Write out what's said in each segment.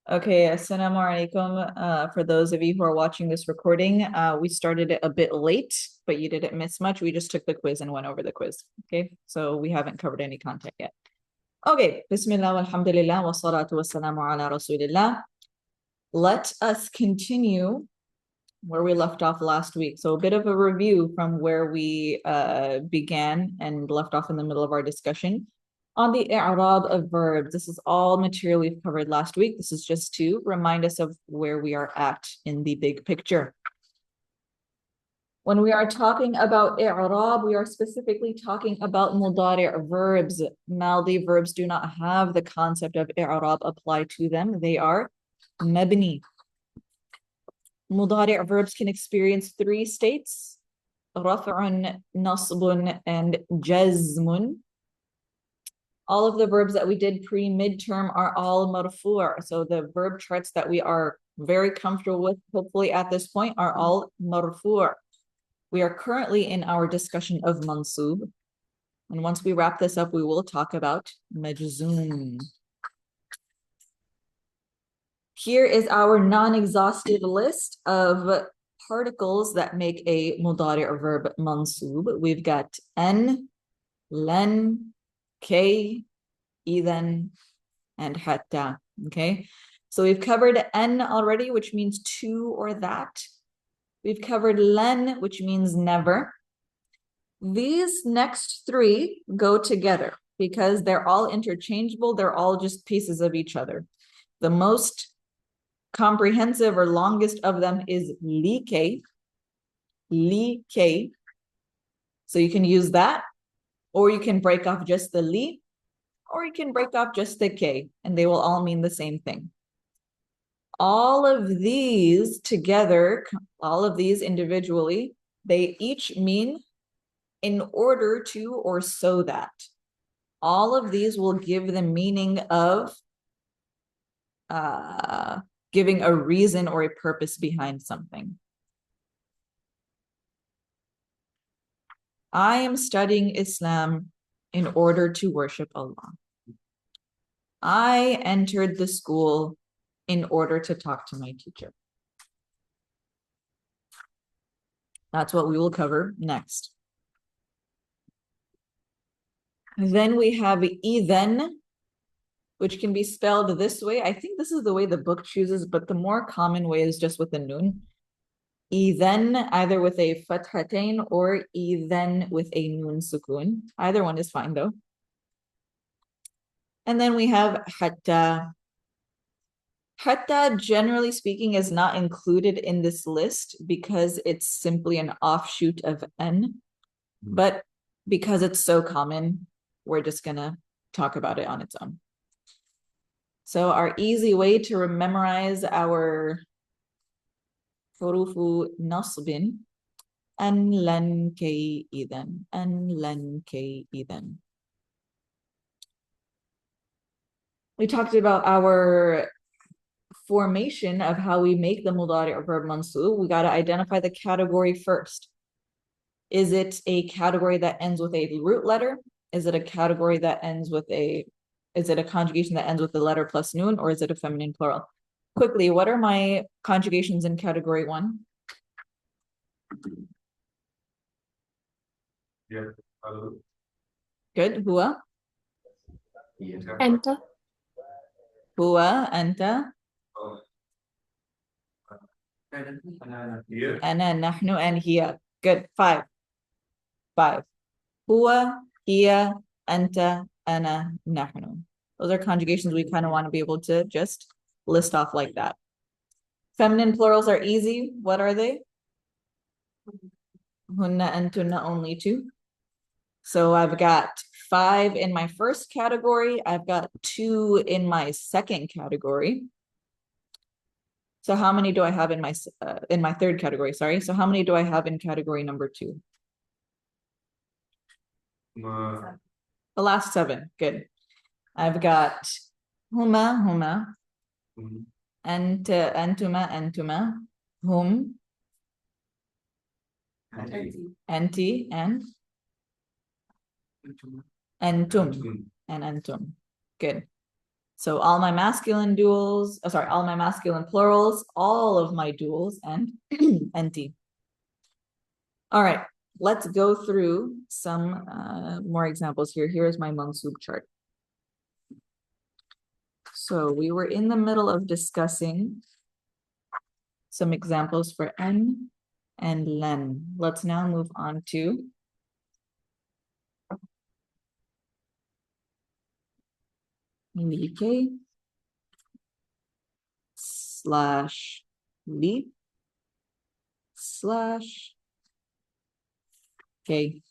Okay, assalamu alaikum. For those of you who are watching this recording, we started it a bit late, but you didn't miss much. We just took the quiz and went over the quiz. Okay, so we haven't covered any content yet. Okay, Bismillah, walhamdulillah, wa salatu wassalamu ala rasulillah. Let us continue where we left off last week. So a bit of a review from where we began and left off in the middle of our discussion on the i'rab of verbs. This is all material we've covered last week. This is just to remind us of where we are at in the big picture. When we are talking about i'rab, we are specifically talking about mudari' verbs. Maldi verbs do not have the concept of i'rab applied to them. They are mabni. Mudari' verbs can experience three states: raf'un, nasbun, and jazmun. All of the verbs that we did pre-midterm are all marfu'. So the verb charts that we are very comfortable with, hopefully at this point, are all marfu'. We are currently in our discussion of mansub. And once we wrap this up, we will talk about majzoom. Here is our non-exhaustive list of particles that make a mudari' verb mansub. We've got an, len, kay, idhan, and hatta. Okay, so we've covered an already, which means to or that. We've covered len, which means never. These next three go together because they're all interchangeable. They're all just pieces of each other. The most comprehensive or longest of them is like. Like. So you can use that, or you can break off just the li, or you can break off just the k, and they will all mean the same thing. All of these together, all of these individually, they each mean in order to or so that. All of these will give the meaning of giving a reason or a purpose behind something. I am studying Islam in order to worship Allah. I entered the school in order to talk to my teacher. That's what we will cover next. Then we have idhan, which can be spelled this way. I think this is the way the book chooses, but the more common way is just with the nun. Idhan, either with a fathatain or idhan with a nun sukun. Either one is fine though. And then we have hatta. Hatta, generally speaking, is not included in this list because it's simply an offshoot of an. But because it's so common, we're just going to talk about it on its own. So our easy way to memorize our hurufu nasbin, an, lan, kay, idhan, an, lan, kay, idhan. We talked about our formation of how we make the mudari' verb mansub. We got to identify the category first. Is it a category that ends with a root letter? Is it a category that ends with is it a conjugation that ends with the letter plus noon, or is it a feminine plural? Quickly, what are my conjugations in category one? Yeah. Good. Hua. Anta. Hua, anta. Ana, nahnu, and hiya. Good. Five. Hua, hiya, anta, ana, nahnu. Those are conjugations we kind of want to be able to just list off like that. Feminine plurals are easy. What are they? Hunna and tunna, only two. So I've got 5 in my first category. I've got 2 in my second category. So how many do I have in my third category? Sorry. So how many do I have in category number 2? The last 7. Good. I've got huma, anta, antuma, antuma, hum, anti, and antum, and antum. Good. So all my masculine duals, all my masculine plurals, all of my duals, and NT. All right, let's go through some more examples here. Here's my mansub chart. So we were in the middle of discussing some examples for N and Len. Let's now move on to Like slash Li slash K.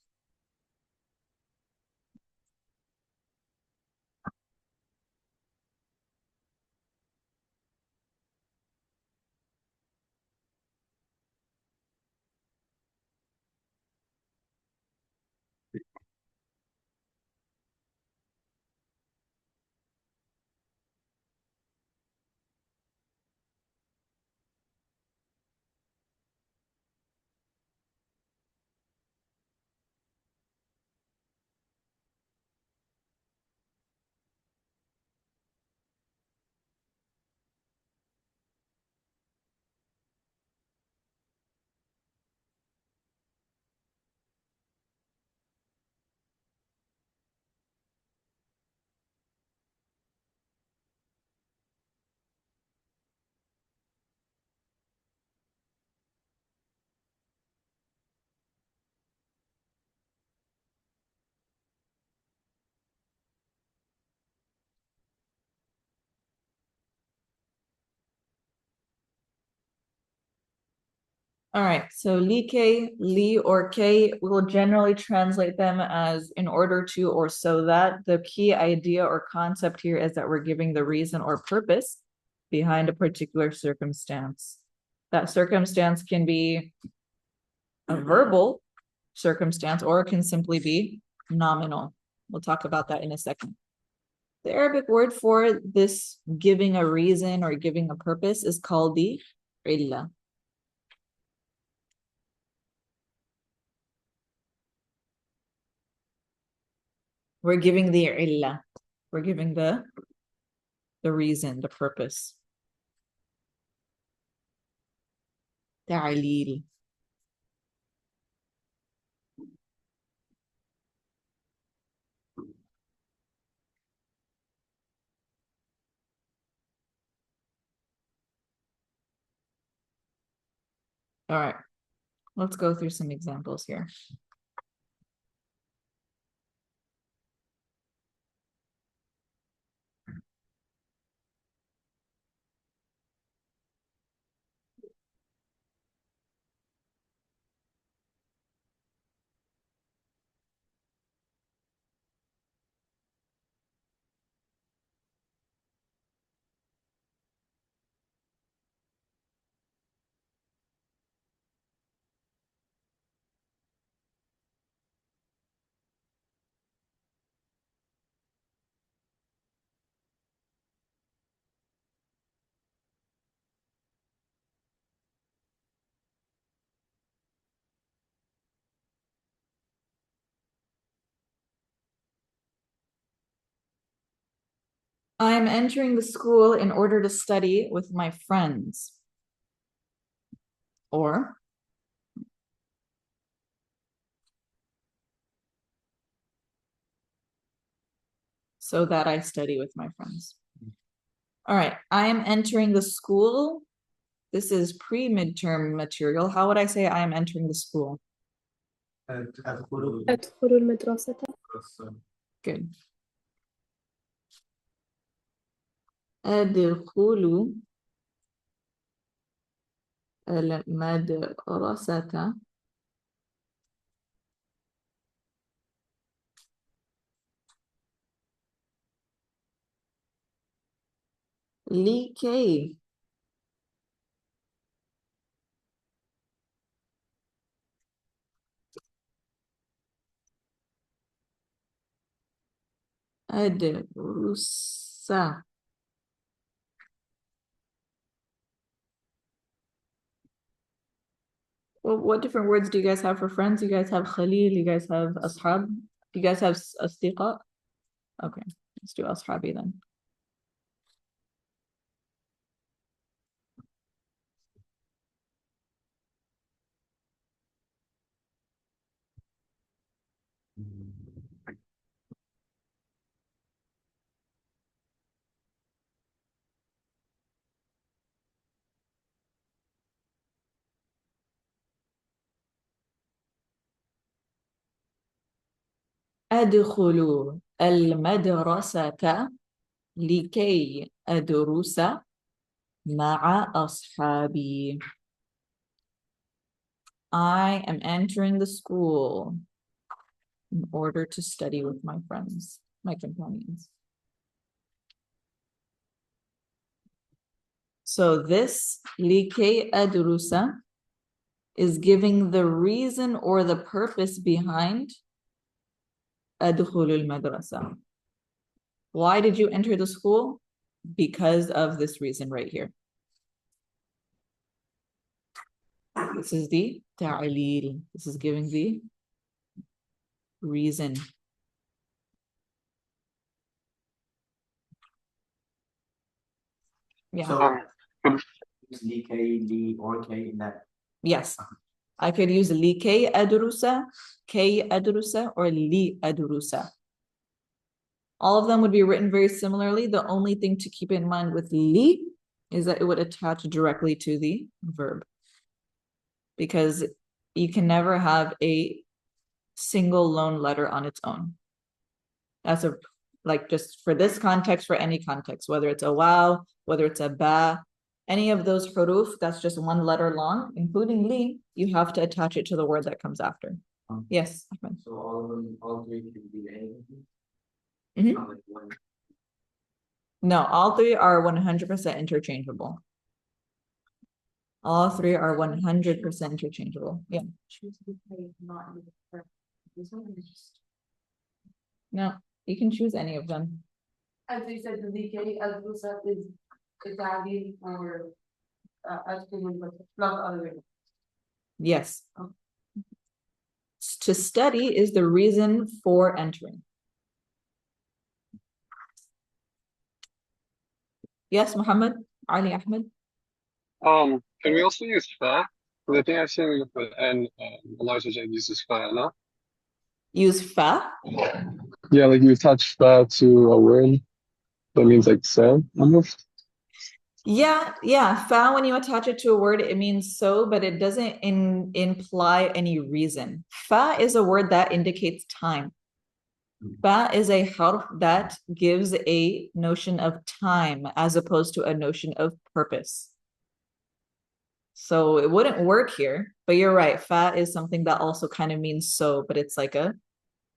All right, so Li K, Li or K, we will generally translate them as in order to or so that. The key idea or concept here is that we're giving the reason or purpose behind a particular circumstance. That circumstance can be a verbal circumstance or it can simply be nominal. We'll talk about that in a second. The Arabic word for this giving a reason or giving a purpose is called the illa. We're giving the illa. We're giving the reason, the purpose. Ta'lil. All right, let's go through some examples here. I'm entering the school in order to study with my friends. Or so that I study with my friends. All right, I am entering the school. This is pre-midterm material. How would I say I am entering the school? أدخل المدرسة. Good. أدخل المدرسة. لكي أدرس. Well, what different words do you guys have for friends? You guys have Khalil, you guys have Ashab, you guys have Asdiqa? Okay, let's do Ashabi then. أدخل المدرسة لكي أدرس مع أصحابي. I am entering the school in order to study with my friends, my companions. So this لكي أدرس is giving the reason or the purpose behind أدخل المدرسة. Why did you enter the school? Because of this reason right here. This is the ta'lil. This is giving the reason. Yeah. So, D, K, D, or K in that. Yes. I could use لكي أدرس, كي أدرس, or لي أدرس. All of them would be written very similarly. The only thing to keep in mind with li is that it would attach directly to the verb, because you can never have a single lone letter on its own. That's like just for this context, for any context, whether it's a waw, whether it's a ba, any of those huruf, that's just one letter long, including li, you have to attach it to the word that comes after. Yes. So all of them, all three can be anything. Mhm. Not like one. No, all three are 100% interchangeable. All three are 100% interchangeable. Yeah. No, you can choose any of them. As you said, the DK as Lusa is Italian or as not other. Yes. To study is the reason for entering. Yes, Muhammad, Ali Ahmed. Can we also use fa? Because I think I've seen with the N, Elijah James uses fa, no? Use fa. Yeah, like you attach fa to a word that means like so, almost. Yeah. Fa, when you attach it to a word, it means so, but it doesn't imply any reason. Fa is a word that indicates time. Fa is a harf that gives a notion of time as opposed to a notion of purpose. So it wouldn't work here, but you're right. Fa is something that also kind of means so, but it's like a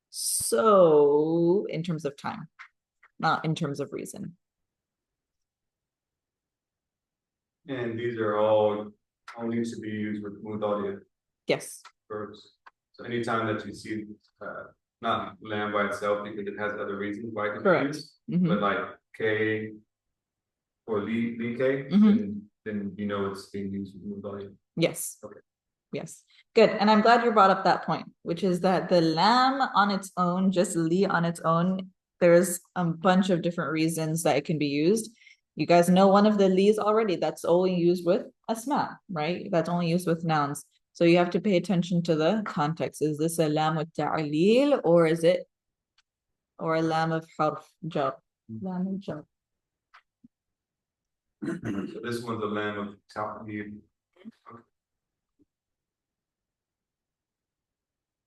so in terms of time, not in terms of reason. And these are all only to be used with mudaliya Yes. verbs. So anytime that you see not lamb by itself because it has other reasons why it can be Correct. used, Mhm. but like K or li K, Mhm. then you know it's being used with mudaliya. Yes. Okay. Yes. Good. And I'm glad you brought up that point, which is that the lam on its own, just li on its own, there's a bunch of different reasons that it can be used. You guys know one of the li's already. That's only used with asma, right? That's only used with nouns. So you have to pay attention to the context. Is this a lam with ta'lil or is it or a lam of harf jar? Lam of jar. So this one's a lamb of ta'lil.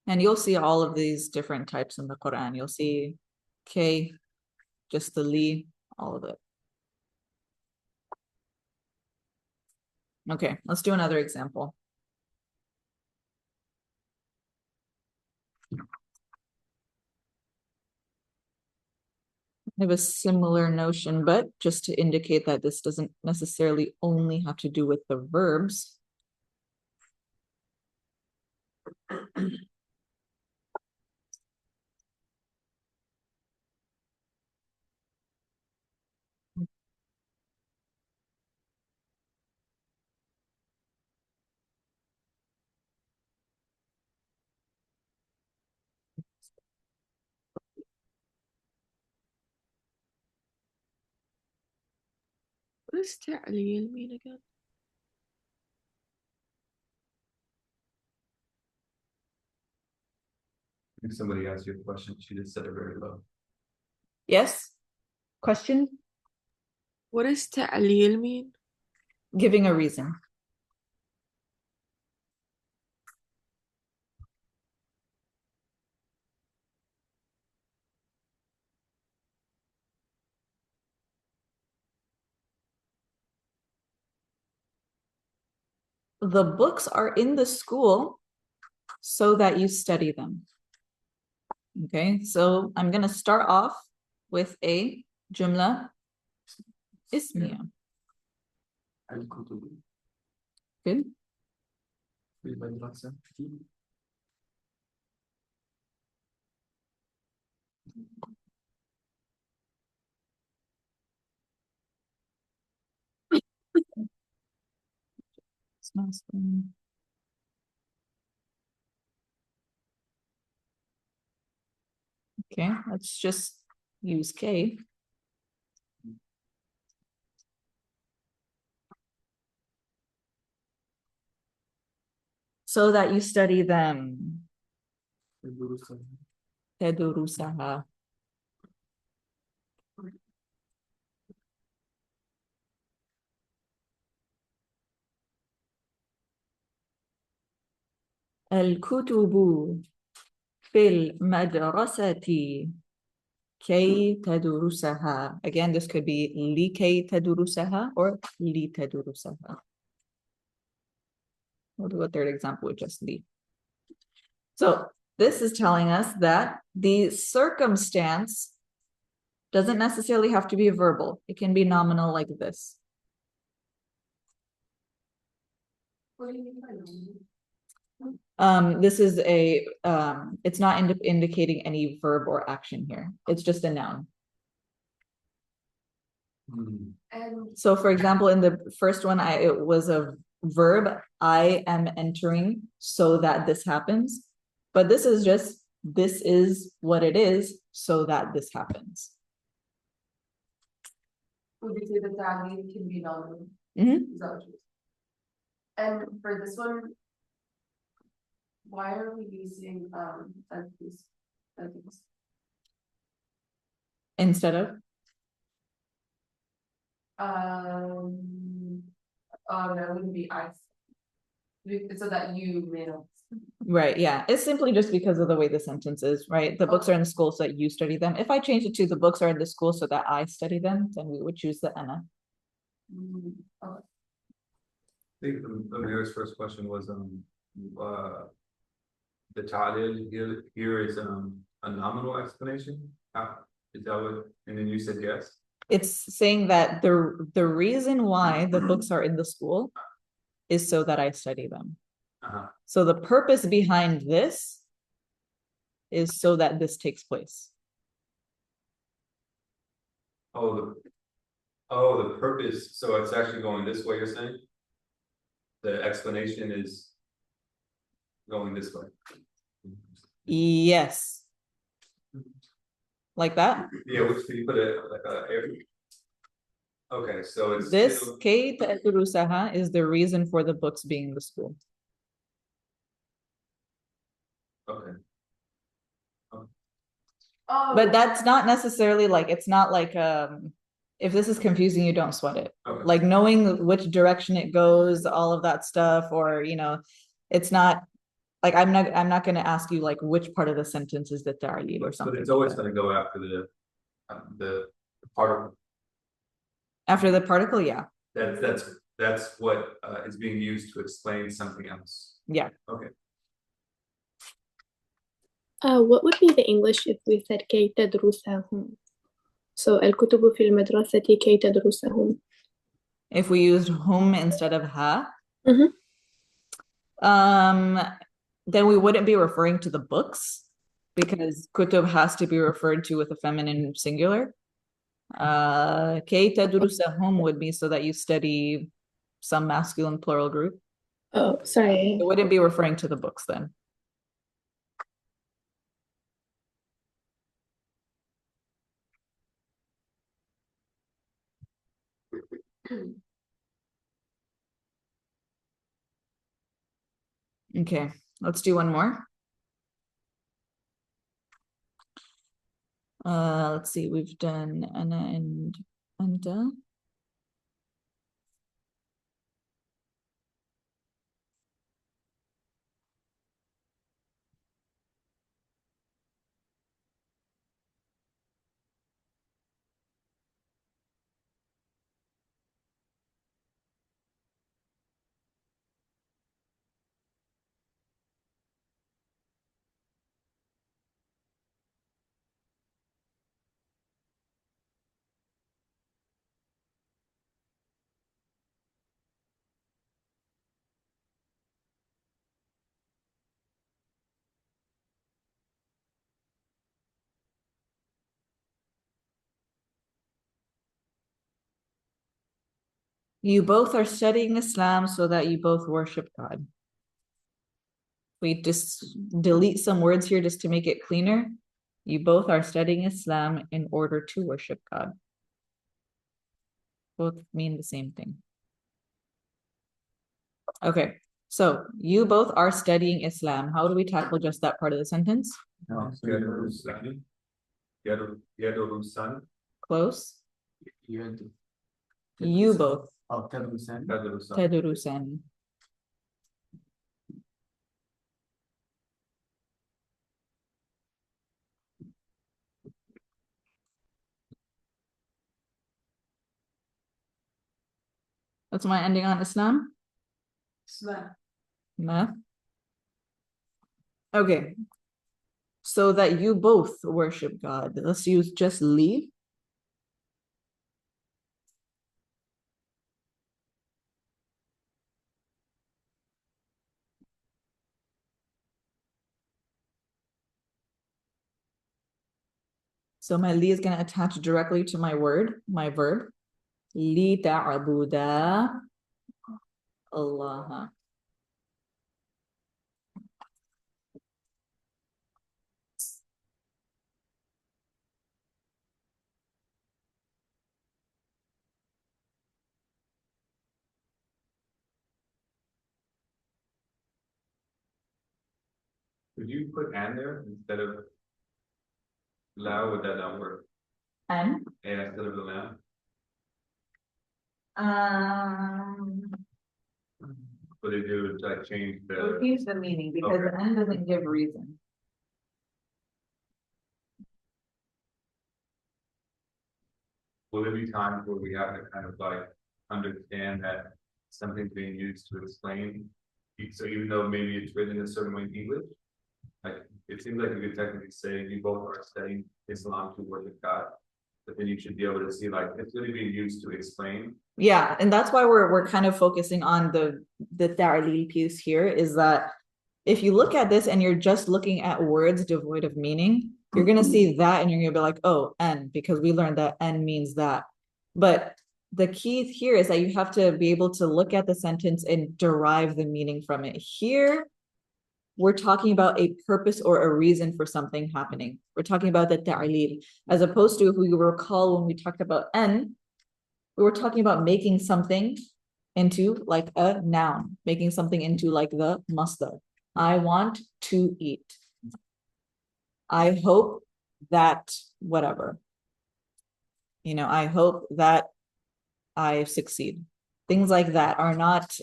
And you'll see all of these different types in the Quran. You'll see K, just the li, all of it. Okay, let's do another example. I have a similar notion, but just to indicate that this doesn't necessarily only have to do with the verbs. What does ta'lil mean again? If somebody asked you a question, she just said it very low. Yes? Question? What does ta'lil mean? Giving a reason. The books are in the school so that you study them. Okay, so I'm gonna start off with a jumla ismiya. الكتب Good. في المدرسة It's masculine. Okay, let's just use K. So that you study them. الدروس تدرسها. الكتب في المدرسة كي تدرسها. Again, this could be لكي تدرسها or لتدرسها. We'll do a third example with just li. So this is telling us that the circumstance doesn't necessarily have to be verbal. It can be nominal like this. What do you mean by nominal? This is a, it's not indicating any verb or action here. It's just a noun. Hmm. And So for example, in the first one, it was a verb, I am entering so that this happens. But this is just, this is what it is so that this happens. would you say the ta'lil can be nominal? Mhm. Is that what you're saying? And for this one, why are we using sentence? Instead of, That wouldn't be I. So that you may know. right, yeah. It's simply just because of the way the sentence is, right? The books are in the school so that you study them. If I change it to the books are in the school so that I study them, then we would choose the ana. Okay. I think Amir's first question was, the ta'lil here is, a nominal explanation? Is that what, and then you said yes? It's saying that the reason why the books are in the school is so that I study them. Uh-huh. So the purpose behind this is so that this takes place. The purpose, so it's actually going this way, you're saying? The explanation is going this way. Yes. Like that? Yeah, which did you put it like a air? Okay, so it's This still- Kay Ta'turusaha is the reason for the books being in the school. okay. Oh. But that's not necessarily like, it's not like, if this is confusing you, don't sweat it. Okay. Like knowing which direction it goes, all of that stuff, or, it's not, like, I'm not gonna ask you like which part of the sentence is the ta'lil or something. But it's like always that. gonna go after the particle. After the particle, yeah. That's what is being used to explain something else. Yeah. Okay. What would be the English if we said كي تدرسهم? So الكتب في المدرسة كي تدرسهم. If we used hum instead of ha, Mhm. then we wouldn't be referring to the books because kutub has to be referred to with a feminine singular. Kay tadrusahum would be so that you study some masculine plural group. Oh, sorry. It wouldn't be referring to the books then. Okay, let's do one more. Let's see, we've done Ana and Anta. You both are studying Islam so that you both worship God. We just delete some words here just to make it cleaner. You both are studying Islam in order to worship God. Both mean the same thing. Okay, so you both are studying Islam. How do we tackle just that part of the sentence? No. Yadurusan. Close. You had to. You both. Oh, Tadrusan. Tadrusan. What's my ending on Islam? Islam. Ma. Okay. So that you both worship God. Let's use just li. So my li is going to attach directly to my word, my verb. Li ta'abuda Allah. Could you put and there instead of la? Would that not work? And And instead of the lamb? What they do is like change the. change the meaning because Okay. and doesn't give reason. Will there be times where we have to kind of like understand that something's being used to explain? So even though maybe it's written in a certain way in English, like it seems like you could technically say you both are studying Islam to worship God, but then you should be able to see like it's really being used to explain. Yeah, and that's why we're kind of focusing on the ta'lil piece here is that if you look at this and you're just looking at words devoid of meaning, you're gonna see that and you're gonna be like, oh, and because we learned that and means that. But the key here is that you have to be able to look at the sentence and derive the meaning from it. Here, we're talking about a purpose or a reason for something happening. We're talking about the ta'lil, as opposed to if we recall when we talked about an, we were talking about making something into like a noun, making something into like the masdar. I want to eat. I hope that whatever. You know, I hope that I succeed. Things like that are not,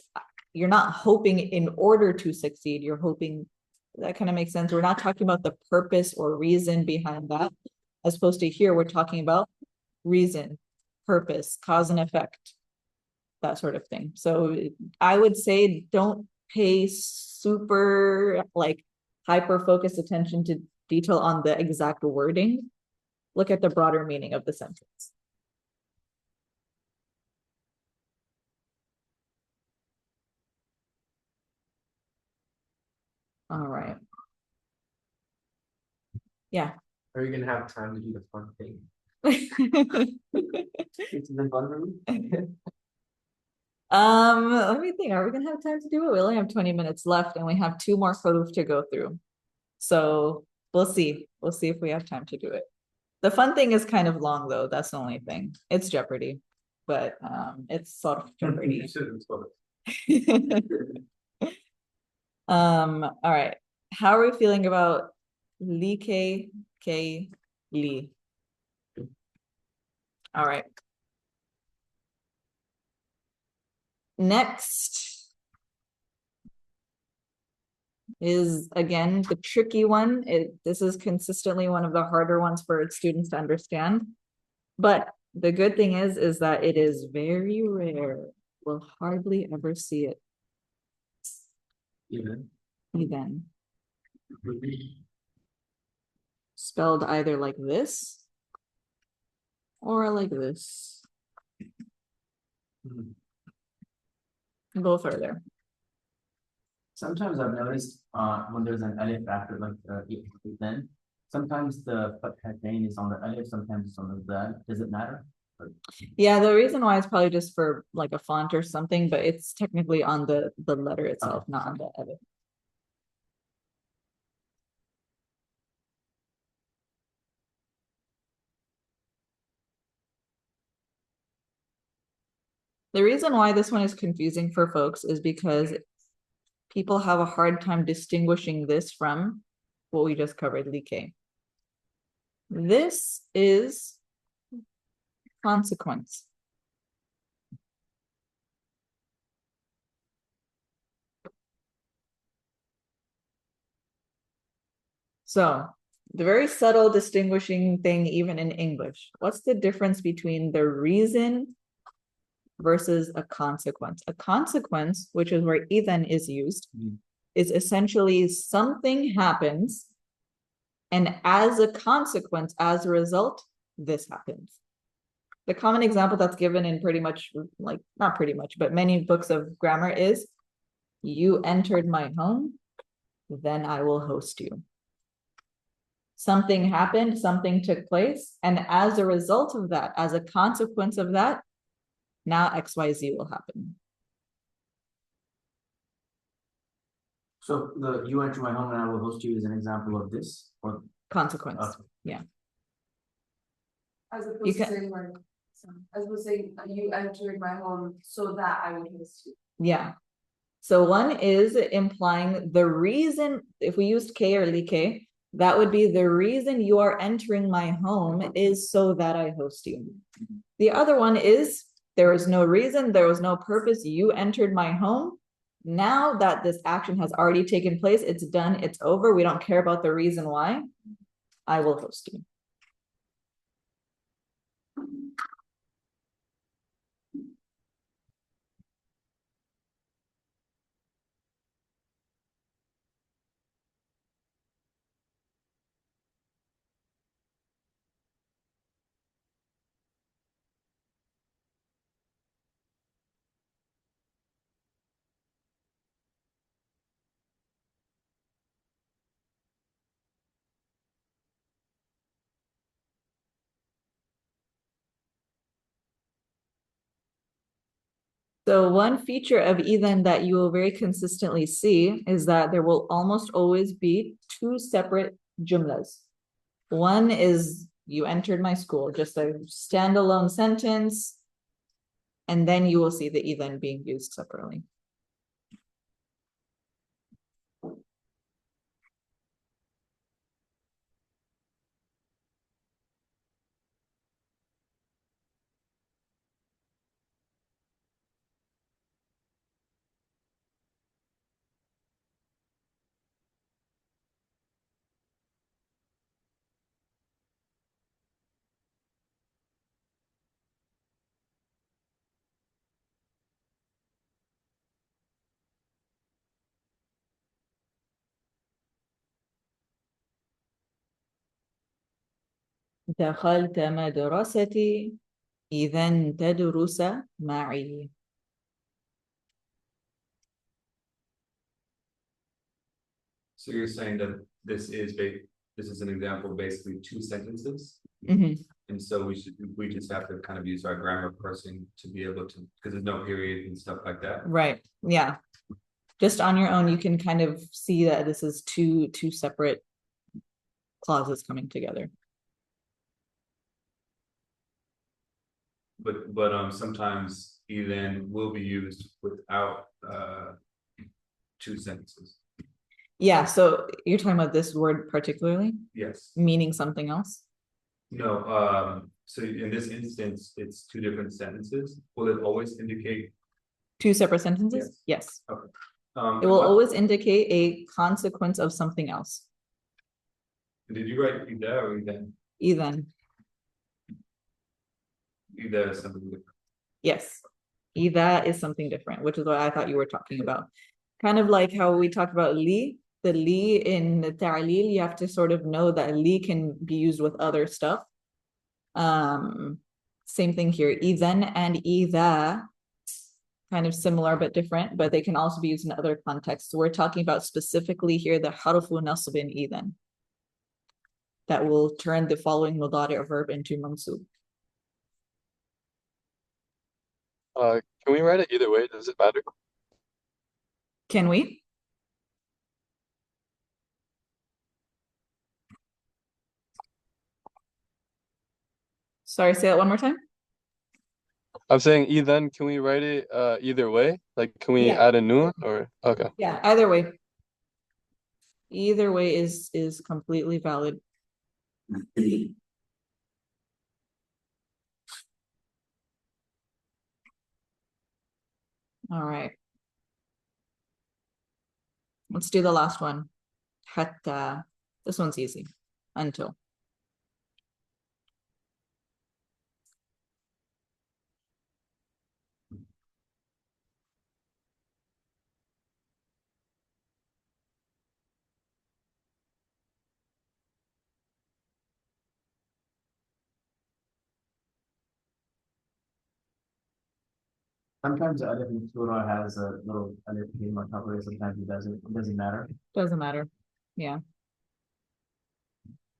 you're not hoping in order to succeed. You're hoping, that kind of makes sense. We're not talking about the purpose or reason behind that. As opposed to here, we're talking about reason, purpose, cause and effect, that sort of thing. So I would say don't pay super like hyper focused attention to detail on the exact wording. Look at the broader meaning of the sentence. All right. Yeah. Are you gonna have time to do the fun thing? It's in the fun room? Let me think. Are we gonna have time to do it? We only have 20 minutes left and we have 2 more huruf to go through. So we'll see. We'll see if we have time to do it. The fun thing is kind of long though. That's the only thing. It's Jeopardy, but it's sort of Jeopardy. All right. How are we feeling about li ke li? All right. Next is again the tricky one. This is consistently one of the harder ones for students to understand. But the good thing is that it is very rare. We'll hardly ever see it. Even. Spelled either like this or like this. Mhm. Both are there. Sometimes I've noticed, when there's an alif after like, then, sometimes the fathatain is on the alif, sometimes it's on the dal. Does it matter? Yeah, the reason why is probably just for like a font or something, but it's technically on the letter itself, not on the edit. The reason why this one is confusing for folks is because people have a hard time distinguishing this from what we just covered, like. This is consequence. So the very subtle distinguishing thing, even in English, what's the difference between the reason versus a consequence? A consequence, which is where even is used, is essentially something happens, and as a consequence, as a result, this happens. The common example that's given in pretty much, like, not pretty much, but many books of grammar is, you entered my home, then I will host you. Something happened, something took place, and as a result of that, as a consequence of that, now XYZ will happen. So the you enter my home and I will host you is an example of this, or Consequence. Okay. As You opposed to can- saying like, as opposed to saying, you entered my home so that I would host you. Yeah. So one is implying the reason, if we used K or like, that would be the reason you are entering my home is so that I host you. The other one is there was no reason, there was no purpose, you entered my home. Now that this action has already taken place, it's done, it's over, we don't care about the reason why, I will host you. So one feature of Ethan that you will very consistently see is that there will almost always be two separate jumlas. One is you entered my school, just a standalone sentence. And then you will see the Ethan being used separately. دخلت مدرستي إذا تدرس معي. So you're saying that this is an example of basically two sentences? Mhm. And so we just have to kind of use our grammar person to be able to, because there's no period and stuff like that. Right, yeah. Just on your own, you can kind of see that this is two separate clauses coming together. But sometimes even will be used without two sentences. Yeah, so you're talking about this word particularly, Yes. meaning something else? No, So in this instance, it's two different sentences. Will it always indicate? Two separate sentences? Yes. It will always indicate a consequence of something else. Did you write either or then? Even. Either is something different. Yes. That is something different, which is what I thought you were talking about. Kind of like how we talked about li. The li in the ta'lil, you have to sort of know that li can be used with other stuff. Same thing here. Idhan and idha, kind of similar but different, but they can also be used in other contexts. So we're talking about specifically here the harfu nasb in idhan that will turn the following mudari' verb into mansub. Can we write it either way? Does it matter? Can we? Sorry, say that one more time. I'm saying then can we write it either way? Like can we Yeah. add a noon or okay. Yeah, either way. Either way is completely valid. All right. Let's do the last one. Hatta. This one's easy. Until. Sometimes the alif in surah has a little alif name on top of it, sometimes it doesn't, it doesn't matter. Doesn't matter. Yeah.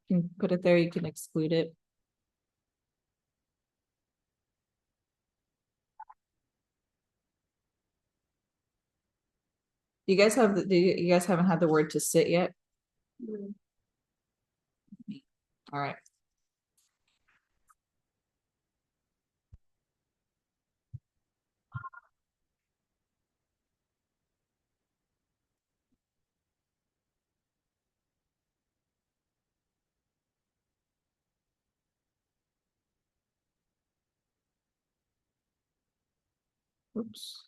You can put it there, you can exclude it. You guys have you guys haven't had the word to sit yet? All right. Oops.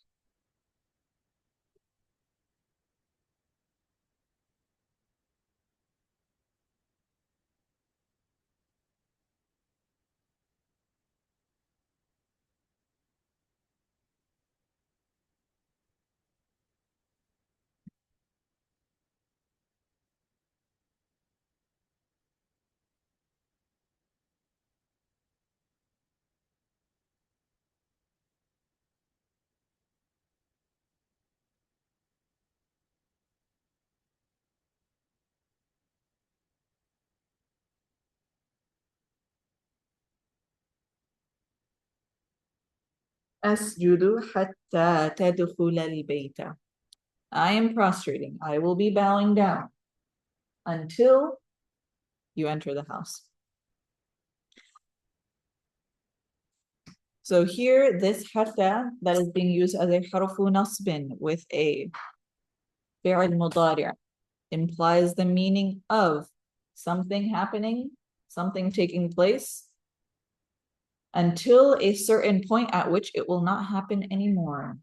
أسجد حتى تدخل البيت. I am prostrating. I will be bowing down until you enter the house. So here, this hatta that is being used as a harfu nasbin with a fi'l mudari' implies the meaning of something happening, something taking place, until a certain point at which it will not happen anymore.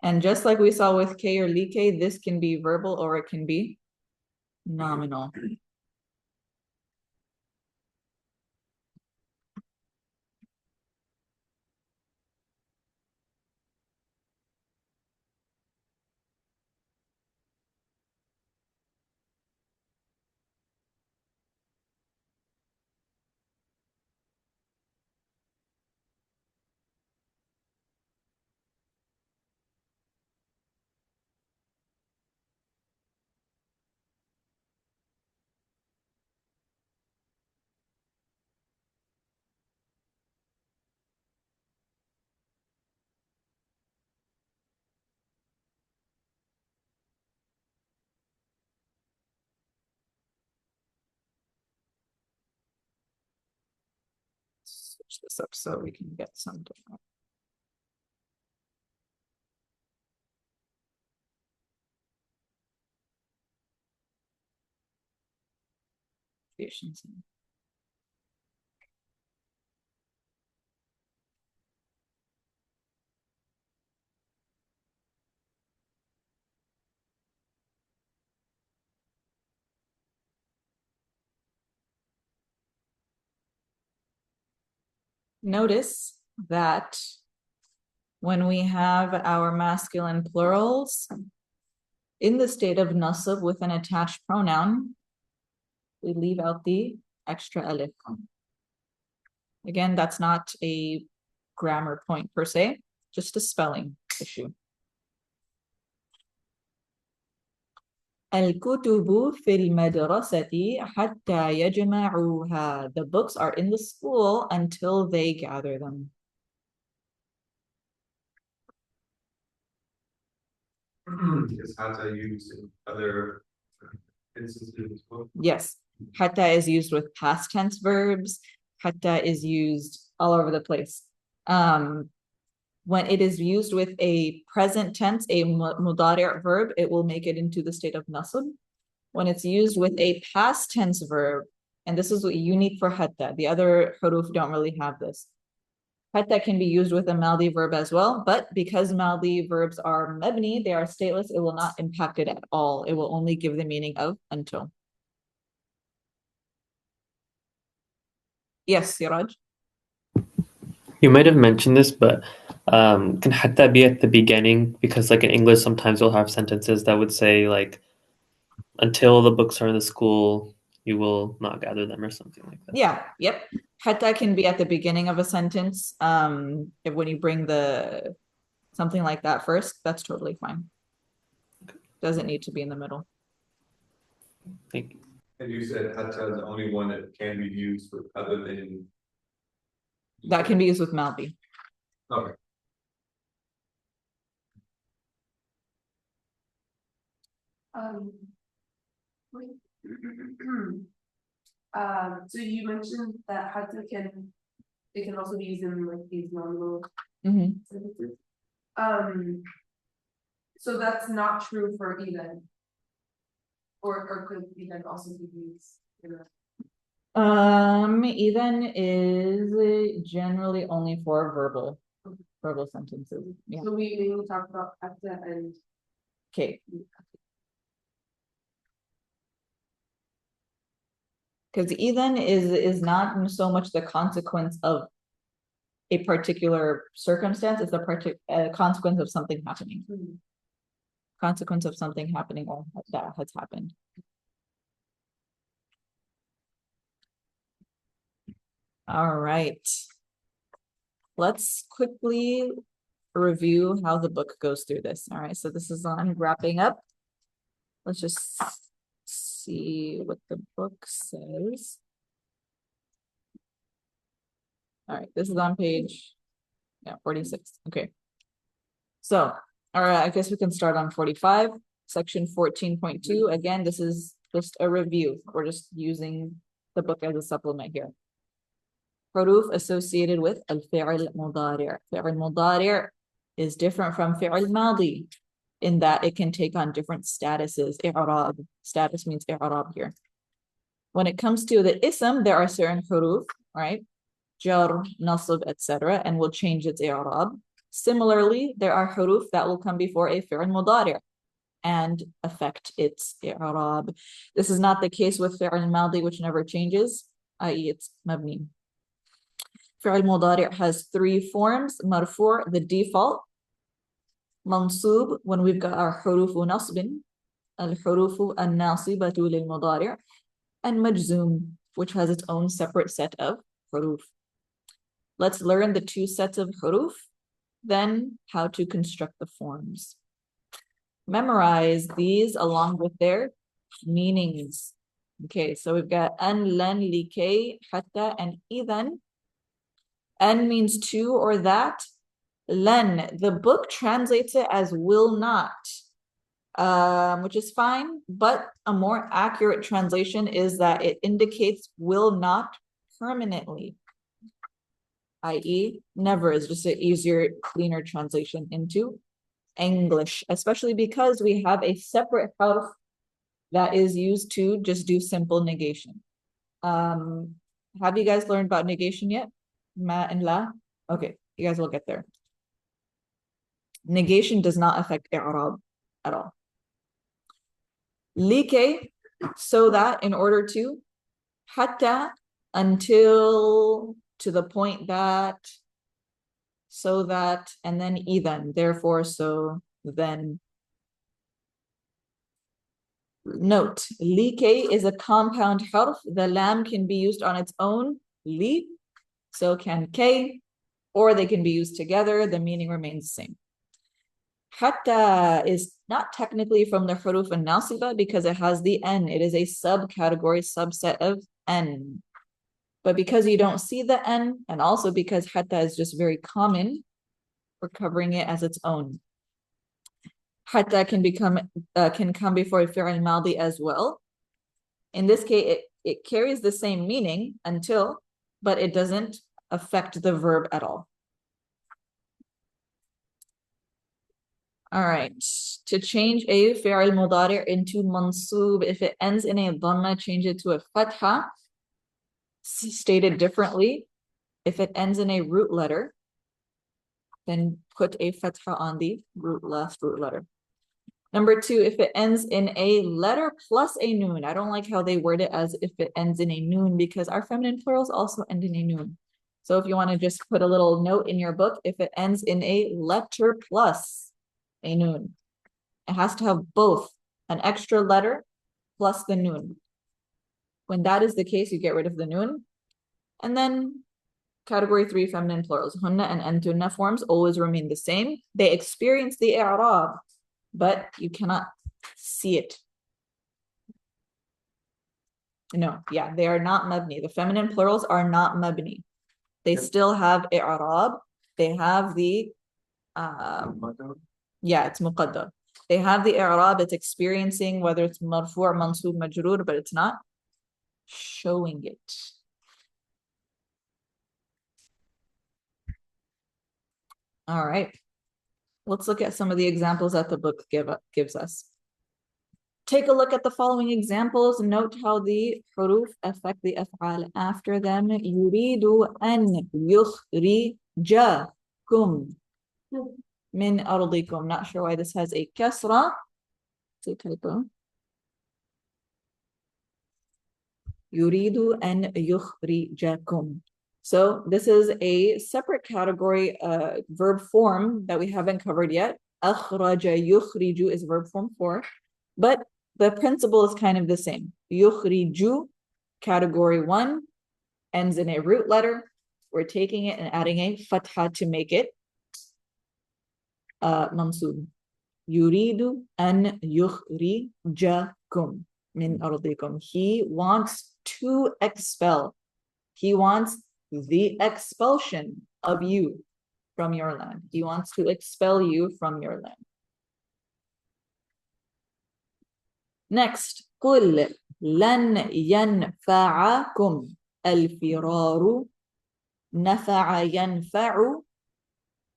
And just like we saw with K or like, this can be verbal or it can be nominal. Switch this up so we can get some different. abbreviations. Notice that when we have our masculine plurals in the state of nasab with an attached pronoun, we leave out the extra alif. Again, that's not a grammar point per se, just a spelling issue. الكتب في المدرسة حتى يجمعوها. The books are in the school until they gather them. Is hata used in other instances as well? Yes, hatta is used with past tense verbs. Hatta is used all over the place. When it is used with a present tense, a mudari' verb, it will make it into the state of nasab. When it's used with a past tense verb, and this is unique for hatta, the other huruf don't really have this. Hatta can be used with a maldi verb as well, but because maldi verbs are mabni, they are stateless, it will not impact it at all. It will only give the meaning of until. Yes, Siraj? You might have mentioned this, but can hatta be at the beginning? Because like in English, sometimes we'll have sentences that would say like, until the books are in the school, you will not gather them or something like that. Yeah, yep. Hatta can be at the beginning of a sentence. If when you bring the something like that first, that's totally fine. Doesn't need to be in the middle. Thank you. And you said hata is the only one that can be used with other than. That can be used with malbi. Okay. Wait. So you mentioned that hatta it can also be used in like these nominal sentences. So that's not true for even. Or could even also be used in a. Even is generally only for verbal sentences. Yeah. So we mainly talk about hatta and. Okay. Because even is not so much the consequence of a particular circumstance, it's a consequence of something happening. Consequence of something happening or that has happened. All right. Let's quickly review how the book goes through this. All right, so this is on wrapping up. Let's just see what the book says. All right, this is on page 46. Okay. So, all right, I guess we can start on 45, section 14.2. Again, this is just a review. We're just using the book as a supplement here. Huruf associated with al-fi'l mudari'. Fi'l mudari' is different from fi'l madi in that it can take on different statuses. I'rab, status means i'rab here. When it comes to the ism, there are certain huruf, right? Jar, nasb, etc., and will change its i'rab. Similarly, there are huruf that will come before a fi'l mudari' and affect its i'rab. This is not the case with fi'l madi, which never changes, i.e. it's mabni. Fi'l mudari' has three forms. Marfu', the default. Mansub, when we've got our hurufu nasbin. Al-hurufu an-nasibatu lil-mudari'. And majzoom, which has its own separate set of huruf. Let's learn the two sets of huruf, then how to construct the forms. Memorize these along with their meanings. Okay, so we've got an, lan, likay, hatta, and idhan. An means to or that. Lan, the book translates it as will not, which is fine, but a more accurate translation is that it indicates will not permanently, i.e. never is just an easier, cleaner translation into English, especially because we have a separate harf that is used to just do simple negation. Have you guys learned about negation yet? Ma and la? Okay, you guys will get there. Negation does not affect i'rab at all. Like, so that, in order to, hatta, until, to the point that, so that, and then idan, therefore, so, then. Note, like is a compound harf. The lam can be used on its own, li, so can k, or they can be used together. The meaning remains the same. Hatta is not technically from the huruf and nasiba because it has the n. It is a subcategory, subset of n. But because you don't see the n, and also because hatta is just very common, we're covering it as its own. Hatta can come before a fi'l madi as well. In this case, it carries the same meaning until, but it doesn't affect the verb at all. All right, to change a fi'l mudari' into mansub, if it ends in a dhamma, change it to a fatha. Stated differently, if it ends in a root letter, then put a fatha on the last root letter. Number two, if it ends in a letter plus a noon. I don't like how they word it as if it ends in a noon because our feminine plurals also end in a noon. So if you want to just put a little note in your book, if it ends in a letter plus a noon, it has to have both an extra letter plus the noon. When that is the case, you get rid of the noon. And then category 3, feminine plurals, hunna and antunna forms always remain the same. They experience the i'rab, but you cannot see it. No, yeah, they are not mabni. The feminine plurals are not mabni. They still have i'rab. They have the yeah, it's muqaddar. They have the i'rab. It's experiencing whether it's marfu', mansub, majroor, but it's not showing it. All right. Let's look at some of the examples that the book gives us. Take a look at the following examples. Note how the huruf affect the af'al after them. Yuridu an yukhrijakum min ardikum. Not sure why this has a kasra. It's a typo. Yuridu an yukhrijakum. So this is a separate category, verb form that we haven't covered yet. Akhraja yukhriju is verb form 4, but the principle is kind of the same. Yukhriju, category 1, ends in a root letter. We're taking it and adding a fatha to make it mansub. Yuridu an yukhrijakum min ardikum. He wants to expel. He wants the expulsion of you from your land. He wants to expel you from your land. Next, قل لن ينفعكم الفرار. نفع ينفع,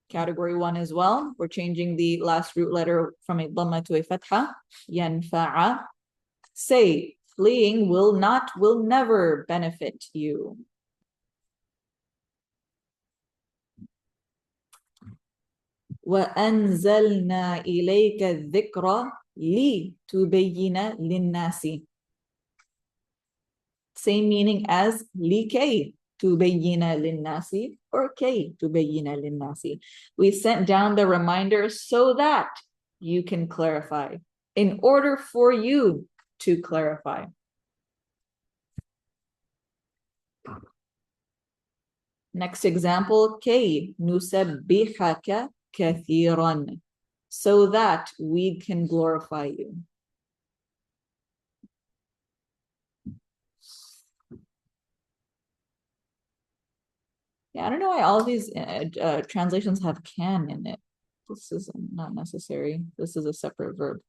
category 1 as well. We're changing the last root letter from a dhamma to a fatha. ينفع. Say, fleeing will never benefit you. وأنزلنا إليك الذكر لتبين للناس. Same meaning as لكي تبين للناس or كي تبين للناس. We sent down the reminder so that you can clarify, in order for you to clarify. Next example, كي نسبحك كثيرا, so that we can glorify you. Yeah, I don't know why all of these translations have can in it. This is not necessary. This is a separate verb.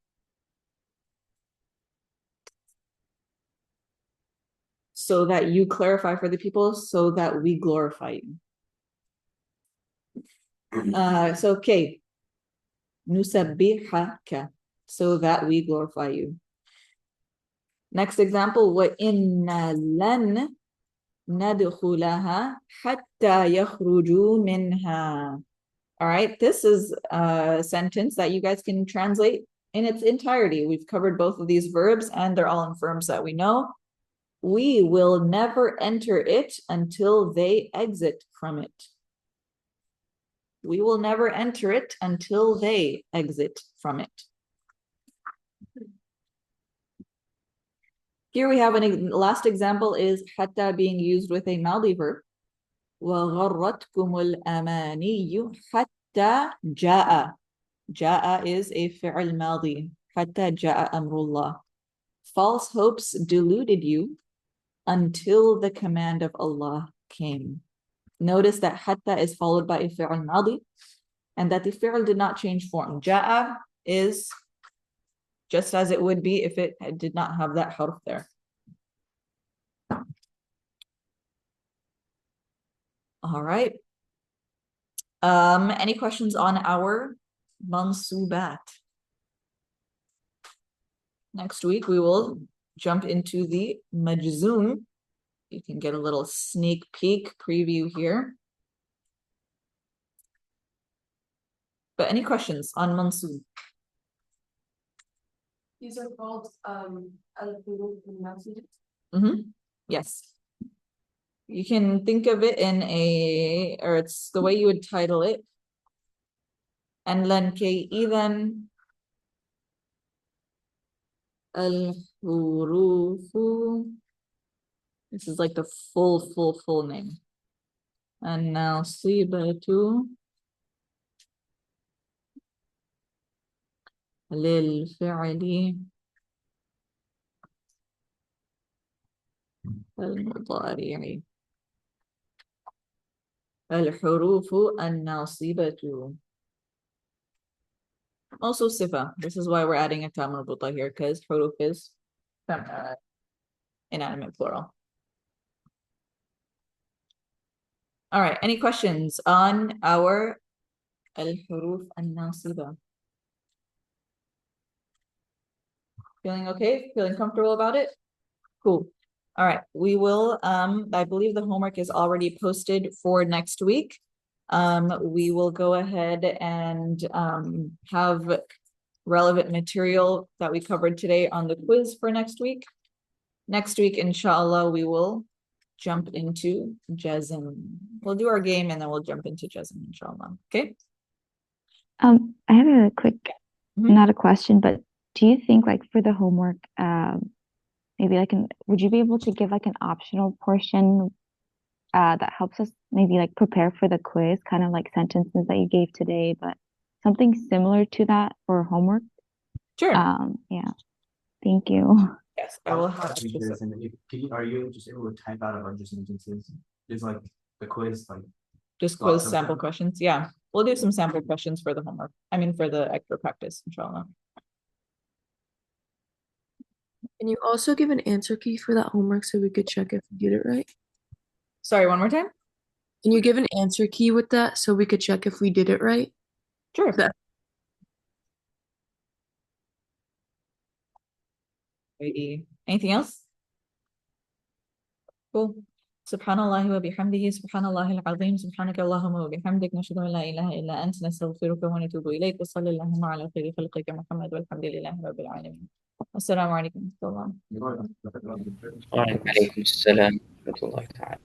So that you clarify for the people, so that we glorify you. So okay, nusabbihaka, so that we glorify you. Next example, وَإِنَّا لَن نَدْخُلَهَا حَتَّى يَخْرُجُوا مِنْهَا. All right, this is a sentence that you guys can translate in its entirety. We've covered both of these verbs and they're all in firms that we know. We will never enter it until they exit from it. We will never enter it until they exit from it. Here we have last example is حتى being used with a Madi verb. وَغَرَّتْكُمُ الْأَمَانِيُّ حَتَّى جَاءَ. جاء is a فعل ماضي. حتى جاء أمر الله. False hopes deluded you until the command of Allah came. Notice that حتى is followed by a فعل ماضي and that the fi'l did not change form. جاء is just as it would be if it did not have that harf there. All right. Any questions on our mansubat? Next week we will jump into the majzoom. You can get a little sneak peek preview here. But any questions on mansub? These are called al-huruf al-nasib. Yes. You can think of it in or it's the way you would title it. And then kay idan al-hurufu. This is like the full name. And now sibatu lil fi'li al-mudari'i. الحروف الناصبة. Also sifa. This is why we're adding a ta marbuta here, because huruf is inanimate plural. All right, any questions on our al-huruf al-nasiba? Feeling okay? Feeling comfortable about it? Cool. All right, we will, I believe the homework is already posted for next week. We will go ahead and have relevant material that we covered today on the quiz for next week. Next week, inshallah, we will jump into jazm. We'll do our game and then we'll jump into jazm, inshallah. Okay? I have a quick, Mhm. not a question, but do you think like for the homework, maybe like would you be able to give like an optional portion that helps us maybe like prepare for the quiz, kind of like sentences that you gave today, but something similar to that for homework? Sure. Yeah. Thank you. Yes, I will have Are you just able to type out a bunch of sentences? Just like the quiz, like just quiz sample questions. Yeah, we'll do some sample questions for the homework. I mean, for the extra practice, inshallah. Can you also give an answer key for that homework so we could check if we did it right? Sorry, one more time? Can you give an answer key with that so we could check if we did it right? Sure. That- Anything else? Cool. سبحان الله وبحمده سبحان الله العظيم سبحانك اللهم وبحمدك نشهد أن لا إله إلا أنت نستغفرك ونتوب إليك وصلى اللهم على خير خلقك محمد والحمد لله رب العالمين. السلام عليكم ورحمة الله. وعليكم السلام ورحمة الله تعالى.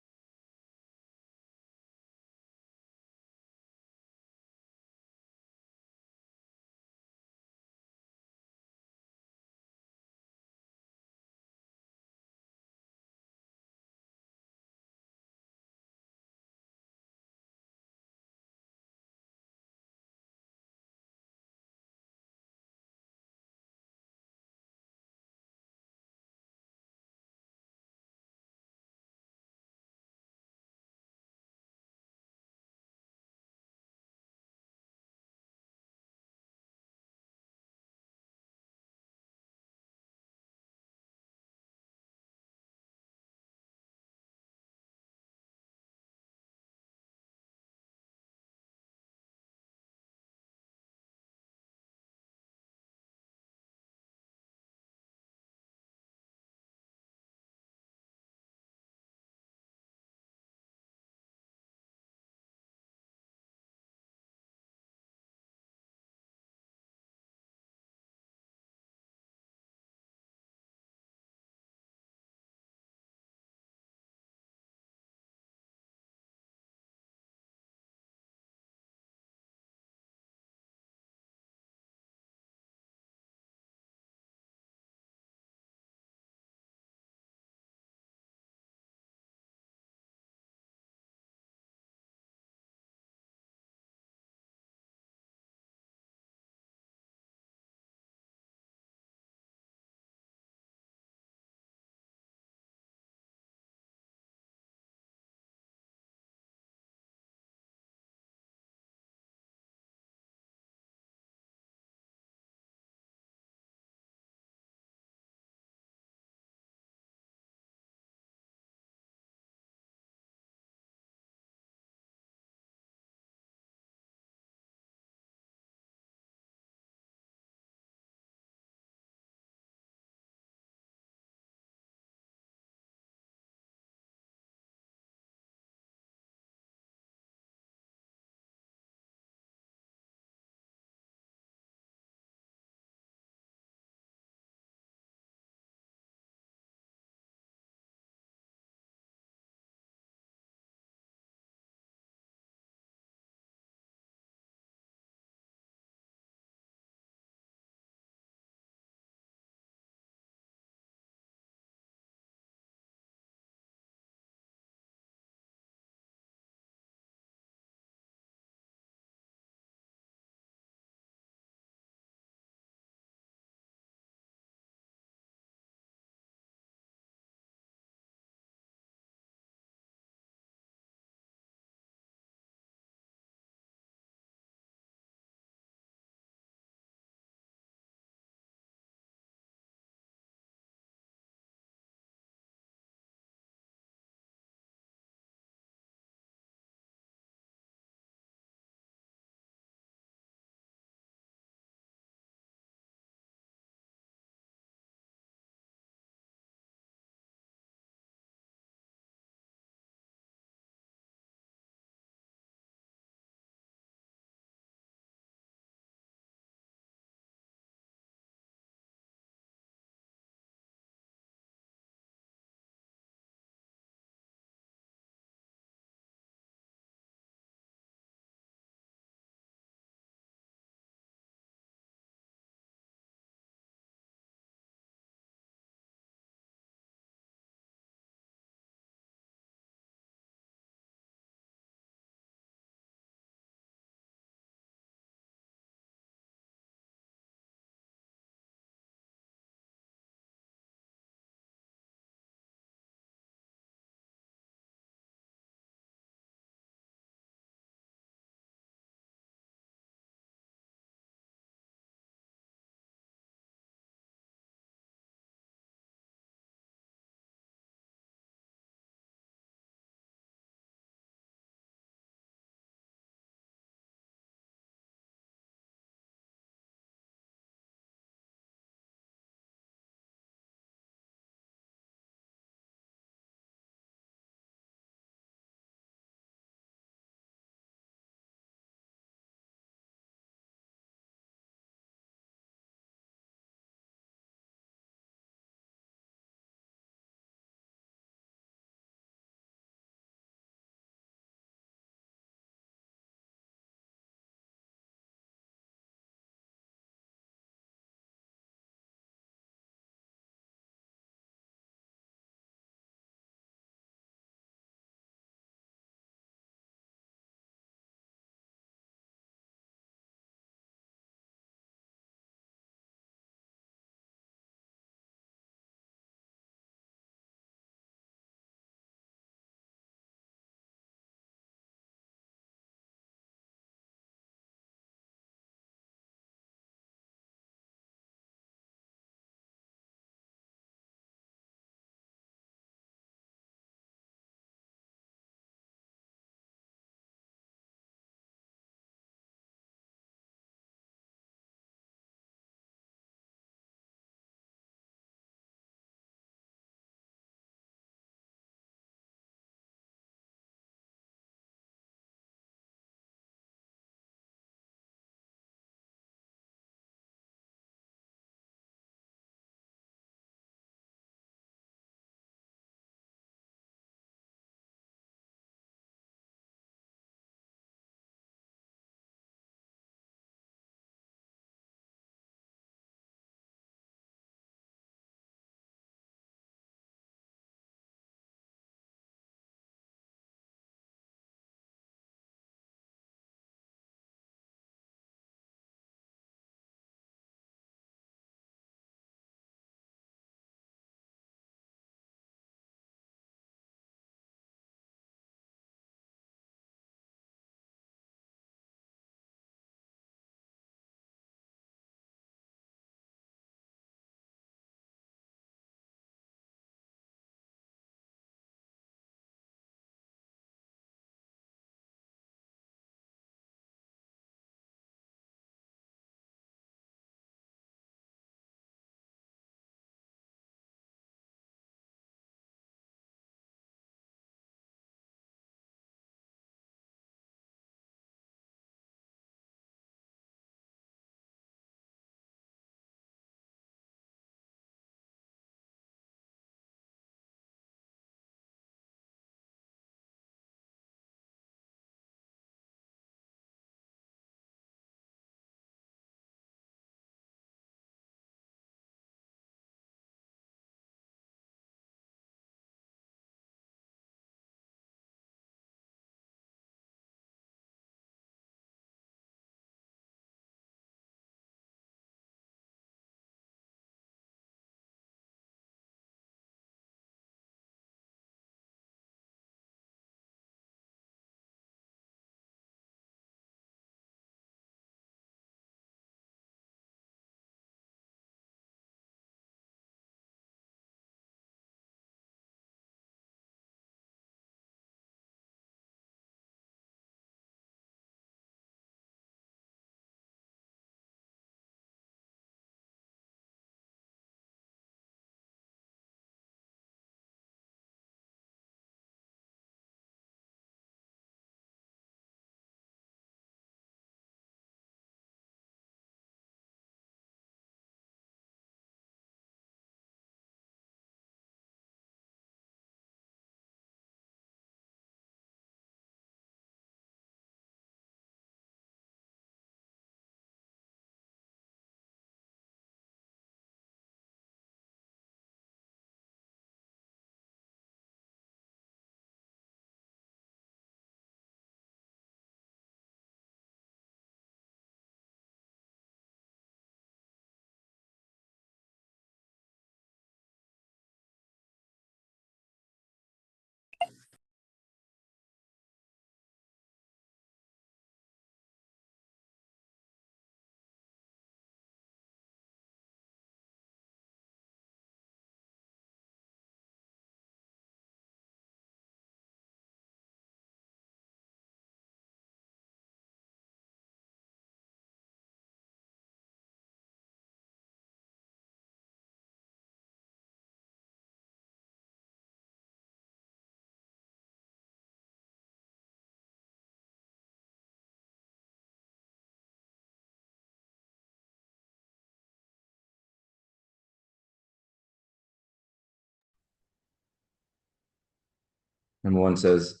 Number one says,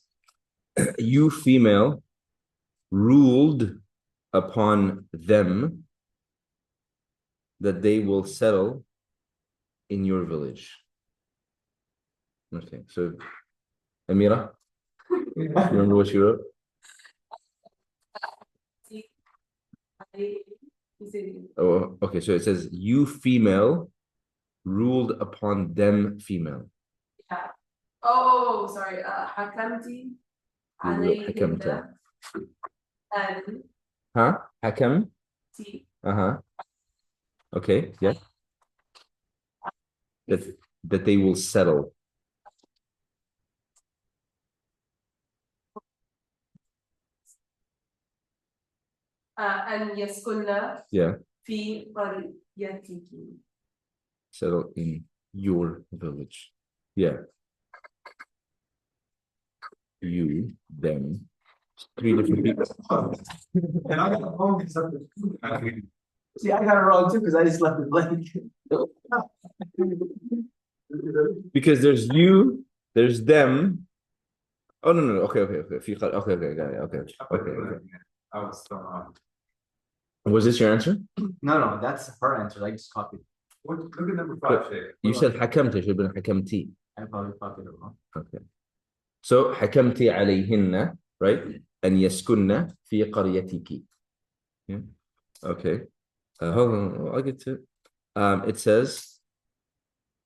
you female ruled upon them that they will settle in your village. Okay, so Amira, you remember what she wrote? Oh, okay, so it says, you female ruled upon them female. Yeah. Oh, sorry. حكمتي عليهن أن Huh? Hakam? تي Uh-huh. Okay, yeah. That they will settle. أن يسكن Yeah. في قريتك. Settle in your village. Yeah. You, them. Three different people. And I got wrong something. See, I got it wrong too, because I just left it blank. Because there's you, there's them. Oh no, no, okay. Okay, got it. Okay. I was thrown off. Was this your answer? No, that's her answer. I just copied. Look at number 5, Sheikh. You said حكمت, it should have been حكمتي. I probably copied it wrong. Okay. So حكمتي عليهن, right? أن يسكن في قريتك. Yeah. Okay. Hold on, I'll get to it. It says,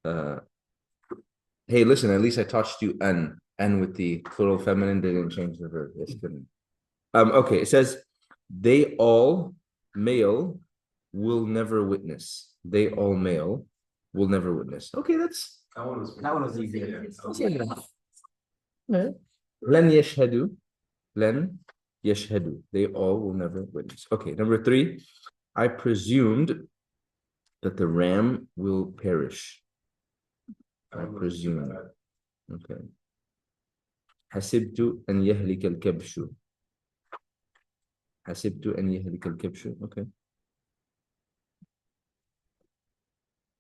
hey, listen, at least I taught you and with the plural feminine, they didn't change the verb. Yes, couldn't. Okay, it says, they all male will never witness. They all male will never witness. Okay, that's That one was easy. Yeah. لن يشهدوا. لن يشهدوا. They all will never witness. Okay, number 3. I presumed that the ram will perish. I presume. Okay. حسبت أن يهلك الكبش. حسبت أن يهلك الكبش. Okay.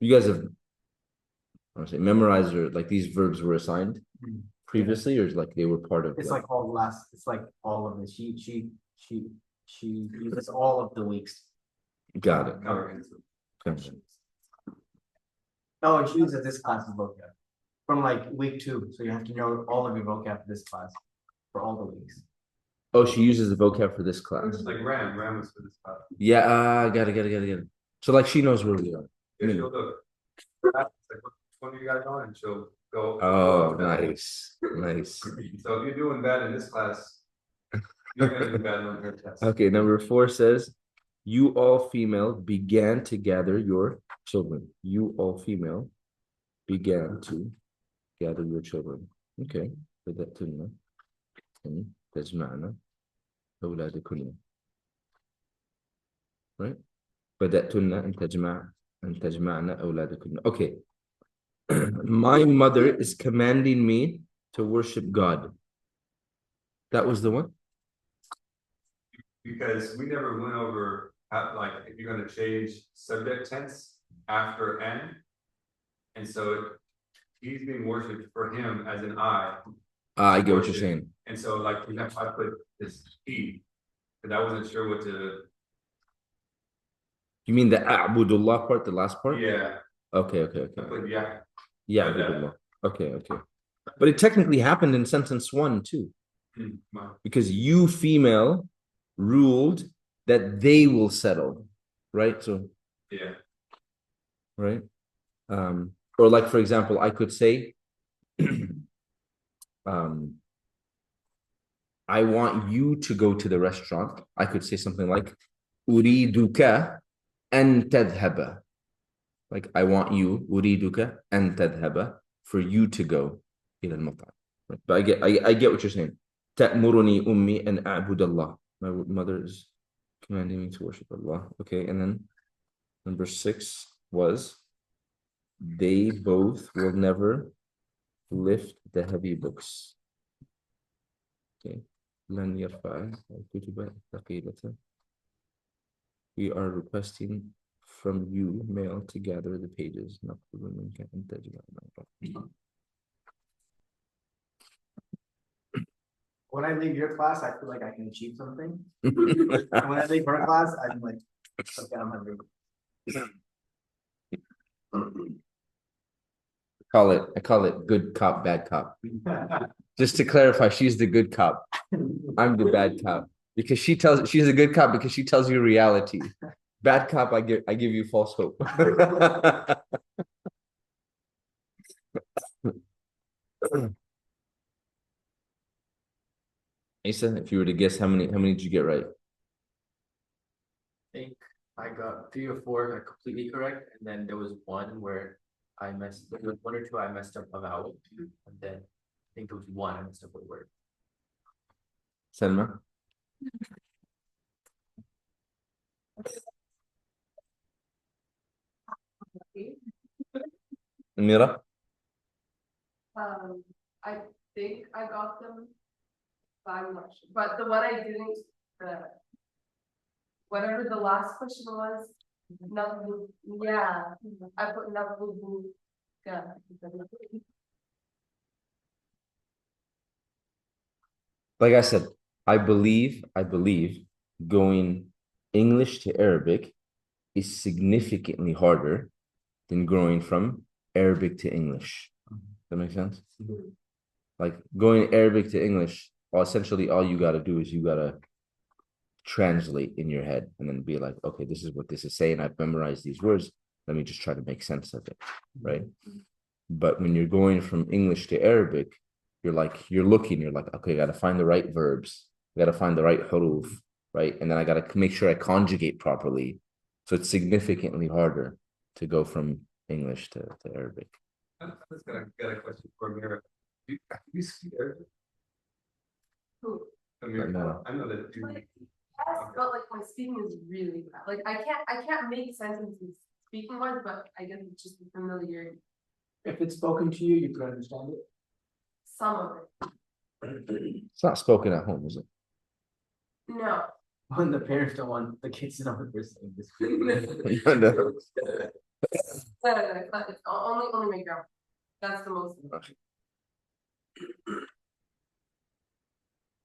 You guys have, I want to say, memorized, or like these verbs were assigned previously, or is like they were part of? It's like all of it. She uses all of the weeks. Got it. Okay. Oh, and she uses this class's vocab from like week 2. So you have to know all of your vocab for this class for all the weeks. Oh, she uses the vocab for this class. It's like Ram was for this class. Yeah, got it. So like she knows where we are. Yeah, she'll look. Like, which one do you guys on? And she'll go. Oh, nice. So if you're doing bad in this class, you're gonna do bad on her test. Okay, number 4 says, you all female began to gather your children. You all female began to gather your children. Okay, بدأتن أن تجمعن أولادكن. Right? بدأتن أن تجمعن أولادكن. Okay. My mother is commanding me to worship God. That was the one? Because we never went over how, like, if you're gonna change subject tense after N. And so he's being worshipped for him as an I. I get what you're saying. And so like, we have, I put this he, because I wasn't sure what to. You mean the A'budullah part, the last part? Yeah. Okay. I put yeah. Yeah, A'budullah. Okay. But it technically happened in sentence 1 too. Because you female ruled that they will settle, right? So yeah, right. Or like, for example, I could say, I want you to go to the restaurant. I could say something like, أريدك أن تذهب. Like, I want you, أريدك أن تذهب, for you to go إلى المطعم. Right? But I get what you're saying. تأمرني أمي أن أعبد الله. My mother is commanding me to worship Allah. Okay, and then number 6 was, they both will never lift the heavy books. Okay. لن يرفع الكتب الثقيلة. We are requesting from you, male, to gather the pages. when I leave your class, I feel like I can achieve something. When I leave her class, I'm like, okay, I'm hungry. I call it good cop, bad cop. Just to clarify, she's the good cop. I'm the bad cop. Because she's a good cop because she tells you reality. Bad cop, I give you false hope. Asa, if you were to guess how many did you get right? I think I got 3 or 4 are completely correct, and then there was one where there was 1 or 2 I messed up a vowel, and then I think there was 1 I messed up a word. Selma? Amira? I think I got them, but I'm not sure. But the one I didn't, whatever the last question was, yeah, I put Nabu, yeah. Like I said, I believe going English to Arabic is significantly harder than going from Arabic to English. That makes sense? Like going Arabic to English, essentially all you got to do is you got to translate in your head and then be like, okay, this is what this is saying. I've memorized these words. Let me just try to make sense of it, right? But when you're going from English to Arabic, you're like, you're like, okay, I got to find the right verbs. I got to find the right huruf, right? And then I got to make sure I conjugate properly. So it's significantly harder to go from English to Arabic. I just got a question for Amira. Do you speak Arabic? Who? Amira, No. I know that you. Yes, but like my speaking is really bad. Like I can't make sentences speaking wise, but I guess it's just familiar. If it's spoken to you, you can understand it. Some of it. It's not spoken at home, is it? No. When the parents don't want the kids to know what they're saying. No. But it's only my grandma. That's the most.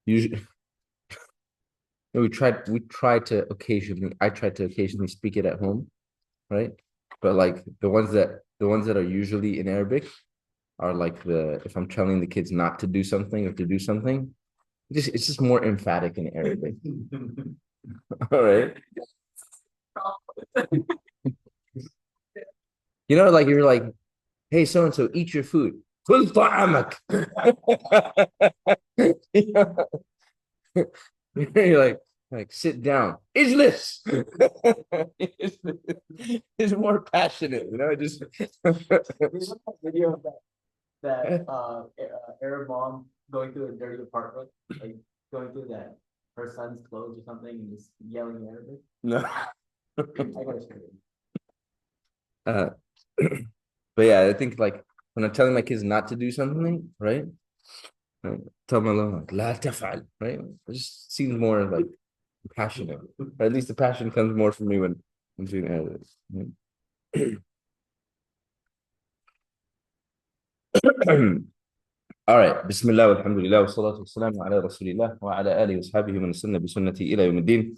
Usually, I try to occasionally speak it at home, right? But like the ones that are usually in Arabic are like if I'm telling the kids not to do something or to do something, it's just more emphatic in Arabic. All right. You know, like you're like, hey, so and so, eat your food. كل طعامك. You're like sit down. Ijlis. It's more passionate, you know. Just Video of that Arab mom going through a dirty apartment, like going through that her son's clothes or something and just yelling Arabic. no. I gotta show you. But yeah, I think like when I'm telling my kids not to do something, right? Tell my little like لا تفعل, right? It just seems more like passionate. Or at least the passion comes more from me when I'm doing Arabic. All right. Bismillah walhamdulillah wa salatu wa salam ala rasulillah wa ala alihi wa sahbihi man sanna bi sunnati ila yawmiddin.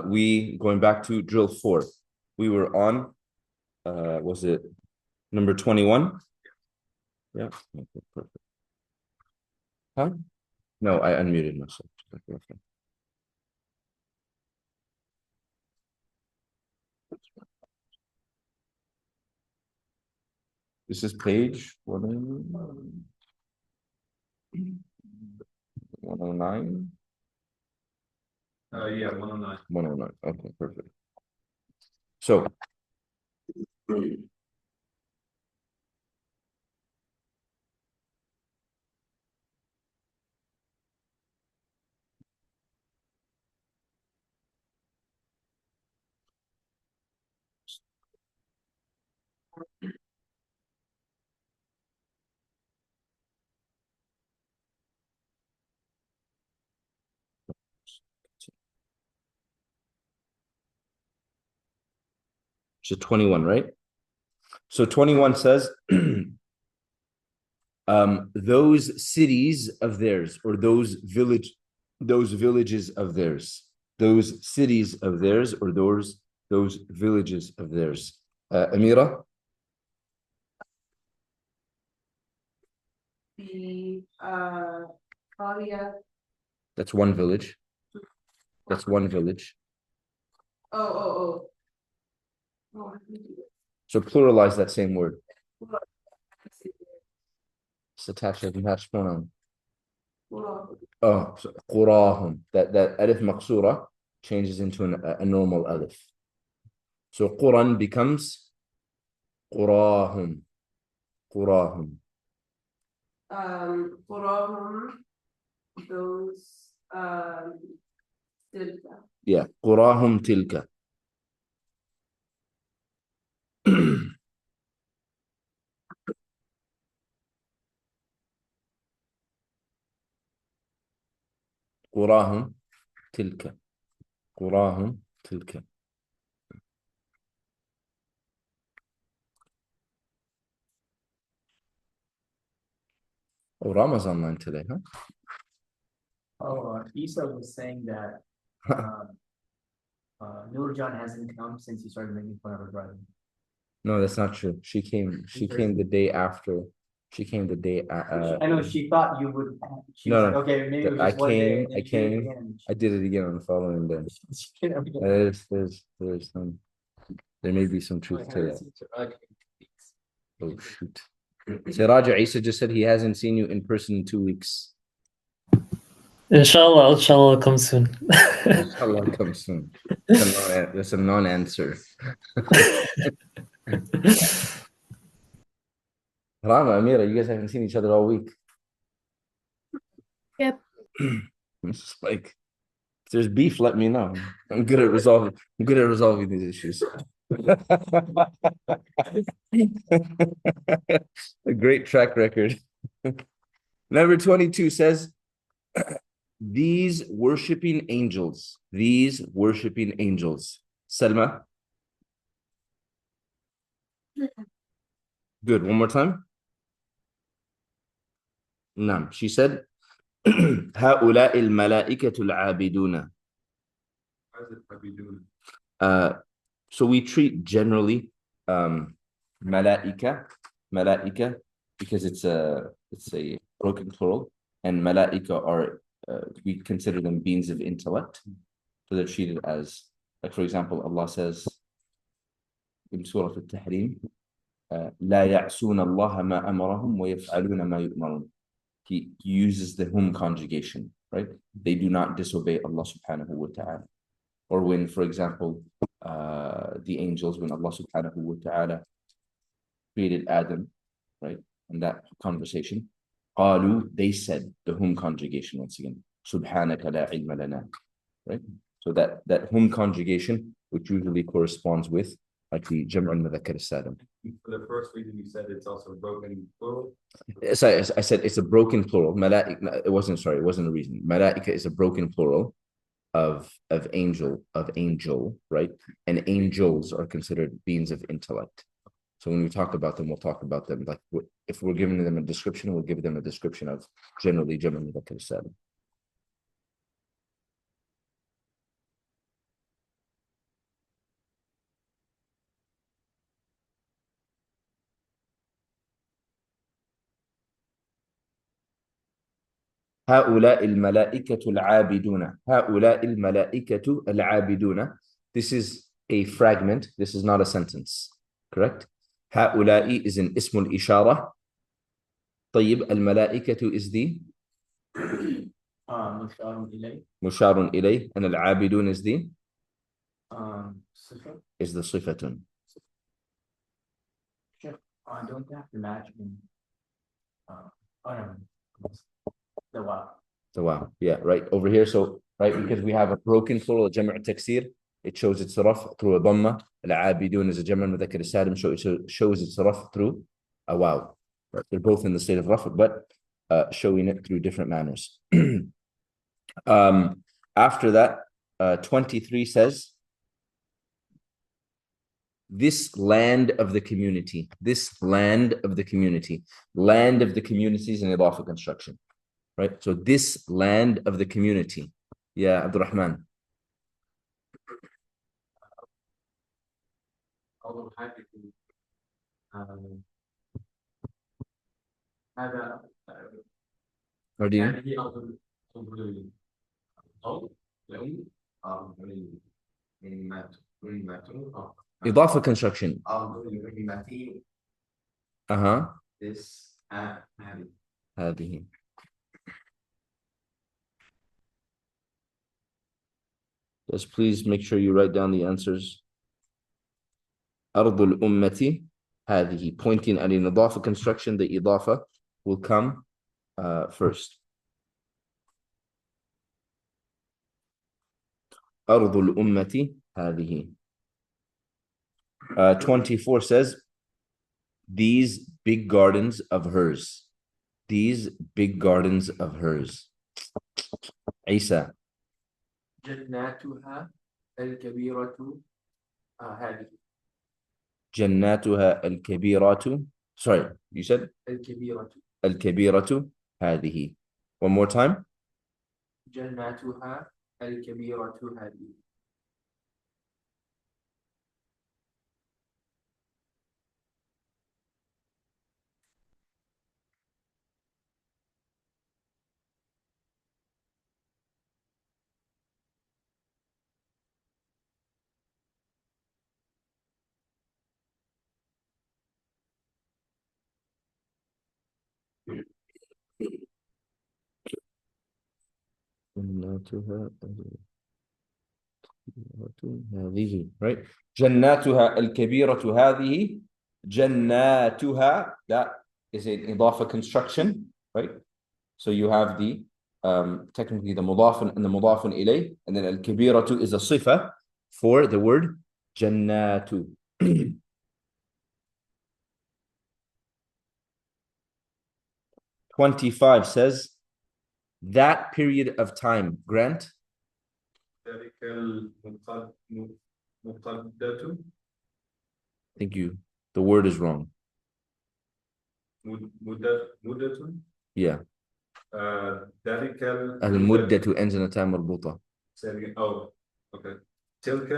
We going back to drill 4. We were on was it number 21? Yeah. Okay, perfect. Huh? No, I unmuted myself. Okay. This is page 109. Yeah, 109. 109. Okay, perfect. So so 21, right? So 21 says those cities of theirs, or those villages of theirs, those cities of theirs, or those villages of theirs. Amira? The Claudia. That's one village. That's one village. Oh. So pluralize that same word. It's attached as attached pronoun. Oh, so قراهم. That alif maqsura changes into a normal alif. So Quran becomes قراهم. قراهم. قراهم. Those تلك. Yeah, قراهم تلك. قراهم تلك. قراهم تلك. Oh, Ramadan line today, huh? Isa was saying that Nurjan hasn't come since he started making fun of her brother. No, that's not true. She came the day after. She came the day. I know she thought you would. She No, was like, no. okay, maybe it was I just one day. came. I came. I did it again on the following day. There's some. There may be some truth to that. Oh shoot! Siraj Isa just said he hasn't seen you in person in 2 weeks. Inshallah, inshallah, come soon. Inshallah, come soon. That's a non-answer. Rama, Amira, you guys haven't seen each other all week. Yep. It's just like, if there's beef, let me know. I'm good at resolving these issues. A great track record. Number 22 says, these worshiping angels. Selma. Good. One more time. Naam. She said, هؤلاء الملائكة العابدون. So we treat generally malaika because it's a broken plural, and malaika are we consider them beings of intellect, so they're treated as, like, for example, Allah says in Surah Al-Tahrim, لا يعصون الله ما أمرهم ويفعلون ما يؤمرون. He uses the hum conjugation, right? They do not disobey Allah subhanahu wa ta'ala. Or when, for example, the angels, when Allah subhanahu wa ta'ala created Adam, right? In that conversation, قالوا, they said, the hum conjugation once again, سبحانك لا علم لنا, right? So that hum conjugation, which usually corresponds with like the Jam'u al-Mudhakkar as-Salim. For the first reason you said it's also broken plural. So I said it's a broken plural. It wasn't a reason. Malaika is a broken plural of angel, right? And angels are considered beings of intellect. So when we talk about them, we'll talk about them like, if we're giving them a description, we'll give them a description of generally Jam'u al-Mudhakkar as-Salim. هؤلاء الملائكة العابدون. This is a fragment. This is not a sentence. Correct? هؤلاء is an اسم الإشارة. طيب الملائكة is the مشار إليه. And العابدون is the is the صفة. Don't they have to match in the wow. So wow, yeah, right over here. So right, because we have a broken plural, a Jam'u taksir, it shows its raf through a dhamma. Al-abidun is a Jam'u mudhakkar salim, so it shows its raf through a wow. Right? They're both in the state of raf, but showing it through different manners. After that, 23 says, this land of the community. This land of the community. Land of the community is an idafa construction, right? So this land of the community. Yeah, Abdurrahman. أول حاجة هذا Or do you? هذه أفضل أو لأم Idafa construction. This هذه. Just please make sure you write down the answers. أرض الأمة هذه. Pointing at an idafa construction, the idafa will come first. أرض الأمة هذه. 24 says, these big gardens of hers. These big gardens of hers. Isa. جناتها الكبيرة هذه. جناتها الكبيرة. Sorry, you said? الكبيرة. الكبيرة هذه. One more time. جناتها الكبيرة هذه. جناتها هذه, right? جناتها الكبيرة هذه. جناتها, that is an idafa construction, right? So you have the technically the mudafun and the mudafun ilayh, and then al-kabiratu is a sifa for the word jannatu. 25 says, that period of time, Grant. ذلك المقدة. Thank you. The word is wrong. مدة. Yeah. ذلك المدة ends in a time مربوطة. Oh, okay. تلك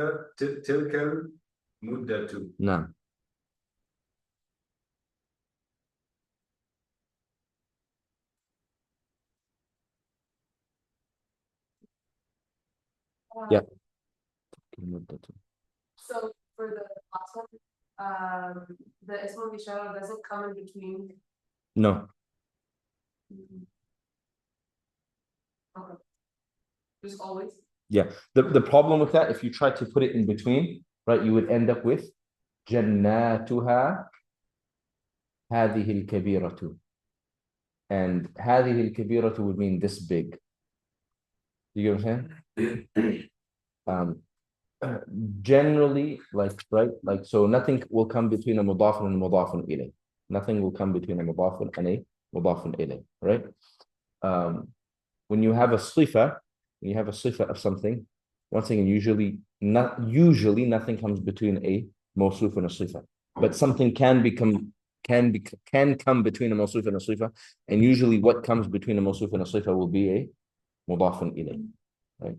المدة. نعم. Yeah. So for the last one, the Ismail Bishara doesn't come in between. No. Okay. Just always. Yeah. The problem with that, if you try to put it in between, right, you would end up with جناتها هذه الكبيرة. And هذه الكبيرة would mean this big. You get what I'm saying? Generally, like so nothing will come between a mudafun and a mudafun ilayh. Nothing will come between a mudafun and a mudafun ilayh, right? When you have a sifa, of something, once again, usually nothing comes between a mawsuf and a sifa. But something can come between a mawsuf and a sifa, and usually what comes between a mawsuf and a sifa will be a mudafun ilayh, right?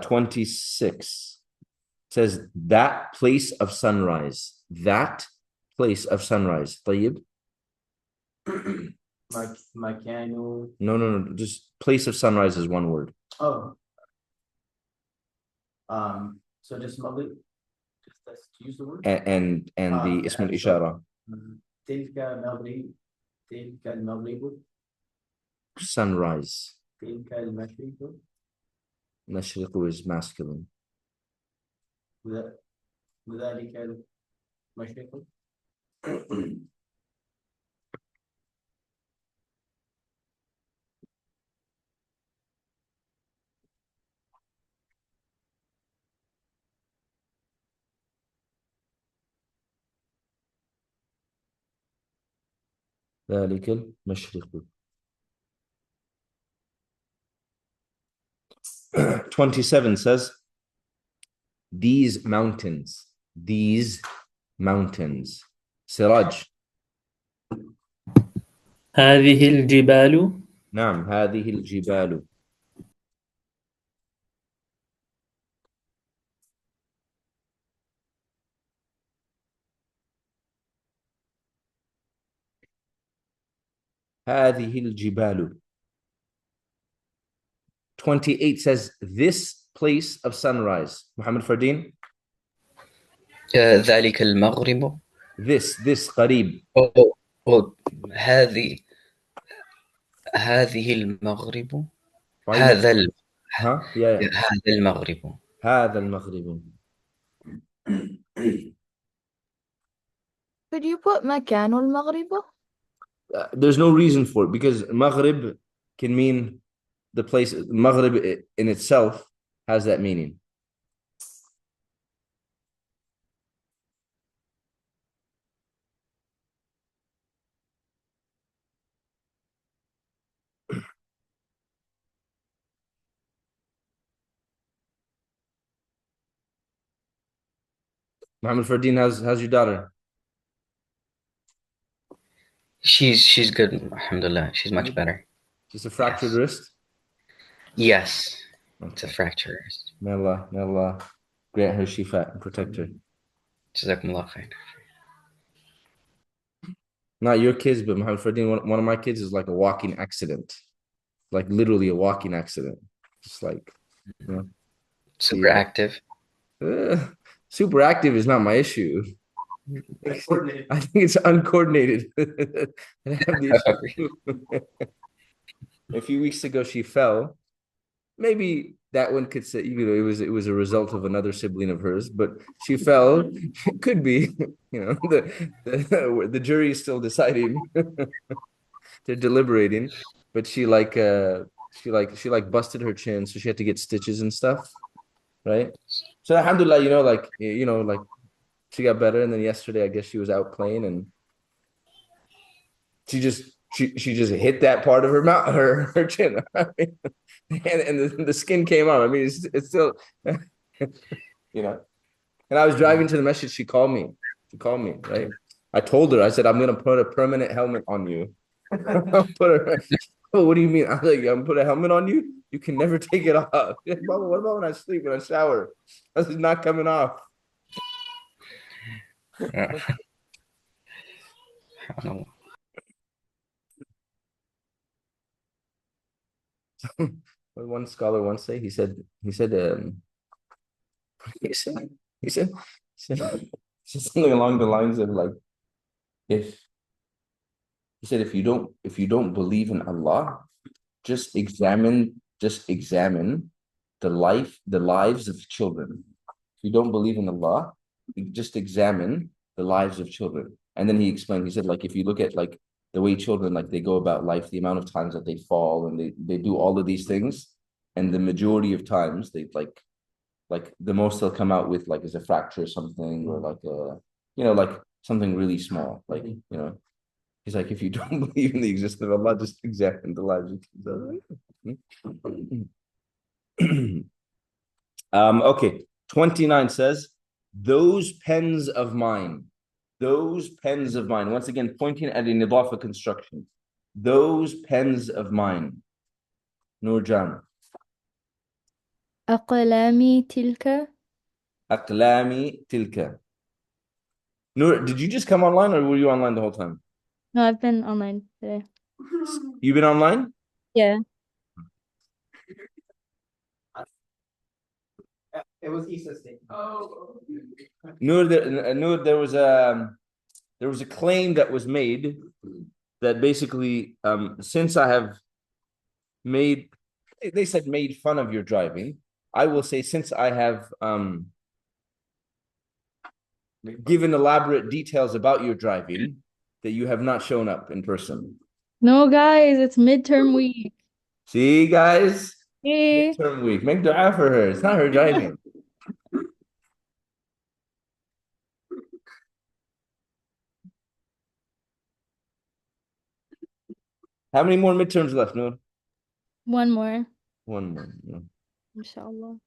26 says that place of sunrise. That place of sunrise. طيب. مكانه. No. Just place of sunrise is one word. Oh. So just Maghrib. Just use the word. And the ism al-ishara. تلك المغرب. تلك المغرب. Sunrise. تلك المشرق. Mashriqu is masculine. وذلك المشرق. ذلك المشرق. 27 says, these mountains. These mountains. Siraj. هذه الجبال. نعم هذه الجبال. هذه الجبال. 28 says, this place of sunrise. Muhammad Fardeen. ذلك المغرب. This قريب. هذه المغرب. هذا المغرب. هذا المغرب. Could you put مكان المغرب? There's no reason for it because Maghrib can mean the place. Maghrib in itself has that meaning. Muhammad Fardeen, how's your daughter? She's good, alhamdulillah. She's much better. Just a fractured wrist? Yes, it's a fractured wrist. May Allah grant her shifa and protect her. Jazakumullah khair. Not your kids, but Muhammad Fardeen, one of my kids is like a walking accident. Like literally a walking accident. Just like, you know. Super active. Super active is not my issue. I think it's uncoordinated. A few weeks ago, she fell. Maybe that one could say, you know, it was a result of another sibling of hers, but she fell. It could be, you know, the jury is still deciding. They're deliberating, but she busted her chin, so she had to get stitches and stuff, right? So alhamdulillah, like she got better, and then yesterday I guess she was out playing and she just hit that part of her mouth, her chin. and the skin came out. I mean, it's still, you know. And I was driving to the message. She called me, right? I told her, I said, I'm gonna put a permanent helmet on you. Oh, what do you mean? I'm like, I'm gonna put a helmet on you. You can never take it off. Mama, what about when I sleep, when I shower? This is not coming off. One scholar once say, he said something along the lines of like, if you don't believe in Allah, just examine the lives of children. If you don't believe in Allah, just examine the lives of children. And then he explained, he said, like, if you look at like the way children, like they go about life, the amount of times that they fall and they do all of these things, and the majority of times they like the most they'll come out with like is a fracture or something, or like a, you know, like something really small, like, you know. He's like, if you don't believe in the existence of Allah, just examine the lives of kids. Okay, 29 says, those pens of mine. Once again, pointing at an idafa construction. Those pens of mine. Nurjan. أقلامي تلك. أقلامي تلك. Nur, did you just come online or were you online the whole time? No, I've been online today. You've been online? Yeah. It was Easter State. Oh. Nur, there was a claim that was made that basically, since I have made fun of your driving, I will say, since I have given elaborate details about your driving, that you have not shown up in person. No, guys, it's midterm week. See, guys? Hey. Midterm week. Make dua for her. It's not her driving. How many more midterms left, Noor? One more. One more. Yeah. Inshallah.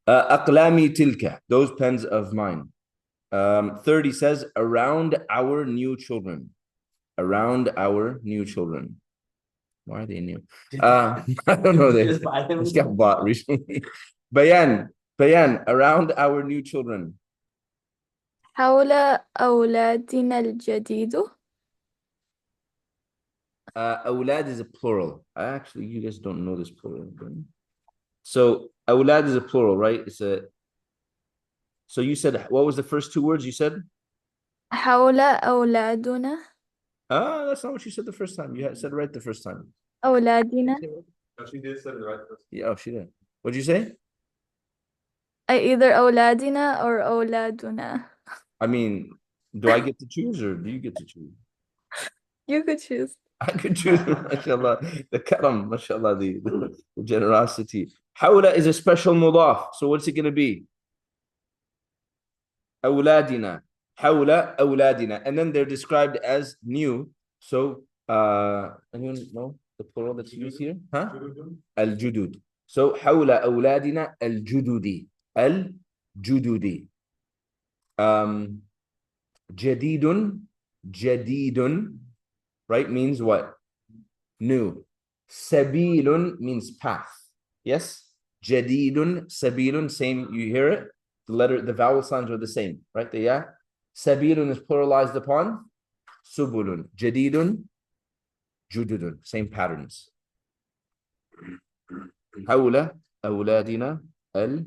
أقلامي تلك, those pens of mine. 30 says, around our new children. Around our new children. Why are they new? I don't know. They Just buy them. just got bought recently. Bayan, around our new children. حول أولادنا الجديد. أولاد is a plural. Actually, you guys don't know this plural. So, أولاد is a plural, right? So you said, what was the first two words you said? حول أولادنا. That's not what you said the first time. You said right the first time. أولادنا. No, she did say it right. Yeah, oh, she did. What'd you say? Either أولادنا or أولادنا. I mean, do I get to choose or do you get to choose? You could choose. I could choose, mashallah. The karam, mashallah, the generosity. Hawla is a special mudaf. So what's it going to be? Awladina. Hawla awladina. And then they're described as new. So, anyone know the plural that's used here? Huh? Al-judud. So, hawla awladina al-jududi. Al-jududi. Jadidun, right, means what? New. Sabilun means path. Yes? Jadidun, sabilun, same, you hear it? The vowel signs are the same, right? Yeah. Sabilun is pluralized upon subulun. Jadidun, jududun, same patterns. Hawla awladina al-jududi.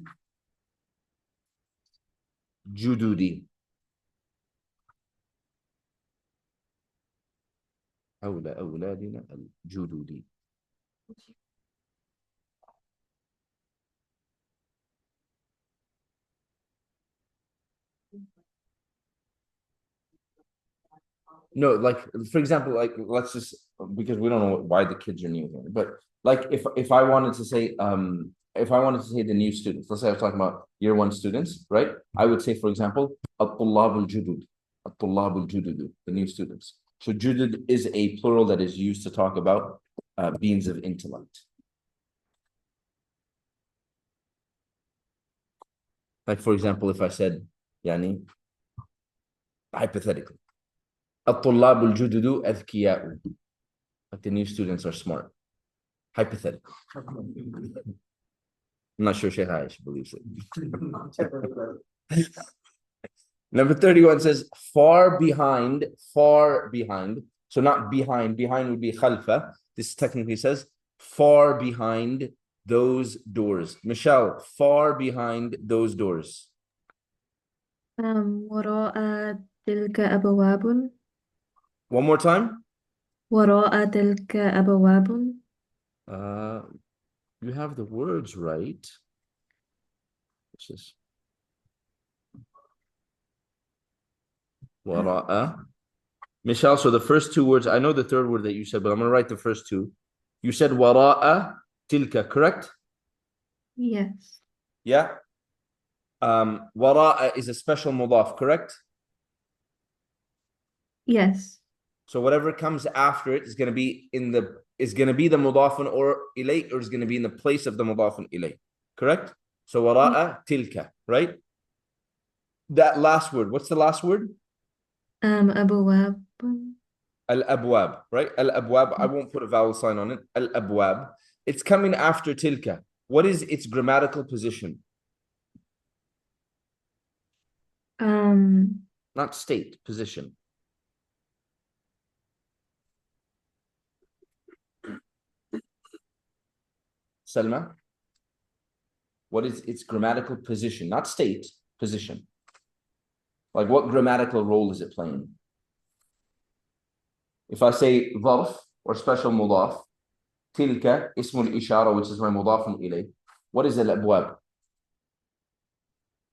حول أولادنا الجدد. No, like for example, like let's just, because we don't know why the kids are new here, but like if I wanted to say the new students, let's say I was talking about year one students, right? I would say, for example, الطلاب الجدد, the new students. So judud is a plural that is used to talk about beings of intellect. Like for example, if I said, yani, hypothetically, الطلاب الجدد أذكياء, like the new students are smart. Hypothetical. I'm not sure Sheikh Aish believes it. Number 31 says, far behind. So not behind would be khalfa. This technically says, far behind those doors. Michelle, far behind those doors. وراء تلك أبواب. One more time. وراء تلك أبواب. You have the words right. This is wara'a. Michelle, so the first two words, I know the third word that you said, but I'm going to write the first two. You said wara'a tilka, correct? Yes. Yeah. Wara'a is a special mudaf, correct? Yes. So whatever comes after it is going to be the mudafun or ilay, or is going to be in the place of the mudafun ilay, correct? So wara'a tilka, right? That last word, what's the last word? أبواب. Al-abwab, right? Al-abwab, I won't put a vowel sign on it. Al-abwab. It's coming after tilka. What is its grammatical position? Not state, position. Salma? What is its grammatical position? Not state, position. Like what grammatical role is it playing? If I say ظرف or special mudaf, tilka ismul ishara, which is my mudafun ilay. What is al-abwab?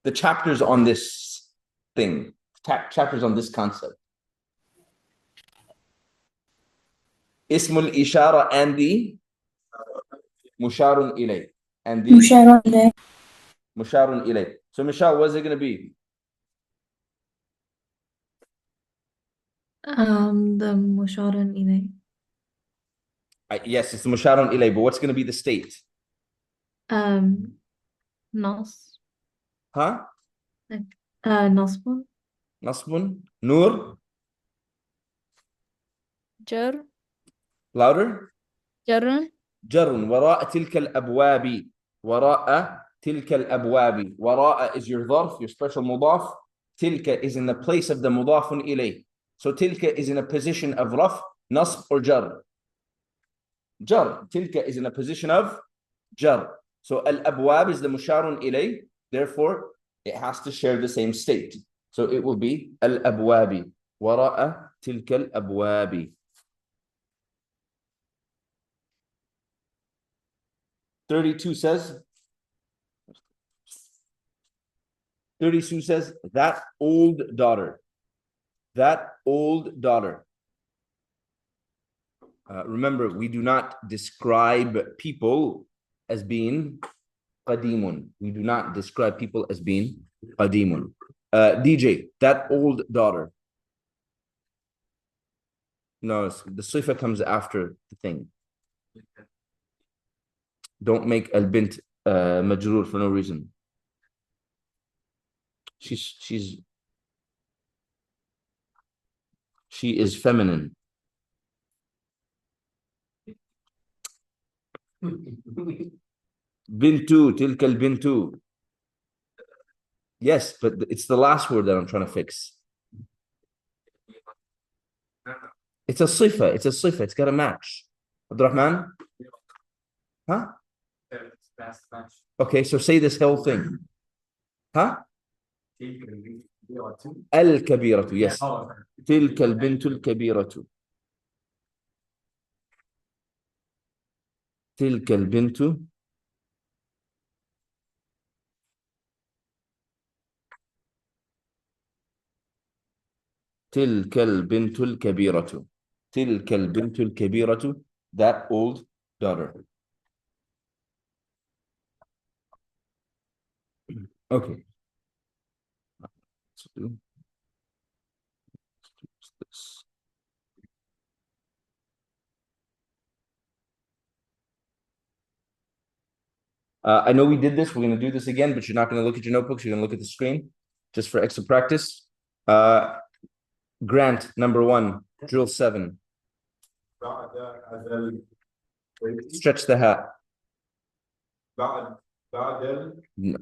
The chapters on this thing, chapters on this concept. Ismul ishara and the musharun ilay. And the musharun ilay. So Michelle, what is it going to be? The مشار إليه. Yes, it's the musharun ilay, but what's going to be the state? نص ها نصب نصب نور جر louder جر جر وراء تلك الأبواب وراء تلك الأبواب وراء is your ظرف your special مضاف تلك is in the place of the مضاف إليه so تلك is in a position of رفع نصب or جر جر تلك is in a position of جر so الأبواب is the مشار إليه therefore it has to share the same state so it will be الأبواب وراء تلك الأبواب 32 says that old daughter remember we do not describe people as being قديم we do not describe people as being قديم DJ that old daughter no the sifa comes after the thing don't make al-bint majroor for no reason she is feminine bintu tilka al-bintu yes but it's the last word that I'm trying to fix it's a sifa it's got to match Abdurrahman huh okay so say this whole thing huh الكبيرة yes تلك البنت الكبيرة تلك البنت تلك البنت الكبيرة تلك البنت الكبيرة that old daughter okay let's do this. I know we did this. We're going to do this again, but you're not going to look at your notebooks. You're going to look at the screen just for extra practice. Grant, number 1, drill 7. Stretch the hat.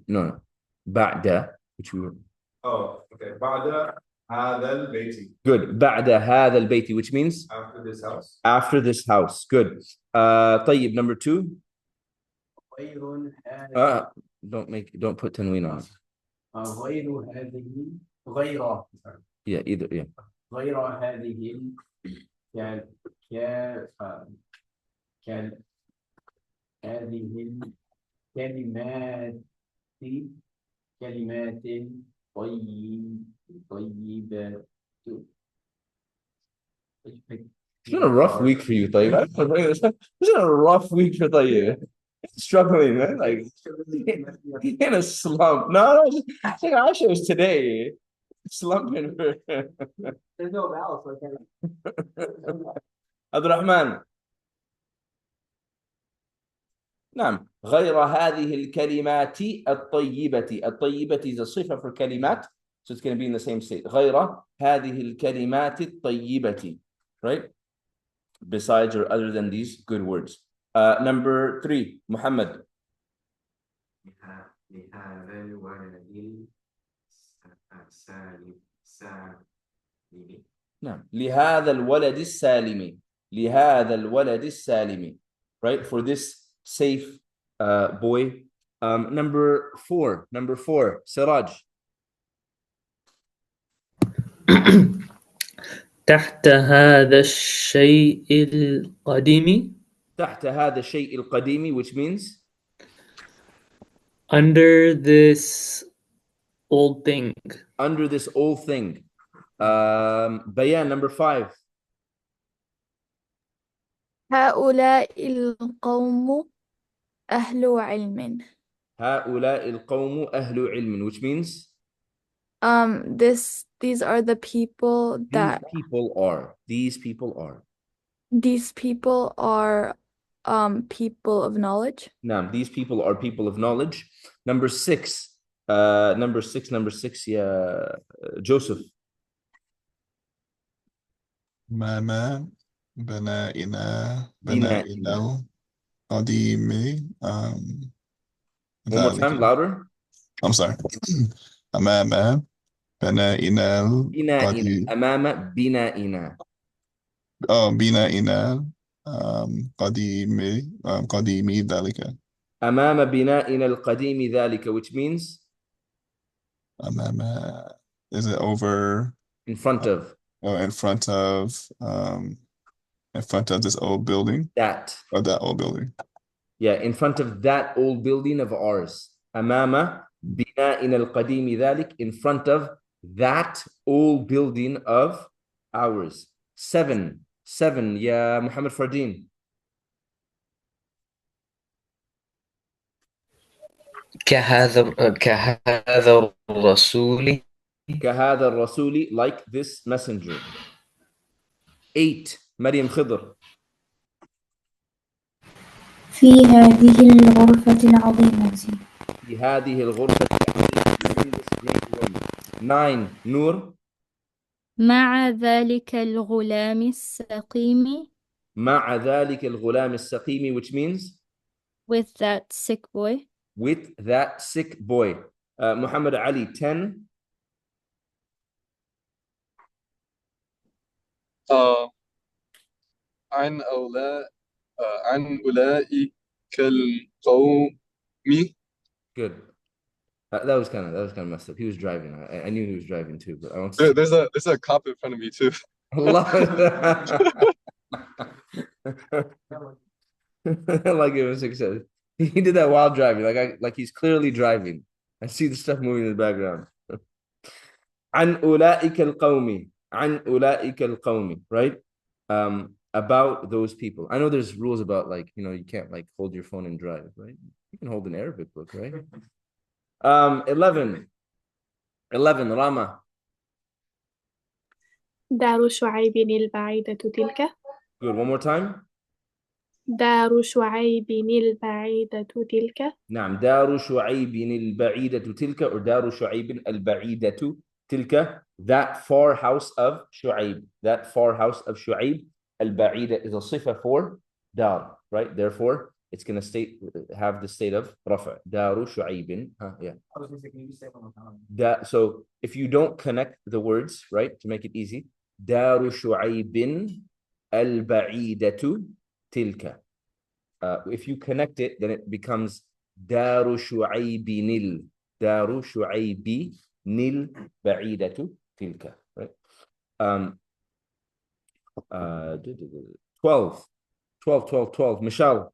No. بعد, which we were. Oh, okay. بعد هذا البيت. Good. بعد هذا البيت, which means? After this house. After this house. Good. طيب, number 2. Don't put tanween on. Yeah, either, yeah. غير هذه هذه الكلمات كلمات طيبة. It's been a rough week for you, طيب. It's been a rough week for طيب. Struggling, man. Like in a slump. No, I think Aisha was today. Slumping. There's no vowels like that. Abdurrahman. نعم غير هذه الكلمات الطيبة الطيبة is a صفة for كلمات so it's going to be in the same state غير هذه الكلمات الطيبة right besides or other than these good words number 3 Muhammad لهذا الولد السالم نعم لهذا الولد السالم لهذا الولد السالم right for this safe boy number 4 Siraj تحت هذا الشيء القديم تحت هذا الشيء القديم which means under this old thing Bayan number 5 هؤلاء القوم أهل علم هؤلاء القوم أهل علم which means these are the people that these people are these people are people of knowledge. Now, these people are people of knowledge. Number six, yeah, Joseph. ما بنائنا بنائنا. القديم One more time, louder. I'm sorry. أمام بنائنا بنائنا. القديم أمام بنائنا. بنائنا قديم ذلك. أمام بنائنا القديم ذلك, which means أمام, is it over? In front of. In front of this old building. That. Or that old building. Yeah, in front of that old building of ours. أمام بنائنا القديم ذلك, in front of that old building of ours. Seven, يا محمد فردين. كهذا الرسول. كهذا الرسول, like this messenger. 8, مريم خضر. في هذه الغرفة العظيمة. في هذه الغرفة العظيمة. 9, نور. مع ذلك الغلام السقيم. مع ذلك الغلام السقيم, which means with that sick boy. With that sick boy. Muhammad Ali, 10. عن أولئك القوم. Good. That was kind of messed up. He was driving. I knew he was driving too, but I don't. There's a cop in front of me too. Like it was success. He did that while driving. Like he's clearly driving. I see the stuff moving in the background. عن أولئك القوم. عن أولئك القوم. Right? About those people. I know there's rules about you can't hold your phone and drive, right? You can hold an Arabic book, right? 11, Rama. دار شعيب البعيدة تلك. Good. One more time. دار شعيب البعيدة تلك. نعم. دار شعيب البعيدة تلك, or دار شعيب البعيدة تلك. That far house of Shu'aib. That far house of Shu'aib. Al-Ba'ida is a sifa for dar, right? Therefore, it's going to have the state of rafa. Daru Shu'aibin. Yeah. I was going to say, can you say it one more time? So if you don't connect the words, right, to make it easy, Daru Shu'aibin al-Ba'idatu tilka. If you connect it, then it becomes Daru Shu'aibinil. Daru Shu'aibinil Ba'idatu tilka. Right? 12. Michelle.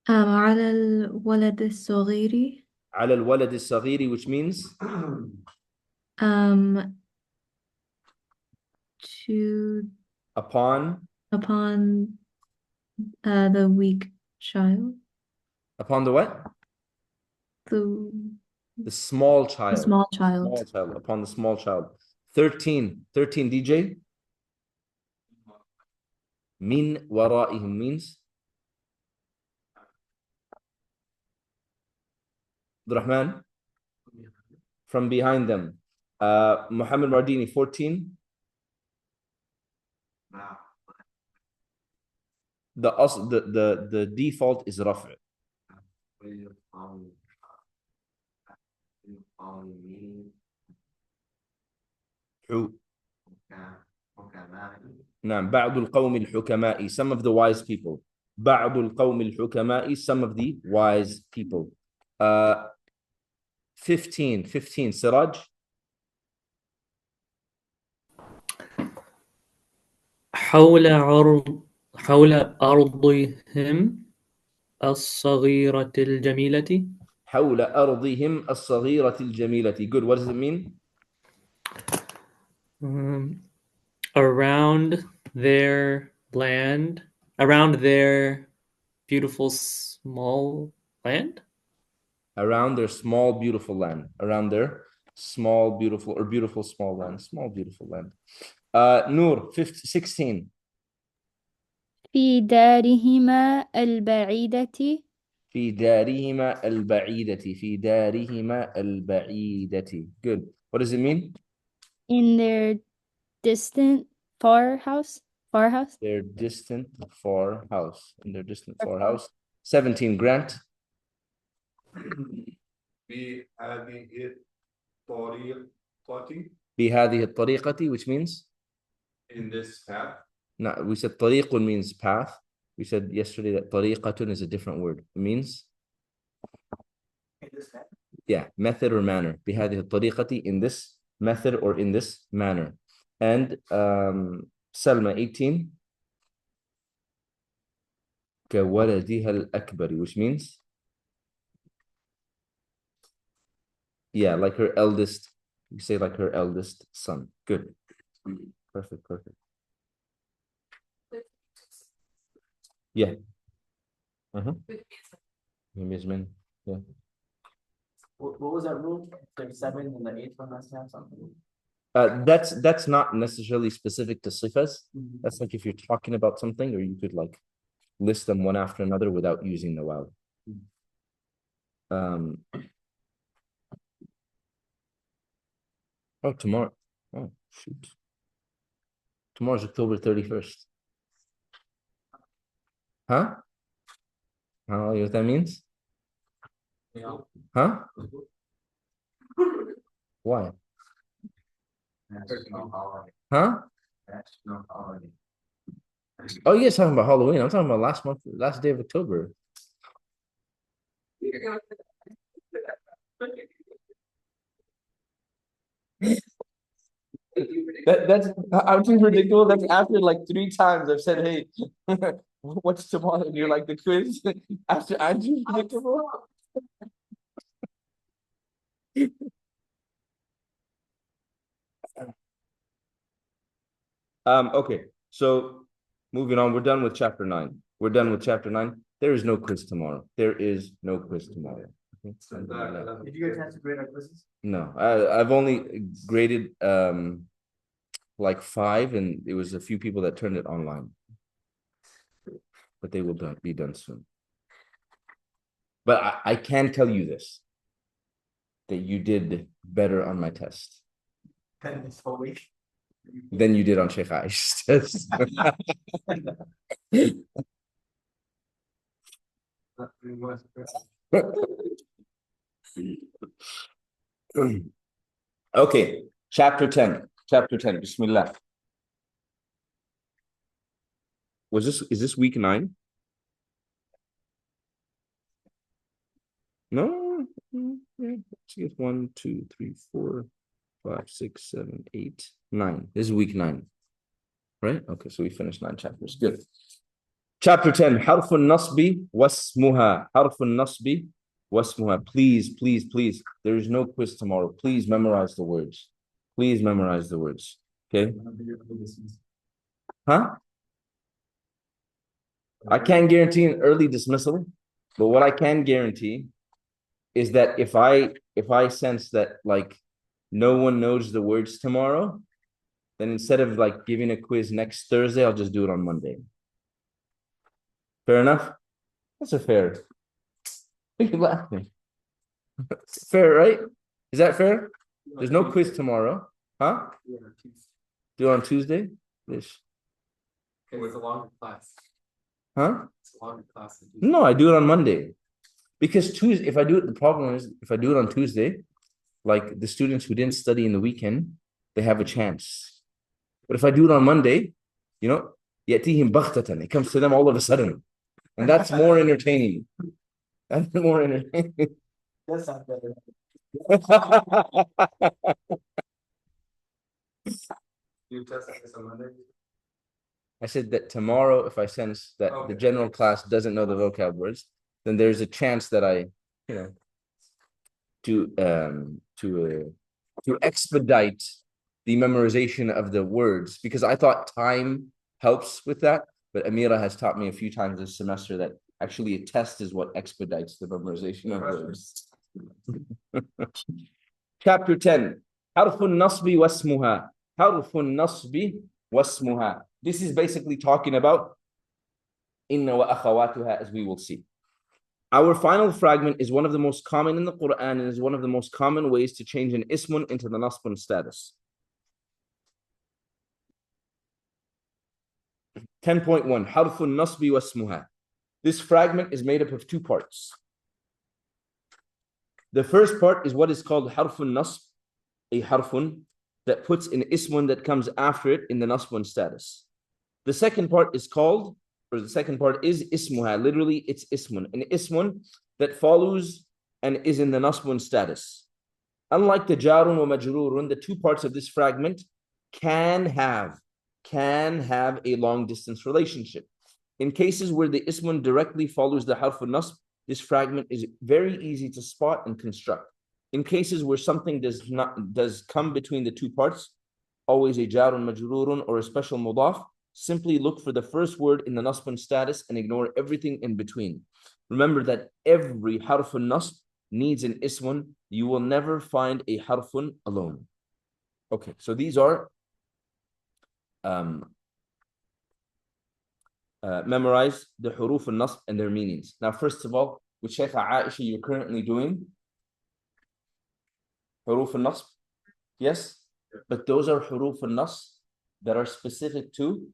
على الولد الصغير. على الولد الصغير, which means to upon the weak child. Upon the what? The small child. The small child. Small child. Upon the small child. 13, DJ. Min wara'ihim means Rahman, from behind them. Muhammad Mardini, 14. The default is Rafa. نعم. بعض القوم الحكماء, some of the wise people. بعض القوم الحكماء, some of the wise people. 15, Siraj. حول أرضهم الصغيرة الجميلة. حول أرضهم الصغيرة الجميلة. Good. What does it mean? Around their land, around their beautiful small land. Around their small beautiful land. Around their small beautiful or beautiful small land. Small beautiful land. Noor, 16. في دارهما البعيدة في دارهما البعيدة. في دارهما البعيدة. Good. What does it mean? in their distant far house. Their distant far house. In their distant far house. 17. Grant. بهذه الطريقة. بهذه الطريقة, which means? In this path. No, we said طريق means path. We said yesterday that طريقة is a different word. It means? Yeah, method or manner. بهذه الطريقة, in this method or in this manner. And Salma, 18. كولدها الأكبر, which means? Yeah, like her eldest. You say like her eldest son. Good. Perfect. Yeah. Amazement. Yeah. What was that rule? There's 7 and the 8th one has to have something. That's not necessarily specific to sifas. That's like if you're talking about something, or you could like list them one after another without using the wow. Oh, tomorrow. Oh, shoot. Tomorrow's October 31st. Huh? I don't know what that means. Huh? Why? Huh? Oh, you're talking about Halloween. I'm talking about last day of October. That's I'm too predictable. That's after like 3 times I've said, hey, what's tomorrow? And you're like the quiz. After I'm too predictable. Okay, so moving on, we're done with chapter 9. We're done with chapter 9. There is no quiz tomorrow. There is no quiz tomorrow. Did you get a chance to grade our quizzes? No, I've only graded like 5, and it was a few people that turned it online. But they will be done soon. But I can tell you this, that you did better on my test Then this whole week. than you did on Sheikh Aish's test. Okay, chapter 10. Chapter 10. Bismillah. Is this week 9? No. Let's get 1, 2, 3, 4, 5, 6, 7, 8, 9. This is week 9. Right? Okay, so we finished 9 chapters. Good. Chapter 10. Harfun nasbi wasmuha. Harfun nasbi wasmuha. Please. There is no quiz tomorrow. Please memorize the words. Please memorize the words. Okay? Huh? I can't guarantee an early dismissal, but what I can guarantee is that if I sense that like no one knows the words tomorrow, then instead of like giving a quiz next Thursday, I'll just do it on Monday. Fair enough? That's a fair. Look at laughing. Fair, right? Is that fair? There's no quiz tomorrow. Huh? Do it on Tuesday? Yes. Okay, it's a longer class. Huh? It's a longer class. No, I do it on Monday. Because Tuesday, the problem is if I do it on Tuesday, like the students who didn't study in the weekend, they have a chance. But if I do it on Monday, you know, يأتيهم بغتة, it comes to them all of a sudden. And that's more entertaining. That's more entertaining. That's not better. You test this on Monday? I said that tomorrow, if I sense that the general class doesn't know the vocab words, then there's a chance that I, you know, to expedite the memorization of the words, because I thought time helps with that, but Amira has taught me a few times this semester that actually a test is what expedites the memorization of words. Chapter 10. Harfun nasbi wasmuha. Harfun nasbi wasmuha. This is basically talking about Inna wa akhawatuha, as we will see. Our final fragment is one of the most common in the Quran and is one of the most common ways to change an ismun into the nasbun status. 10.1 Harfun nasbi wasmuha. This fragment is made up of two parts. The first part is what is called harfun nasb, a harfun that puts an ismun that comes after it in the nasbun status. The second part is called, or the second part is ismuha. Literally, it's ismun. An ismun that follows and is in the nasbun status. Unlike the jarun wa majrurun, the two parts of this fragment can have a long distance relationship. In cases where the ismun directly follows the harfun nasb, this fragment is very easy to spot and construct. In cases where something does come between the two parts, always a jarun majrurun or a special mudaf, simply look for the first word in the nasbun status and ignore everything in between. Remember that every harfun nasb needs an ismun. You will never find a harfun alone. Okay, so these are memorize the huruf al-nasb and their meanings. Now, first of all, with Shaykh Aisha, you're currently doing huruf al-nasb, yes? But those are huruf al-nasb that are specific to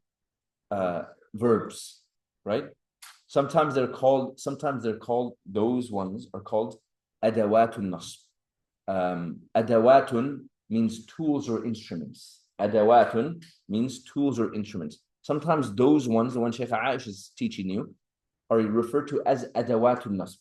verbs, right? Sometimes they're called, those ones are called adawatun nasb. Adawatun means tools or instruments. Adawatun means tools or instruments. Sometimes those ones, the one Shaykh Aisha is teaching you, are referred to as adawatun nasb,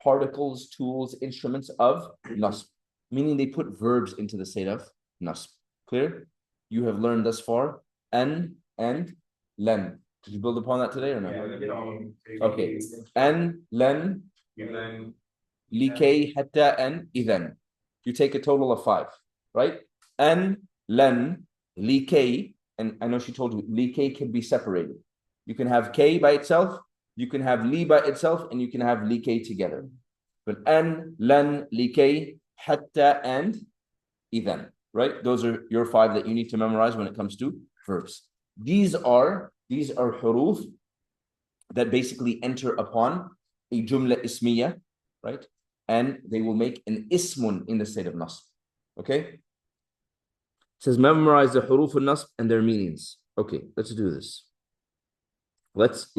particles, tools, instruments of nasb, meaning they put verbs into the state of nasb. Clear? You have learned thus far an and len. Did you build upon that today or no? Yeah, okay. An, len, likay, hatta, and idhan. You take a total of 5, right? An, len, likay, and I know she told you, likay can be separated. You can have k by itself, you can have li by itself, and you can have likay together. But an, len, likay, hatta, and idhan, right? Those are your 5 that you need to memorize when it comes to verbs. These are huruf that basically enter upon a jumla ismiya, right? And they will make an ismun in the state of nasb. Okay? It says memorize the huruf al-nasb and their meanings. Okay, let's do this. Let's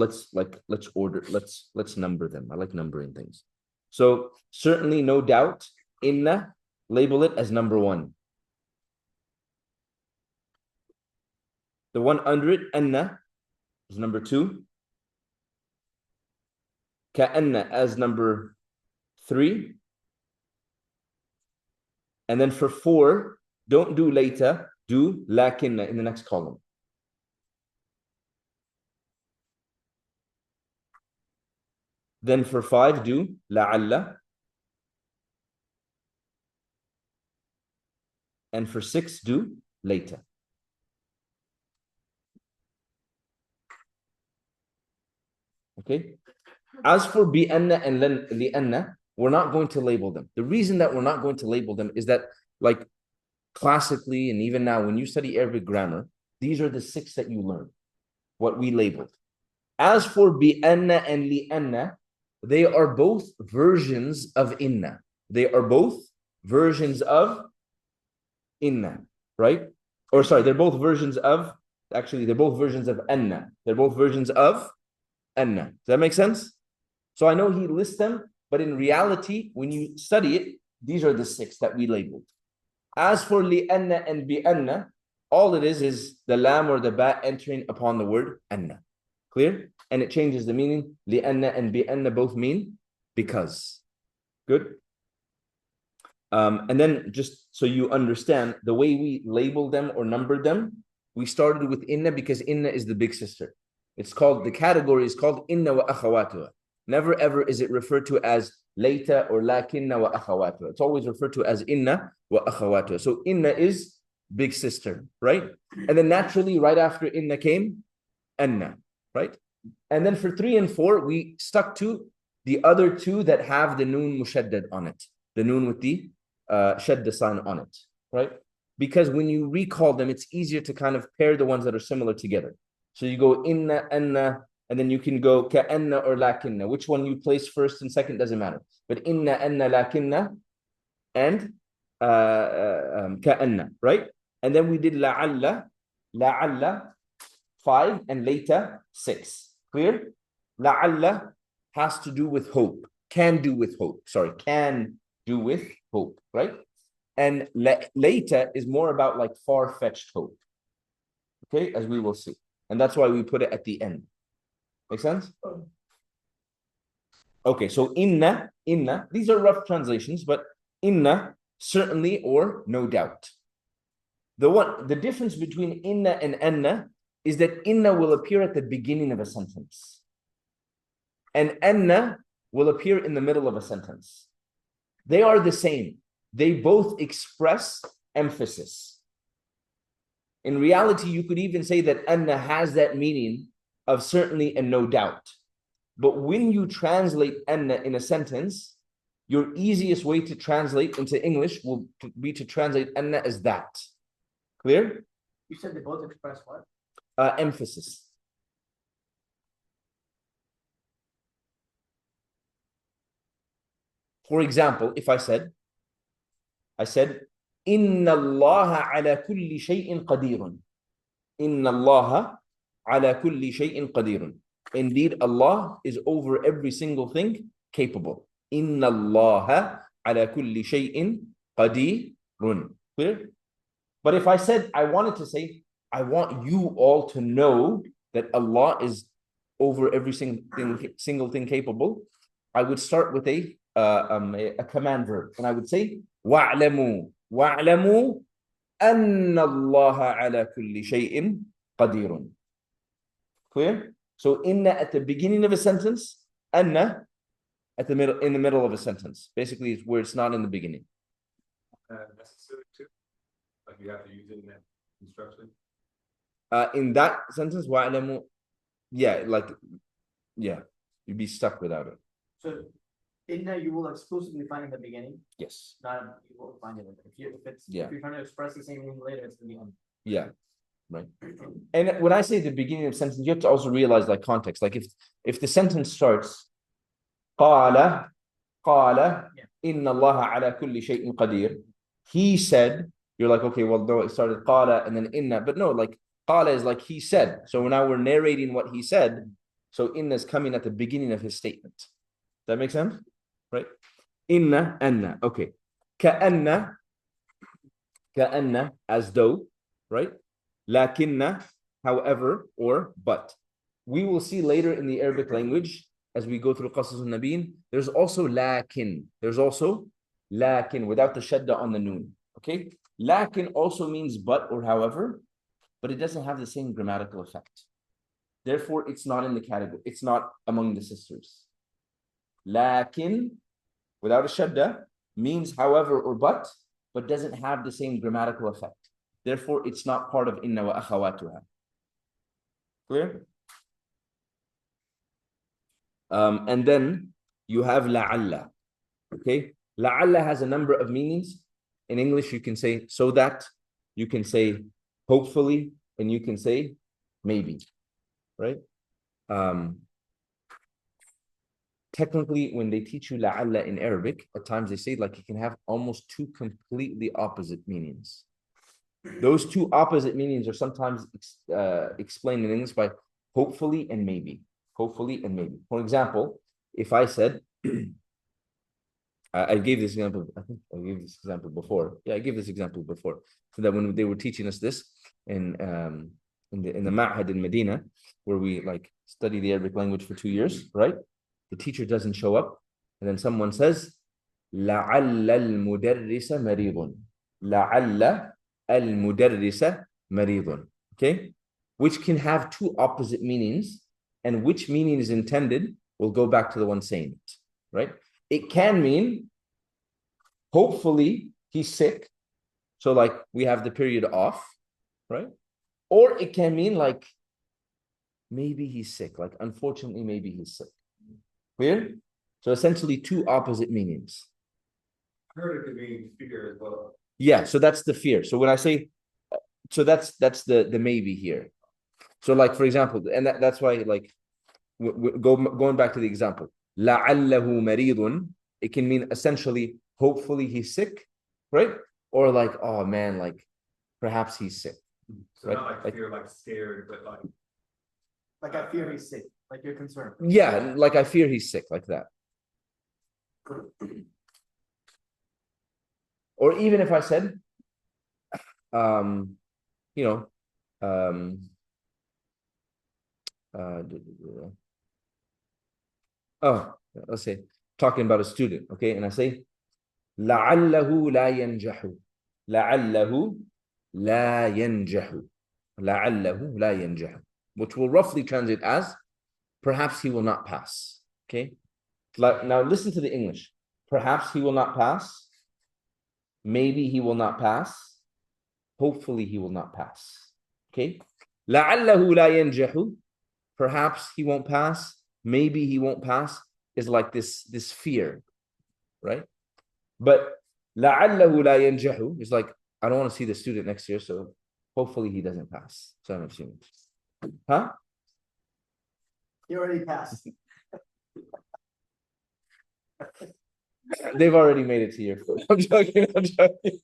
number them. I like numbering things. So certainly, no doubt, inna, label it as number 1. The one under it, anna, is number 2. Ka'anna as number 3. And then for 4, don't do later, do lakinna in the next column. Then for 5, do la'alla. And for 6, do later. Okay. As for bi'anna and li'anna, we're not going to label them. The reason that we're not going to label them is that, like, classically and even now, when you study Arabic grammar, these are the 6 that you learn, what we labeled. As for bi'anna and li'anna, they are both versions of inna. They are both versions of inna, right? Or sorry, they're both versions of, actually, they're both versions of anna. They're both versions of anna. Does that make sense? So I know he lists them, but in reality, when you study it, these are the 6 that we labeled. As for li'anna and bi'anna, all it is the lam or the ba entering upon the word anna. Clear? And it changes the meaning. Li'anna and bi'anna both mean because. Good? And then just so you understand, the way we label them or number them, we started with inna because inna is the big sister. It's called, the category is called inna wa akhawatuha. Never ever is it referred to as layta or lakinna wa akhawatuha. It's always referred to as inna wa akhawatuha. So inna is big sister, right? And then naturally, right after inna came anna, right? And then for 3 and 4, we stuck to the other 2 that have the noon mushaddad on it. The noon with the shadda sign on it, right? Because when you recall them, it's easier to kind of pair the ones that are similar together. So you go inna, anna, And then you can go كأن or لكن. Which one you place first and second doesn't matter. But إن أن لكن and كأن, right? And then we did لعل 5 and later 6. Clear? لعل has to do with hope. Can do with hope. Can do with hope, right? And later is more about like far-fetched hope. Okay, as we will see. And that's why we put it at the end. Make sense? Okay, so inna, these are rough translations, but inna, certainly or no doubt. The difference between inna and anna is that inna will appear at the beginning of a sentence. And anna will appear in the middle of a sentence. They are the same. They both express emphasis. In reality, you could even say that anna has that meaning of certainly and no doubt. But when you translate anna in a sentence, your easiest way to translate into English will be to translate anna as that. Clear? You said they both express what? Emphasis. For example, if I said, Inna Allah ala kulli shay'in qadirun. Inna Allah ala kulli shay'in qadirun. Indeed, Allah is over every single thing capable. Inna Allah ala kulli shay'in qadirun. Clear? But if I said, I wanted to say, I want you all to know that Allah is over every single thing capable, I would start with a command verb, and I would say, wa'lamu anna Allah ala kulli shay'in qadirun. Clear? So inna at the beginning of a sentence, anna at the middle, in the middle of a sentence. Basically, it's where it's not in the beginning. Necessary too? Like you have to use it in that instruction? In that sentence, wa'lamu, you'd be stuck without it. So inna you will exclusively find in the beginning. Yes. Not you won't find it. If you're trying to express the same meaning later, it's gonna be on. Yeah. Right. And when I say the beginning of the sentence, you have to also realize like context. Like if the sentence starts, قال إن الله على كل شيء قدير. He said, you're like, okay, well, no, it started قال and then inna, but no, like قال is like he said. So now we're narrating what he said. So inna is coming at the beginning of his statement. Does that make sense? Right? Inna, anna. Okay. كأن as though, right? Lakinna, however, or but. We will see later in the Arabic language, as we go through Qasas al-Nabiyin, there's also lakin. There's also lakin, without the shadda on the noon. Okay? Lakin also means but or however, but it doesn't have the same grammatical effect. Therefore, it's not in the category. It's not among the sisters. Lakin, without a shadda, means however or but doesn't have the same grammatical effect. Therefore, it's not part of inna wa akhawatuha. Clear? And then you have la'alla. Okay? La'alla has a number of meanings. In English, you can say so that, you can say hopefully, and you can say maybe. Right? Technically, when they teach you la'alla in Arabic, at times they say like it can have almost two completely opposite meanings. Those two opposite meanings are sometimes explained in English by hopefully and maybe. Hopefully and maybe. For example, if I said, I gave this example, I think I gave this example before. Yeah, I gave this example before. So that when they were teaching us this in the Ma'had in Medina, where we like study the Arabic language for 2 years, right? The teacher doesn't show up, and then someone says, لَعَلَّ الْمُدَرِّسَ مَرِيضٌ. لَعَلَّ الْمُدَرِّسَ مَرِيضٌ. Okay? Which can have two opposite meanings, and which meaning is intended, we'll go back to the one saying it, right? It can mean, hopefully he's sick, so like we have the period off, right? Or it can mean like, maybe he's sick, like unfortunately maybe he's sick. Clear? So essentially two opposite meanings. I heard it could mean fear as well. Yeah, so that's the fear. So when I say, so that's the maybe here. So like, for example, and that's why like going back to the example, لعله مريض, it can mean essentially, hopefully he's sick, right? Or like, oh man, like perhaps he's sick. So right? not like fear, like scared, but Like I fear he's sick, like you're concerned. Yeah, like I fear he's sick, like that. Or even if I said, you know, oh, let's say talking about a student, okay, and I say لعله لا ينجح لعله لا ينجح لعله لا ينجح, which will roughly translate as perhaps he will not pass. Okay, like now listen to the English. Perhaps he will not pass, maybe he will not pass, hopefully he will not pass. Okay, لعله لا ينجح, perhaps he won't pass, maybe he won't pass, is like this fear, right? But لعله لا ينجح is like, I don't want to see the student next year, so hopefully he doesn't pass. So I'm assuming. Huh? He already passed. They've already made it to year 4. I'm joking. I'm joking.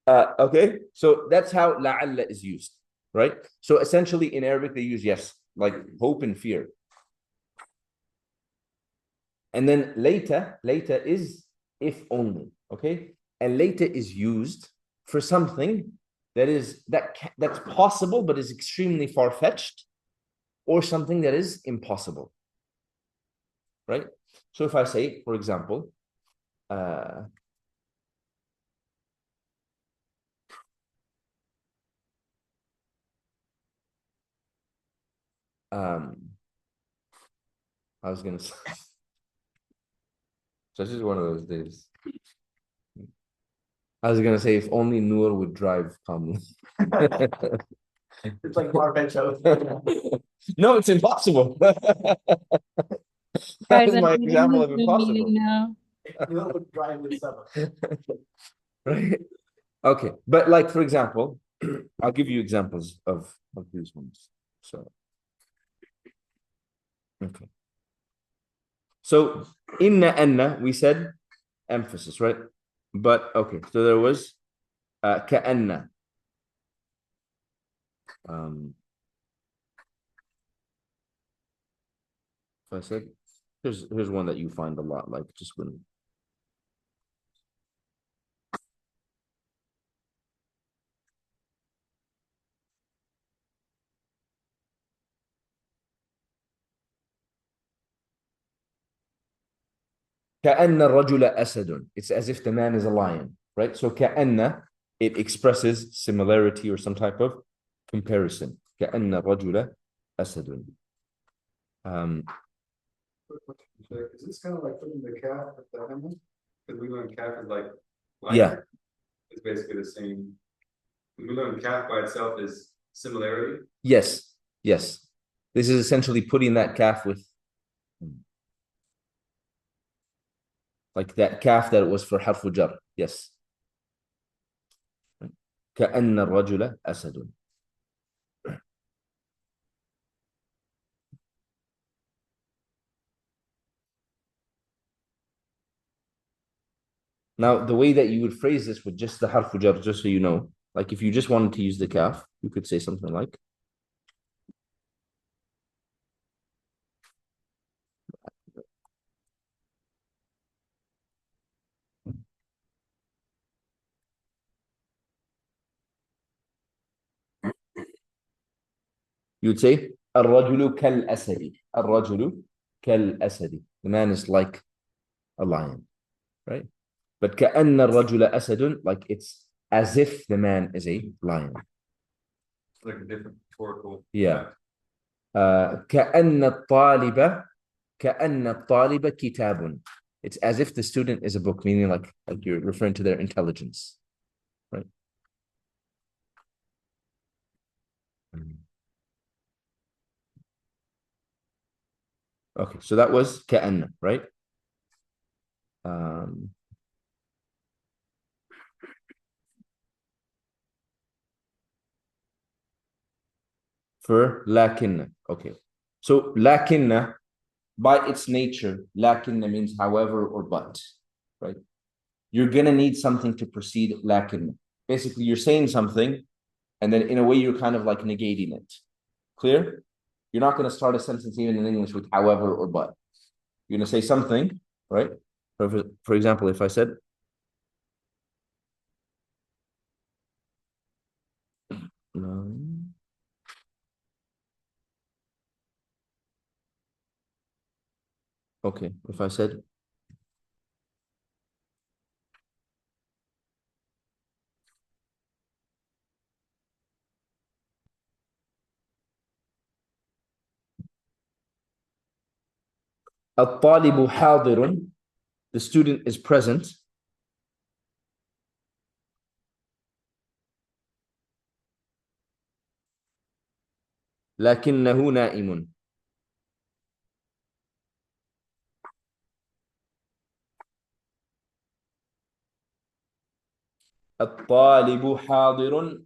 Okay, so that's how لعل is used, right? So essentially in Arabic they use yes, like hope and fear. And then later is if only, okay? And later is used for something that's possible but is extremely far-fetched, or something that is impossible, right? So if I say, for example, I was gonna say, so this is one of those days. I was gonna say, if only Noor would drive calmly. It's like far-fetched. No, it's impossible. That is my example of impossible. Now. Noor would drive with someone. Right? Okay, but like for example, I'll give you examples of these ones. So, okay. So anna, we said emphasis, right? But okay, so there was كأن. So I said, here's one that you find a lot, like just when. كأن الرجل أسد. It's as if the man is a lion, right? So كأن, it expresses similarity or some type of comparison. كأن الرجل أسد. Is this kind of like putting the calf at the hammer? Because we learn calf is like Yeah. It's basically the same. We learn calf by itself is similarity. Yes. This is essentially putting that calf with, like that calf that it was for حرف جر. Yes. كأن الرجل أسد. Now, the way that you would phrase this with just the harf jar, just so you know, like if you just wanted to use the kaf, you could say something like, you'd say, الرجل كالأسد. الرجل كالأسد. The man is like a lion, right? But كأن الرجل أسد, like it's as if the man is a lion. Like a different rhetorical. Yeah. كأن الطالب كتاب. It's as if the student is a book, meaning like you're referring to their intelligence, right? Okay, so that was كأن, right? for lakinna. Okay. So lakinna, by its nature, lakinna means however or but, right? You're gonna need something to precede lakinna. Basically, you're saying something, and then in a way you're kind of like negating it. Clear? You're not gonna start a sentence even in English with however or but. You're gonna say something, right? For example, if I said, no. Okay, if I said, الطالب حاضر, the student is present. لكنه نائم. الطالب حاضر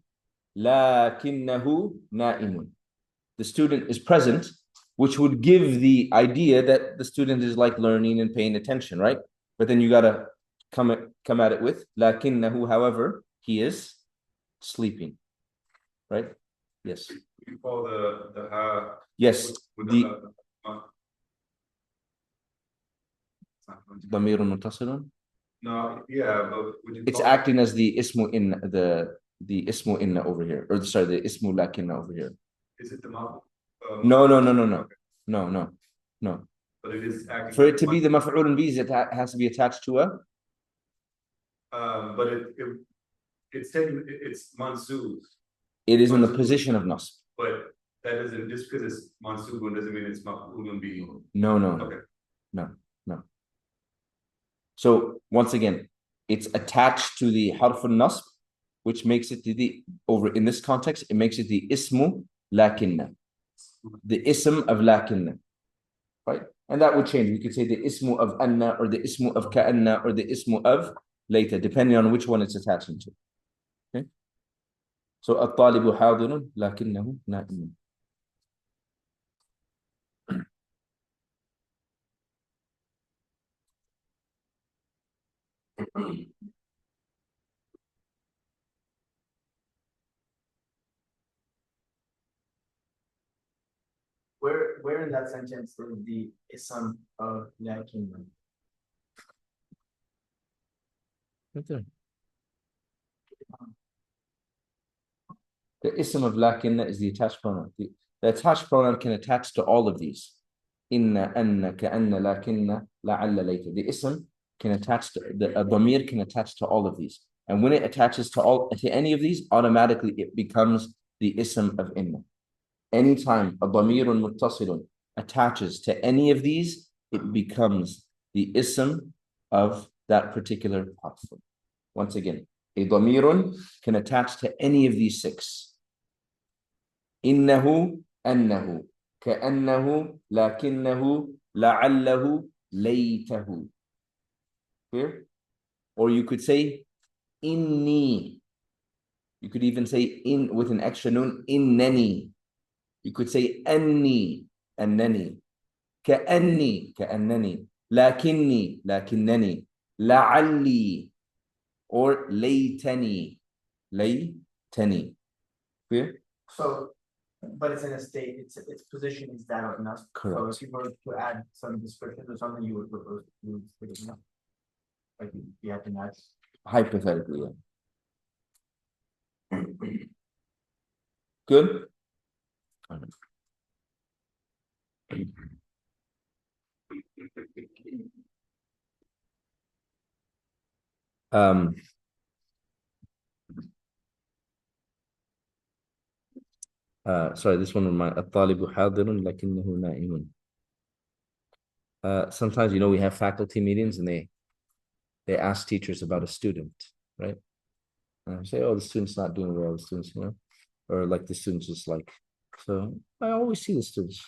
لكنه نائم. The student is present, which would give the idea that the student is like learning and paying attention, right? But then you gotta come at it with لكنه, however, he is sleeping, right? Yes. You call the Yes. with The the ضمير متصل. no, yeah, but would you It's call acting as the ismu in the ismu inna over here, or sorry, the ismu lakinna over here. is it the No, no. But it is acting For it to be the maf'ul bihi, it has to be attached to a. but it's taken it's mansub, It is in the position of nasb. but that doesn't just because it's mansub doesn't mean it's maf'ulun bihi. No. Okay. No. So once again, it's attached to the harf al-nasb, which makes it the over in this context, it makes it the ismu lakinna, the ism of lakinna, right? And that would change. We could say the ismu of anna, or the ismu of ka'anna, or the ismu of later, depending on which one it's attaching to. Okay. So at-talibu hadirun lakinnahu na'imun. Where in that sentence is the ism of lakin? Right there. The ism of lakinna is the attached pronoun. The attached pronoun can attach to all of these. Inna, anna, ka'anna, lakinna, la'alla, later. The ism can attach to the dhamir can attach to all of these. And when it attaches to any of these, automatically it becomes the ism of inna. Anytime a dhamirun muttasilun attaches to any of these, it becomes the ism of that particular harf. Once again, a dhamirun can attach to any of these six. Innahu, annahu, ka'annahu, lakinnahu, la'allahu, laytahu. Clear? Or you could say inni. You could even say in with an extra nun, innani. You could say anni, annani, ka'annani, lakinni, lakinnani, la'alli, or laytani. Clear? So, but it's in a state, its position is that of nas. Correct. So if you were to add some description or something, you would propose you would put it in. Like you have to match. Hypothetically, yeah. Good? Sorry, this one reminds الطالب حاضر لكنه نائم. Sometimes we have faculty meetings and they ask teachers about a student, right? And say, oh, the student's not doing well, the student's, or like the student's just like, so I always see the students.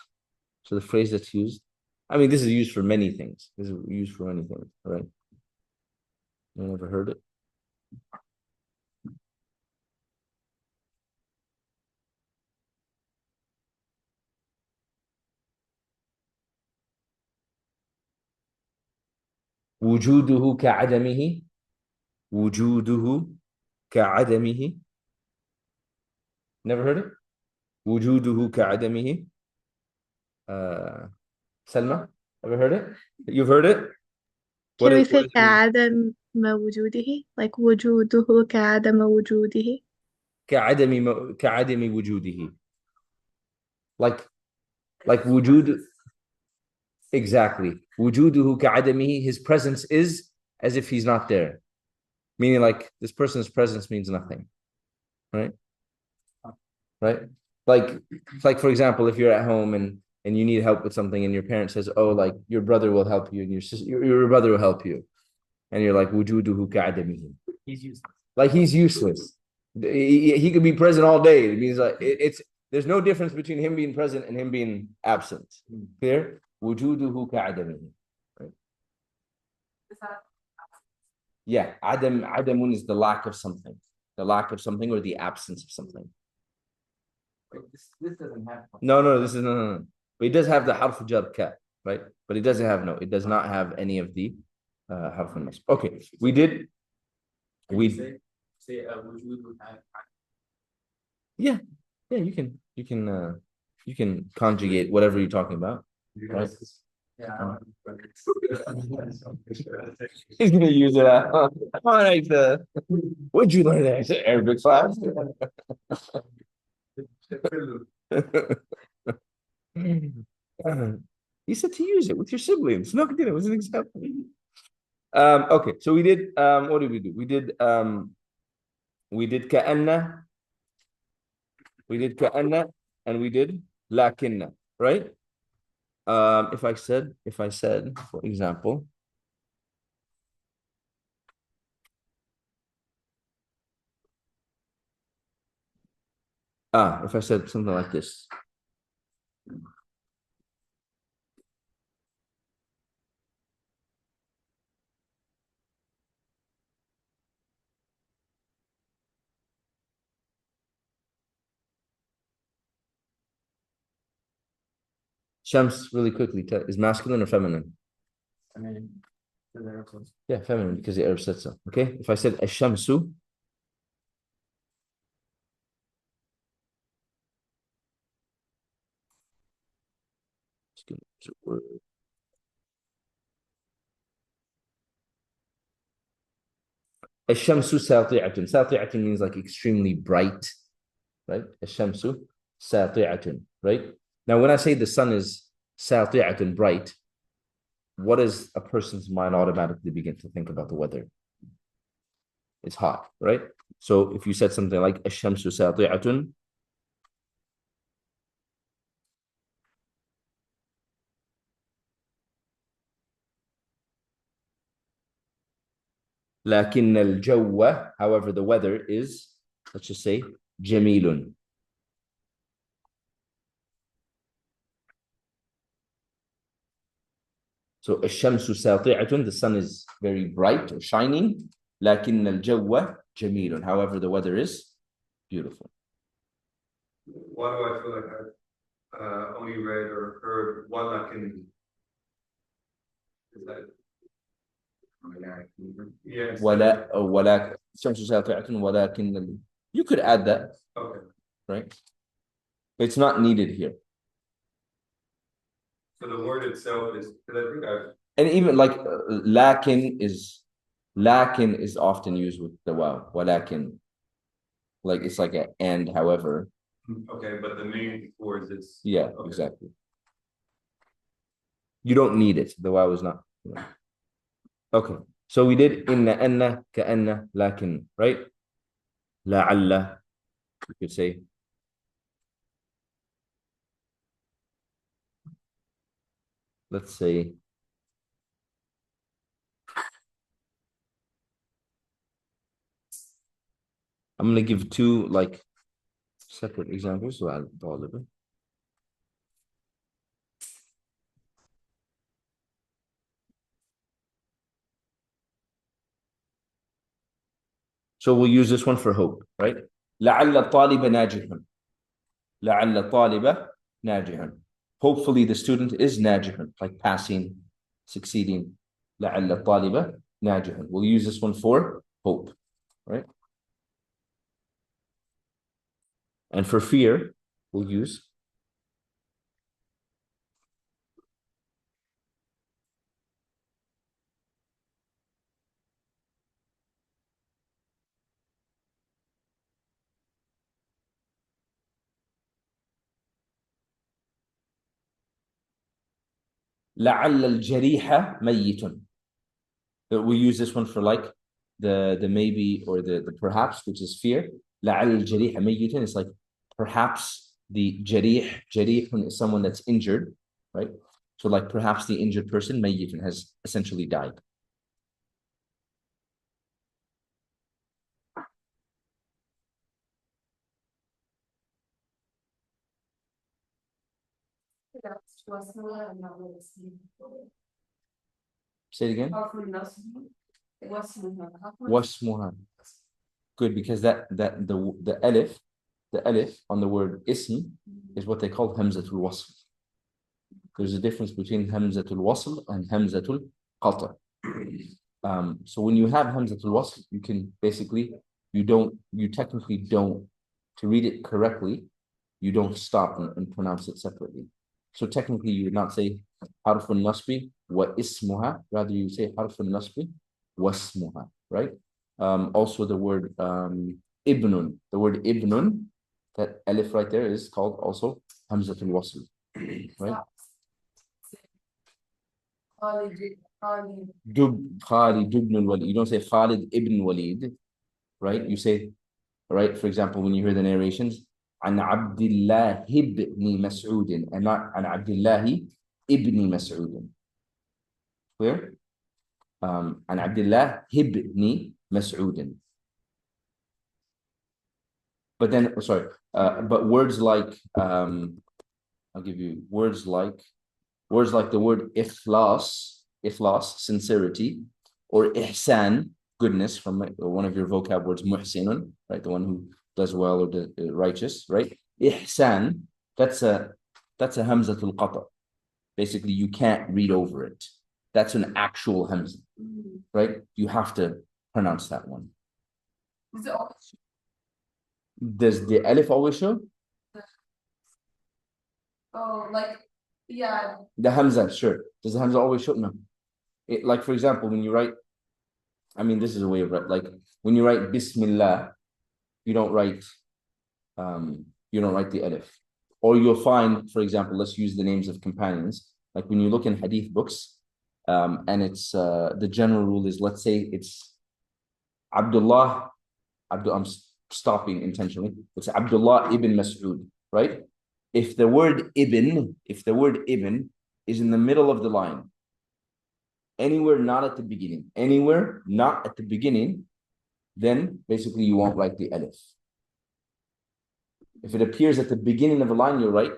So the phrase that's used, I mean, this is used for many things. This is used for many things, right? You ever heard it? وجوده كعدمه. وجوده كعدمه. Never heard it? وجوده كعدمه. Selma, ever heard it? You've heard it? Can we What say does it mean? كعدم وجوده? Like وجوده كعدم وجوده. كعدم وجوده. Like وجود. Exactly. وجوده كعدمه. His presence is as if he's not there. Meaning like this person's presence means nothing. Right? Right? Like for example, if you're at home and you need help with something and your parent says, oh, like your brother will help you and your brother will help you. And you're like, وجوده كعدمه. He's useless. Like he's useless. He could be present all day. It means like it's there's no difference between him being present and him being absent. Clear? وجوده كعدمه. Right? Is that Yeah, عدم is the lack of something. The lack of something or the absence of something. Wait, this doesn't have. No, this is no. But it does have the harf jar ka, right? But it doesn't have it does not have any of the harf al-nasb. Okay, we did. Say وجوده Yeah, you can conjugate whatever you're talking about, right? Yeah. He's gonna use it. All right. What'd you learn that Arabic class? He said to use it with your siblings. No, it was an example. Okay, so we did. What did we do? We did كأن. We did كأن, and we did لكن, right? If I said, for example, if I said something like this. Shams, really quickly, is masculine or feminine? I mean, they're close. Yeah, feminine, because the Arab said so. Okay, if I said Ash-Shamsu, Ash-Shamsu sati'atun. Sati'atun means like extremely bright, right? Ash-Shamsu sati'atun, right? Now, when I say the sun is sati'atun, bright, what does a person's mind automatically begin to think about the weather? It's hot, right? So if you said something like Ash-Shamsu sati'atun, لكن الجو, however, the weather is, let's just say, جميل. So الشمس ساطعة, the sun is very bright or shining. لكن الجو جميل. However, the weather is beautiful. Why do I feel like I've only read or heard ولكن? Is that? Yes. ولا الشمس ساطعة ولكن you could add that. Okay. Right? It's not needed here. So the word itself is, because I think I've. And even like lakin is often used with the wow. Walakin. Like it's like a and, however. Okay, but the main words is. Yeah, okay. exactly. You don't need it. The wow is not. You know. Okay, so we did inna, anna, ka'anna, lakin, right? La'alla, you could say. Let's say. I'm going to give two like separate examples. So we'll use this one for hope, right? لعل الطالب ناجح. لعل الطالب ناجح. Hopefully the student is ناجح, like passing, succeeding. لعل الطالب ناجح. We'll use this one for hope, right? And for fear, we'll use لعل الجريح ميت. We use this one for like the maybe or the perhaps, which is fear. لعل الجريح ميت. It's like perhaps the jarih is someone that's injured, right? So like perhaps the injured person ميت has essentially died. Say it again. واسمها. Good, because the alif on the word ism is what they call hamzatul wasl. There's a difference between hamzatul wasl and hamzatul qata. So when you have hamzatul wasl, you can basically you technically don't, to read it correctly, you don't stop and pronounce it separately. So technically you would not say harfun nasbi wa ismuha, rather you say harfun nasbi wasmuha, right? Also the word ibnun, that alif right there is called also hamzatul wasl, right? Khalid ibn al-Walid. You don't say Khalid ibn Walid, right? You say, right, for example, when you hear the narrations, عن عبد الله بن مسعود, and not عن عبد الله ابن مسعود. Clear? عن عبد الله بن مسعود. But then, but words like, I'll give you words like the word ikhlas, sincerity, or ihsan, goodness, from one of your vocab words, muhsinun, right? The one who does well or righteous, right? Ihsan, that's a hamzatul qata. Basically, you can't read over it. That's an actual hamza, right? You have to pronounce that one. Does the alif always show? Oh, like, yeah. The hamza, sure. Does the hamza always show? No. Like, for example, when you write, I mean, this is a way of writing. Like, when you write Bismillah, you don't write the alif. Or you'll find, for example, let's use the names of companions. Like when you look in hadith books, and it's the general rule is, let's say it's Abdullah, I'm stopping intentionally. It's Abdullah ibn Mas'ud, right? If the word ibn is in the middle of the line, anywhere not at the beginning, then basically you won't write the alif. If it appears at the beginning of a line, you'll write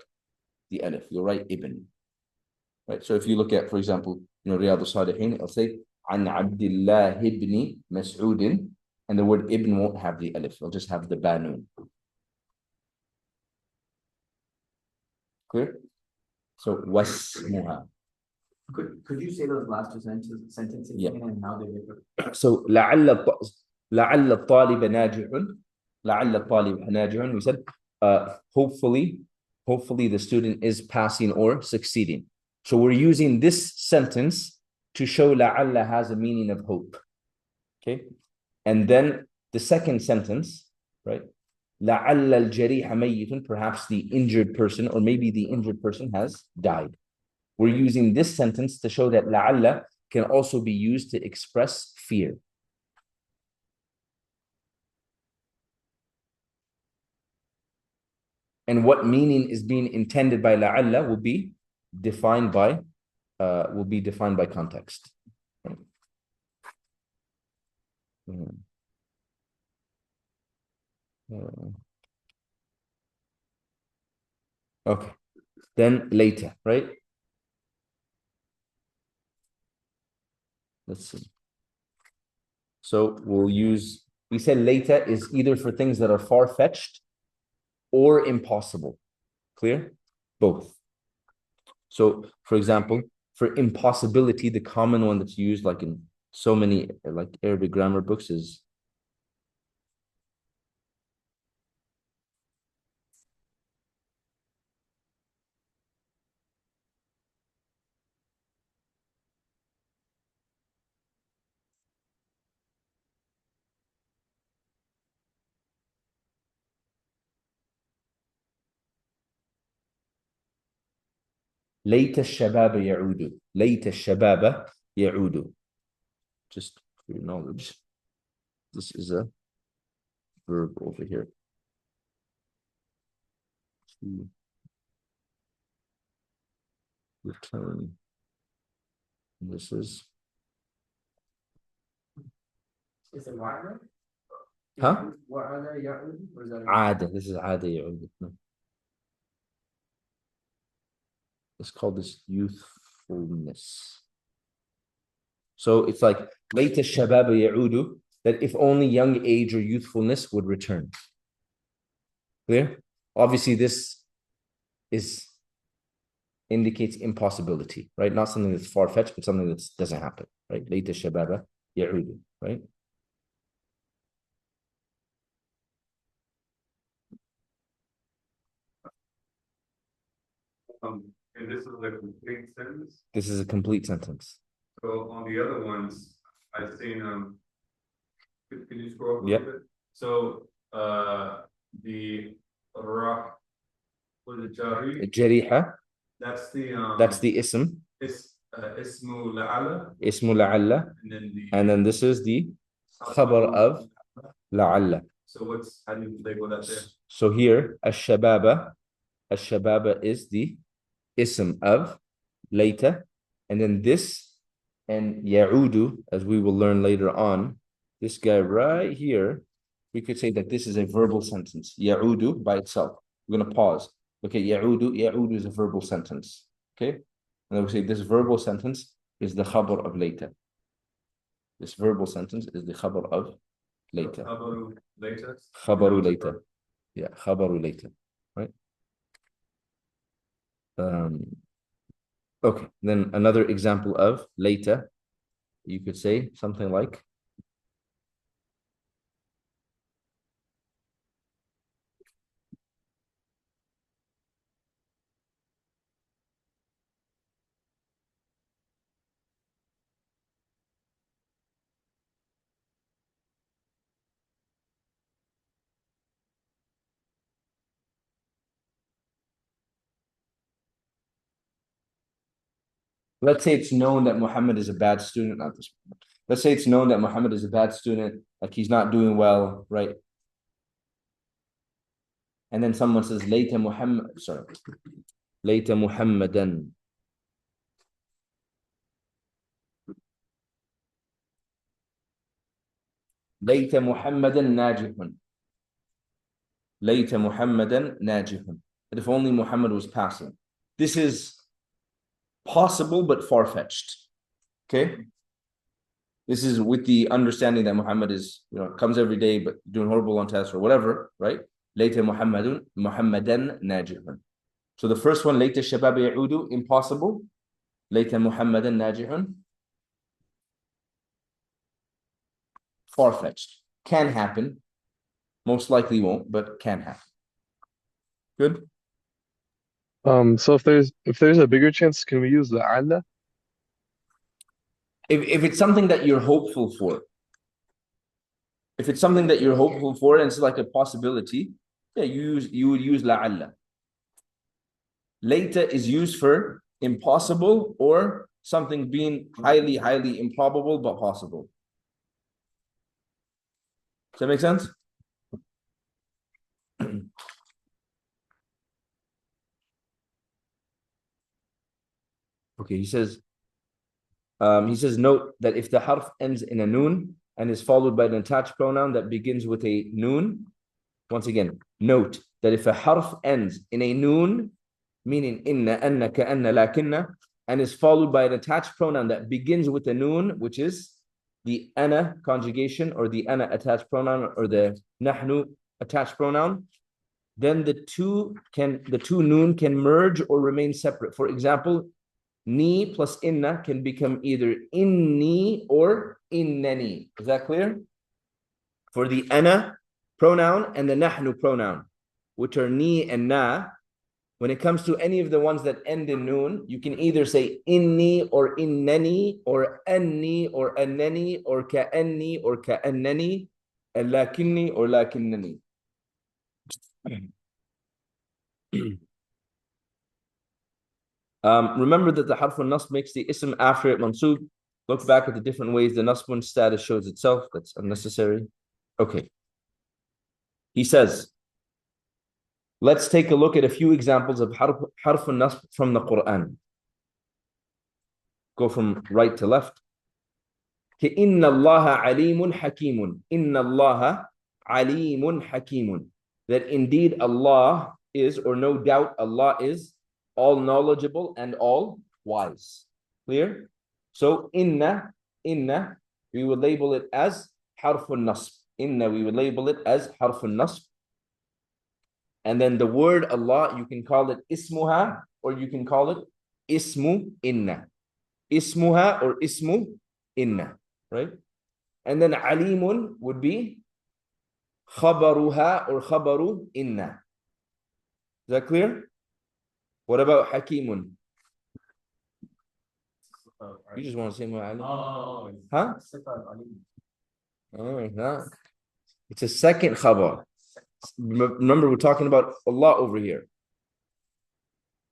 the alif, you'll write ibn. Right? So if you look at, for example, Riyadh al-Salihin, it'll say, An Abdullah ibn Mas'ud, and the word ibn won't have the alif, it'll just have the banun. Clear? So, wasmuha. Could you say those last two sentences again and how they differ? So, لعل الطالب ناجح, we said, hopefully the student is passing or succeeding. So we're using this sentence to show لعل has a meaning of hope. Okay? And then the second sentence, right? لعل الجريح ميت, perhaps the injured person, or maybe the injured person has died. We're using this sentence to show that لعل can also be used to express fear. And what meaning is being intended by لعل will be defined by context. Okay, then later, right? Let's see. So we said later is either for things that are far-fetched or impossible. Clear? Both. So, for example, For impossibility, the common one that's used like in so many like Arabic grammar books is ليت الشباب يعودوا. ليت الشباب يعودوا. Just for your knowledge, this is a verb over here. To return. This is it wa'ada? Huh? Wa'ada ya'ud? Or is that عادة. This is عادة يعود. No. Let's call this youthfulness. So it's like ليت الشباب يعودوا, that if only young age or youthfulness would return. Clear? Obviously, this indicates impossibility, right? Not something that's far-fetched, but something that doesn't happen, right? ليت الشباب يعودوا, right? And this is a complete sentence. This is a complete sentence. So on the other ones, I've seen can you scroll up a Yep. little bit? So the rah or the jari, الجريحة, that's the ism. ismu la'ala, اسم لعل, and then this is the khabar of لعل. So how do you label that there? So here, الشبابة is the ism of later, and then this and يعود, as we will learn later on, this guy right here, we could say that this is a verbal sentence. يعود by itself. We're going to pause. Okay, يعود is a verbal sentence. Okay, and then we say this verbal sentence is the khabar of later. This verbal sentence is the khabar of later. Khabaru later. Khabaru later. Yeah, khabaru later. Right. Okay, then another example of later, you could say something like let's say it's known that Muhammad is a bad student, not this one. Let's say it's known that Muhammad is a bad student, like he's not doing well, right? And then someone says, Layta Muhammadan. Layta Muhammadan najihun. Layta Muhammadan najihun. That if only Muhammad was passing. This is possible but far-fetched. Okay? This is with the understanding that Muhammad is, comes every day but doing horrible on tests or whatever, right? Layta Muhammadan najihun. So the first one, Layta Shabab Ya'udu, impossible. Layta Muhammadan najihun, far-fetched. Can happen. Most likely won't, but can happen. Good? So if there's a bigger chance, can we use the la'alla? If it's something that you're hopeful for, and it's like a possibility, yeah, you would use la'alla. Later is used for impossible or something being highly, highly improbable but possible. Does that make sense? Okay, he says, note that if the harf ends in a noon and is followed by an attached pronoun that begins with a noon, once again, note that if a harf ends in a noon, meaning inna, anna, ka'anna, lakinna, and is followed by an attached pronoun that begins with a noon, which is the ana conjugation or the ana attached pronoun or the nahnu attached pronoun, then the two noon can merge or remain separate. For example, Ni plus inna can become either inni or innani. Is that clear? For the ana pronoun and the nahnu pronoun, which are ni and na, when it comes to any of the ones that end in noon, you can either say inni or innani or anni or annani or ka'anni or ka'annani and lakinni or lakinnani. Remember that the harf al-nasb makes the ism after it mansub. Look back at the different ways the nasbun status shows itself. That's unnecessary. Okay. He says, let's take a look at a few examples of harf al-nasb from the Quran. Go from right to left. إِنَّ اللَّهَ عَلِيمٌ حَكِيمٌ إِنَّ اللَّهَ عَلِيمٌ حَكِيمٌ. That indeed Allah is, or no doubt Allah is, all knowledgeable and all wise. Clear? So inna, we would label it as harfun nasb. Inna, we would label it as harfun nasb. And then the word Allah, you can call it ismuha, or you can call it ismu inna. Ismuha or ismu inna, right? And then alimun would be khabaruha or khabaru inna. Is that clear? What about hakimun? You just want to say mu'alim? Huh? Oh, no. It's a second khabar. Remember, we're talking about Allah over here.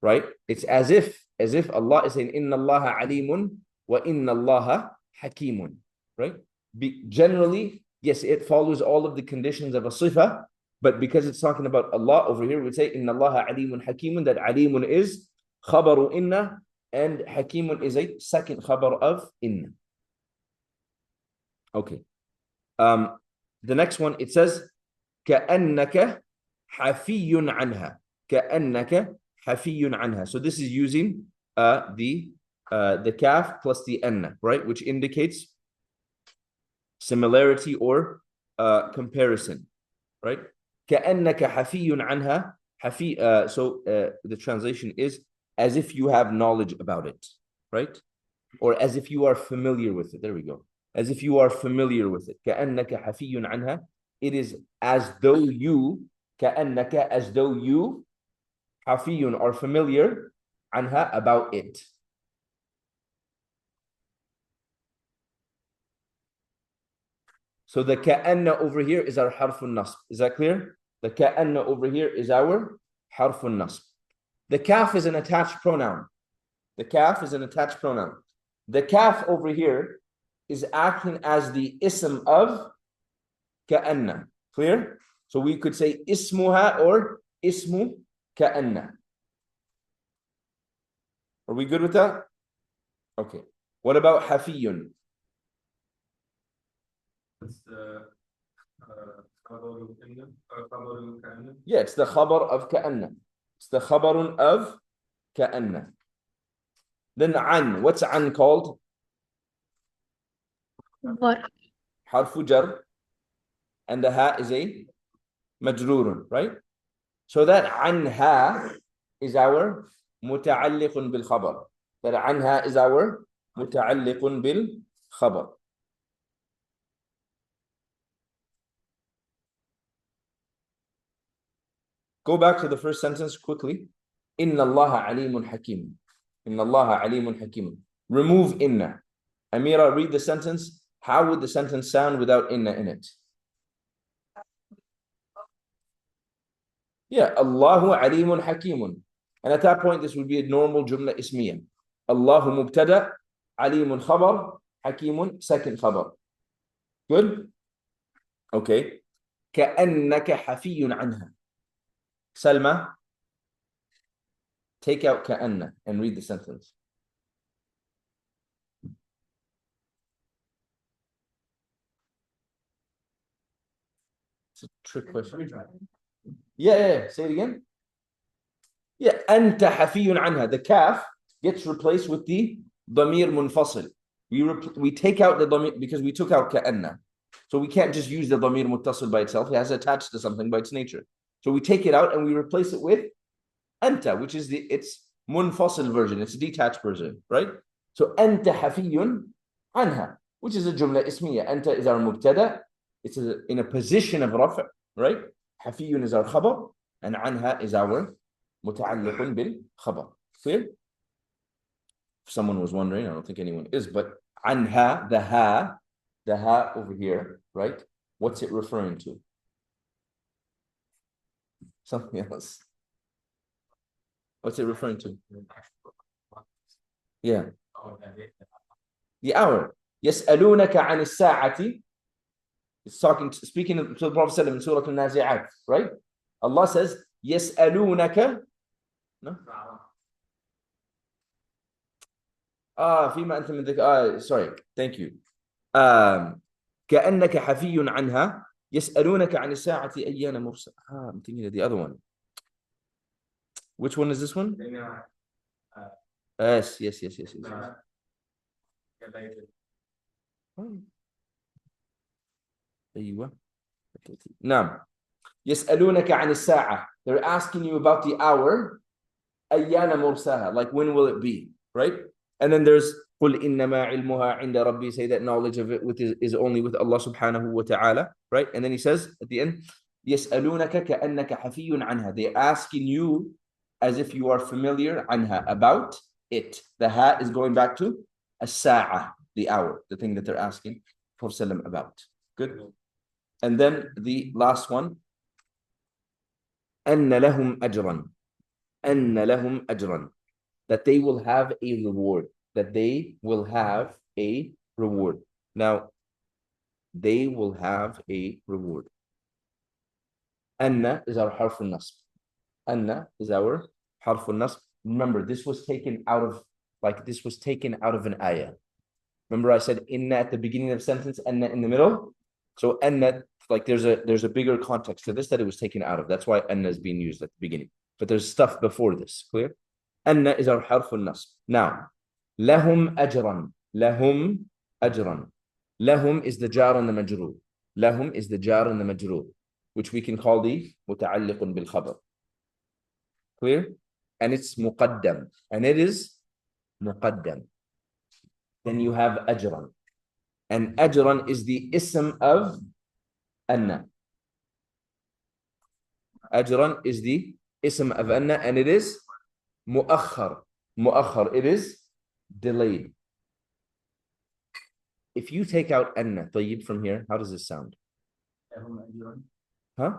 Right? It's as if Allah is saying, Inna Allah alimun wa inna Allah hakimun. Right? Generally, yes, it follows all of the conditions of a sifa, but because it's talking about Allah over here, we'd say, Inna Allah alimun hakimun, that alimun is khabaru inna, and hakimun is a second khabar of inna. Okay. The next one, it says, كَأَنَّكَ حَفِيٌّ عَنْهَا. كَأَنَّكَ حَفِيٌّ عَنْهَا. So this is using the kaf plus the anna, right? Which indicates similarity or comparison, right? كَأَنَّكَ حَفِيٌّ عَنْهَا. So the translation is, as if you have knowledge about it, right? Or as if you are familiar with it. There we go. As if you are familiar with it. كَأَنَّكَ حَفِيٌّ عَنْهَا. It is as though you, كَأَنَّكَ, as though you, حَفِيٌّ, are familiar, عَنْهَا, about it. So the كَأَنَّ over here is our harfun nasb. Is that clear? The كَأَنَّ over here is our harfun nasb. The kaf is an attached pronoun. The kaf is an attached pronoun. The kaf over here is acting as the ism of كأن. Clear? So we could say ismuha or ismu كأن. Are we good with that? Okay. What about hafiyun? It's the khabaru inna, khabaru ka'anna. Yeah, it's the khabar of كأن. It's the khabarun of كأن. Then an. What's an called? Harfu jar. And the ha is a majrurun, right? So that anha is our muta'alliqun bil khabar. That anha is our muta'alliqun bil khabar. Go back to the first sentence quickly. Inna Allah alimun hakim. Inna Allah alimun hakim. Remove inna. Amira, read the sentence. How would the sentence sound without inna in it? Yeah, Allahu alimun hakimun. And at that point, this would be a normal jumla ismiya. Allahu mubtada, alimun khabar, hakimun second khabar. Good? Okay. كأنك حفي عنها. Salma, take out كأن and read the sentence. It's a trick question. Yeah. Say it again. Yeah, أنت حفي عنها. The kaf gets replaced with the ضمير منفصل. We take out the ضمير because we took out كأن. So we can't just use the ضمير متصل by itself. It has attached to something by its nature. So we take it out and we replace it with anta, which is its منفصل version. It's a detached version, right? So أنت حفي عنها, which is a جملة اسمية. أنت is our مبتدأ. It's in a position of رفع, right? حفي is our خبر, and عنها is our متعلق بالخبر. Clear? If someone was wondering, I don't think anyone is, but عنها, the ha over here, right? What's it referring to? Something else. What's it referring to? Yeah. The hour. يسألونك عن الساعة. It's speaking to the Prophet ﷺ in Surah Al-Nazi'at, right? Allah says, يسألونك. No? فيما أنت من ذكر. Sorry, thank you. كأنك حفي عنها. يسألونك عن الساعة أيان مرسى. I'm thinking of the other one. Which one is this one? Yes. أيوة. نعم. يسألونك عن الساعة. They're asking you about the hour. أيان مرساها. Like when will it be? Right? And then there's قل إنما علمها عند ربي. Say that knowledge of it is only with Allah subhanahu wa ta'ala. Right? And then he says at the end, يسألونك كأنك حفي عنها. They're asking you as if you are familiar عنها, about it. The ha is going back to الساعة, the hour, the thing that they're asking Prophet about. Good. And then the last one, أن لهم أجرا. أن لهم أجرا. That they will have a reward. That they will have a reward. Now, they will have a reward. أن is our حرف النصب. Anna is our harf al-nasb. Remember, this was taken out of an ayah. Remember, I said inna at the beginning of the sentence, anna in the middle. So anna, like there's a bigger context to this that it was taken out of. That's why anna is being used at the beginning. But there's stuff before this. Clear? Anna is our harf al-nasb. Now, lahum ajran. Lahum ajran. Lahum is the jar and the majrur. Lahum is the jar and the majrur, which we can call the muta'alliqun bil khabar. Clear? And it's muqaddam. And it is muqaddam. Then you have ajran. And ajran is the ism of anna. Ajran is the ism of anna, and it is mu'akhar. Mu'akhar, it is delayed. If you take out anna, tayyib, from here, how does this sound? Huh?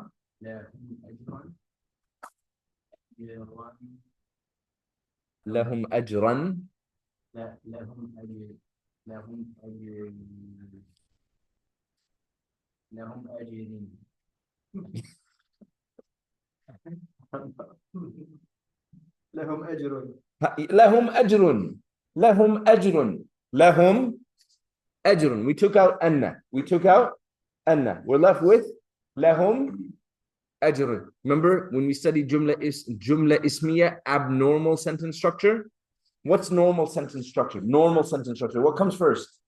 لهم أجرا. لهم أجر. لهم أجر. We took out anna. We're left with لهم أجر. Remember when we studied jumla ismiya, abnormal sentence structure? What's normal sentence structure? Normal sentence structure. What comes first?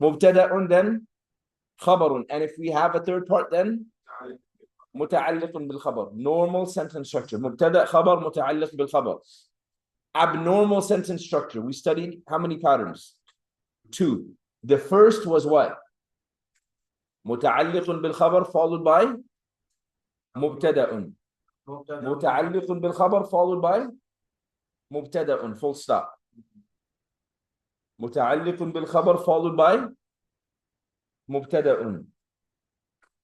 Mubtada'un, then khabarun. And if we have a third part, then muta'alliqun bil khabar. Normal sentence structure. Mubtada' khabar, muta'alliq bil khabar. Abnormal sentence structure. We studied how many patterns? 2. The first was what? Muta'alliqun bil khabar followed by mubtada'un. Muta'alliqun bil khabar followed by mubtada'un, full stop. Muta'alliqun bil khabar followed by mubtada'un.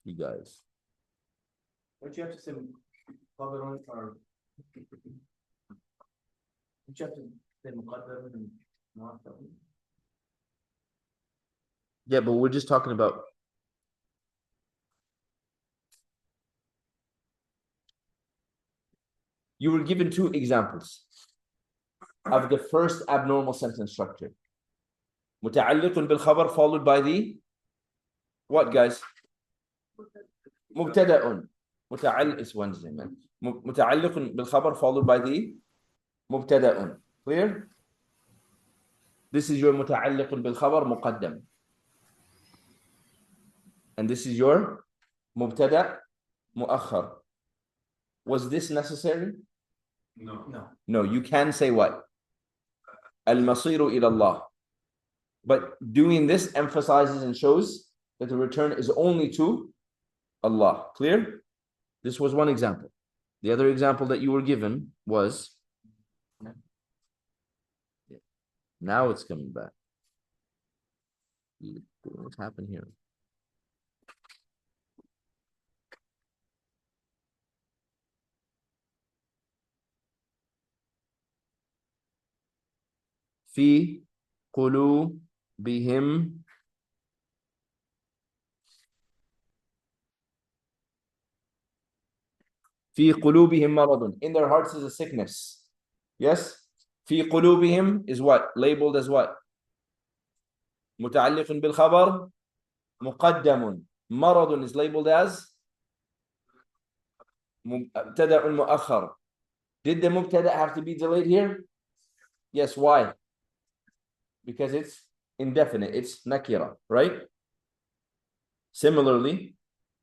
You guys. Don't you have to say khabarun or don't you have to say muqaddarun and mu'akhkharun? Yeah, but we're just talking about you were given 2 examples of the first abnormal sentence structure. Muta'alliqun bil khabar followed by the what, guys? Mubtada'un. It's Wednesday, man. Muta'alliqun bil khabar followed by the mubtada'un. Clear? This is your muta'alliqun bil khabar muqaddam. And this is your mubtada' mu'akhkhar. Was this necessary? No. No, you can say what? Al-masiru ila Allah. But doing this emphasizes and shows that the return is only to Allah. Clear? This was one example. The other example that you were given was, now it's coming back. What's happened here? في قلوبهم في قلوبهم مرض. In their hearts is a sickness. Yes? في قلوبهم is what? Labeled as what? متعلق بالخبر مقدم. مرض is labeled as مبتدأ مؤخر. Did the mubtada have to be delayed here? Yes, why? Because it's indefinite, it's nakira, right? Similarly,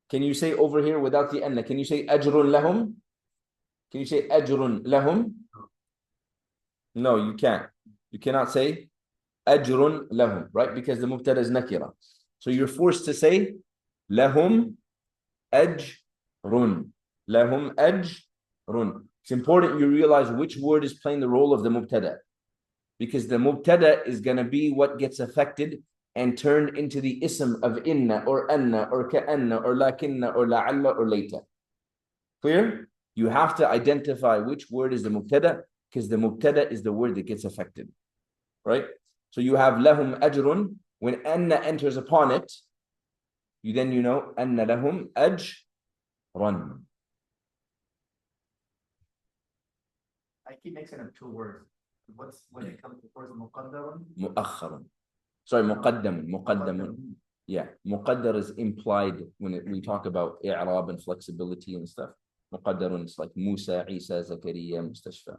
can you say over here without the anna, can you say ajrun lahum? Can you say ajrun lahum? No, you can't. You cannot say ajrun lahum, right? Because the mubtada is nakira. So you're forced to say lahum ajrun. Lahum ajrun. It's important you realize which word is playing the role of the mubtada. Because the mubtada is going to be what gets affected and turned into the ism of inna or anna or ka'anna or lakinna or la'alla or layta. Clear? You have to identify which word is the mubtada because the mubtada is the word that gets affected. Right? So you have lahum ajrun. When anna enters upon it, you know anna lahum ajrun. I keep mixing up two words. What's when it comes to first muqaddarun? Mu'akhkharun. Sorry, muqaddamun. Yeah, muqaddar is implied when we talk about i'rab and flexibility and stuff. Muqaddarun is like Musa, Isa, Zakaria, Mustashfa.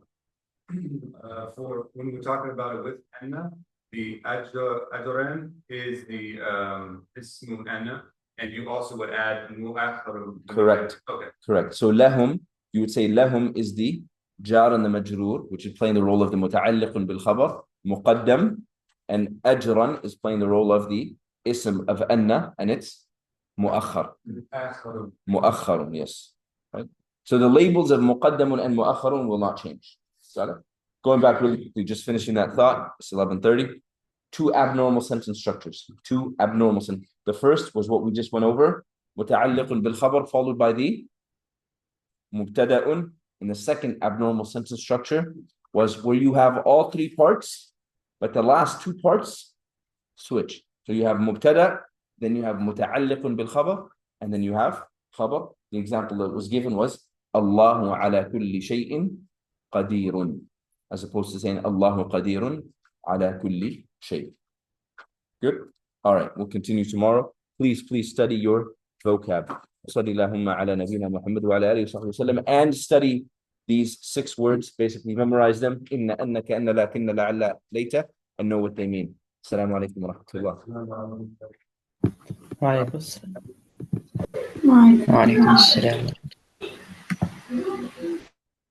For when we're talking about it with anna, the ajran is the ismu anna, and you also would add mu'akhkharun. Correct. Okay. Correct. So lahum, you would say lahum is the jar and the majroor, which is playing the role of the muta'alliqun bil khabar, muqaddam, and ajran is playing the role of the ism of anna, and it's mu'akhkhar. Mu'akhkharun, yes. Right? So the labels of muqaddamun and mu'akhkharun will not change. Got it? Going back really quickly, just finishing that thought, it's 11:30. Two abnormal sentence structures. Two abnormal sentences. The first was what we just went over, muta'alliqun bil khabar, followed by the mubtada'un. And the second abnormal sentence structure was where you have all three parts, but the last two parts switch. So you have mubtada, then you have muta'alliqun bil khabar, and then you have khabar. The example that was given was Allahu ala kulli shay'in qadirun, as opposed to saying Allahu qadirun ala kulli shay'. Good? All right, we'll continue tomorrow. Please study your vocab. Study Allahumma ala nabina Muhammad wa ala alihi wa sahbihi wa sallam, and study these 6 words, basically memorize them, inna, anna, ka'anna, lakinna, la'alla, layta, and know what they mean. Assalamu alaikum wa rahmatullah. Wa alaikum assalam.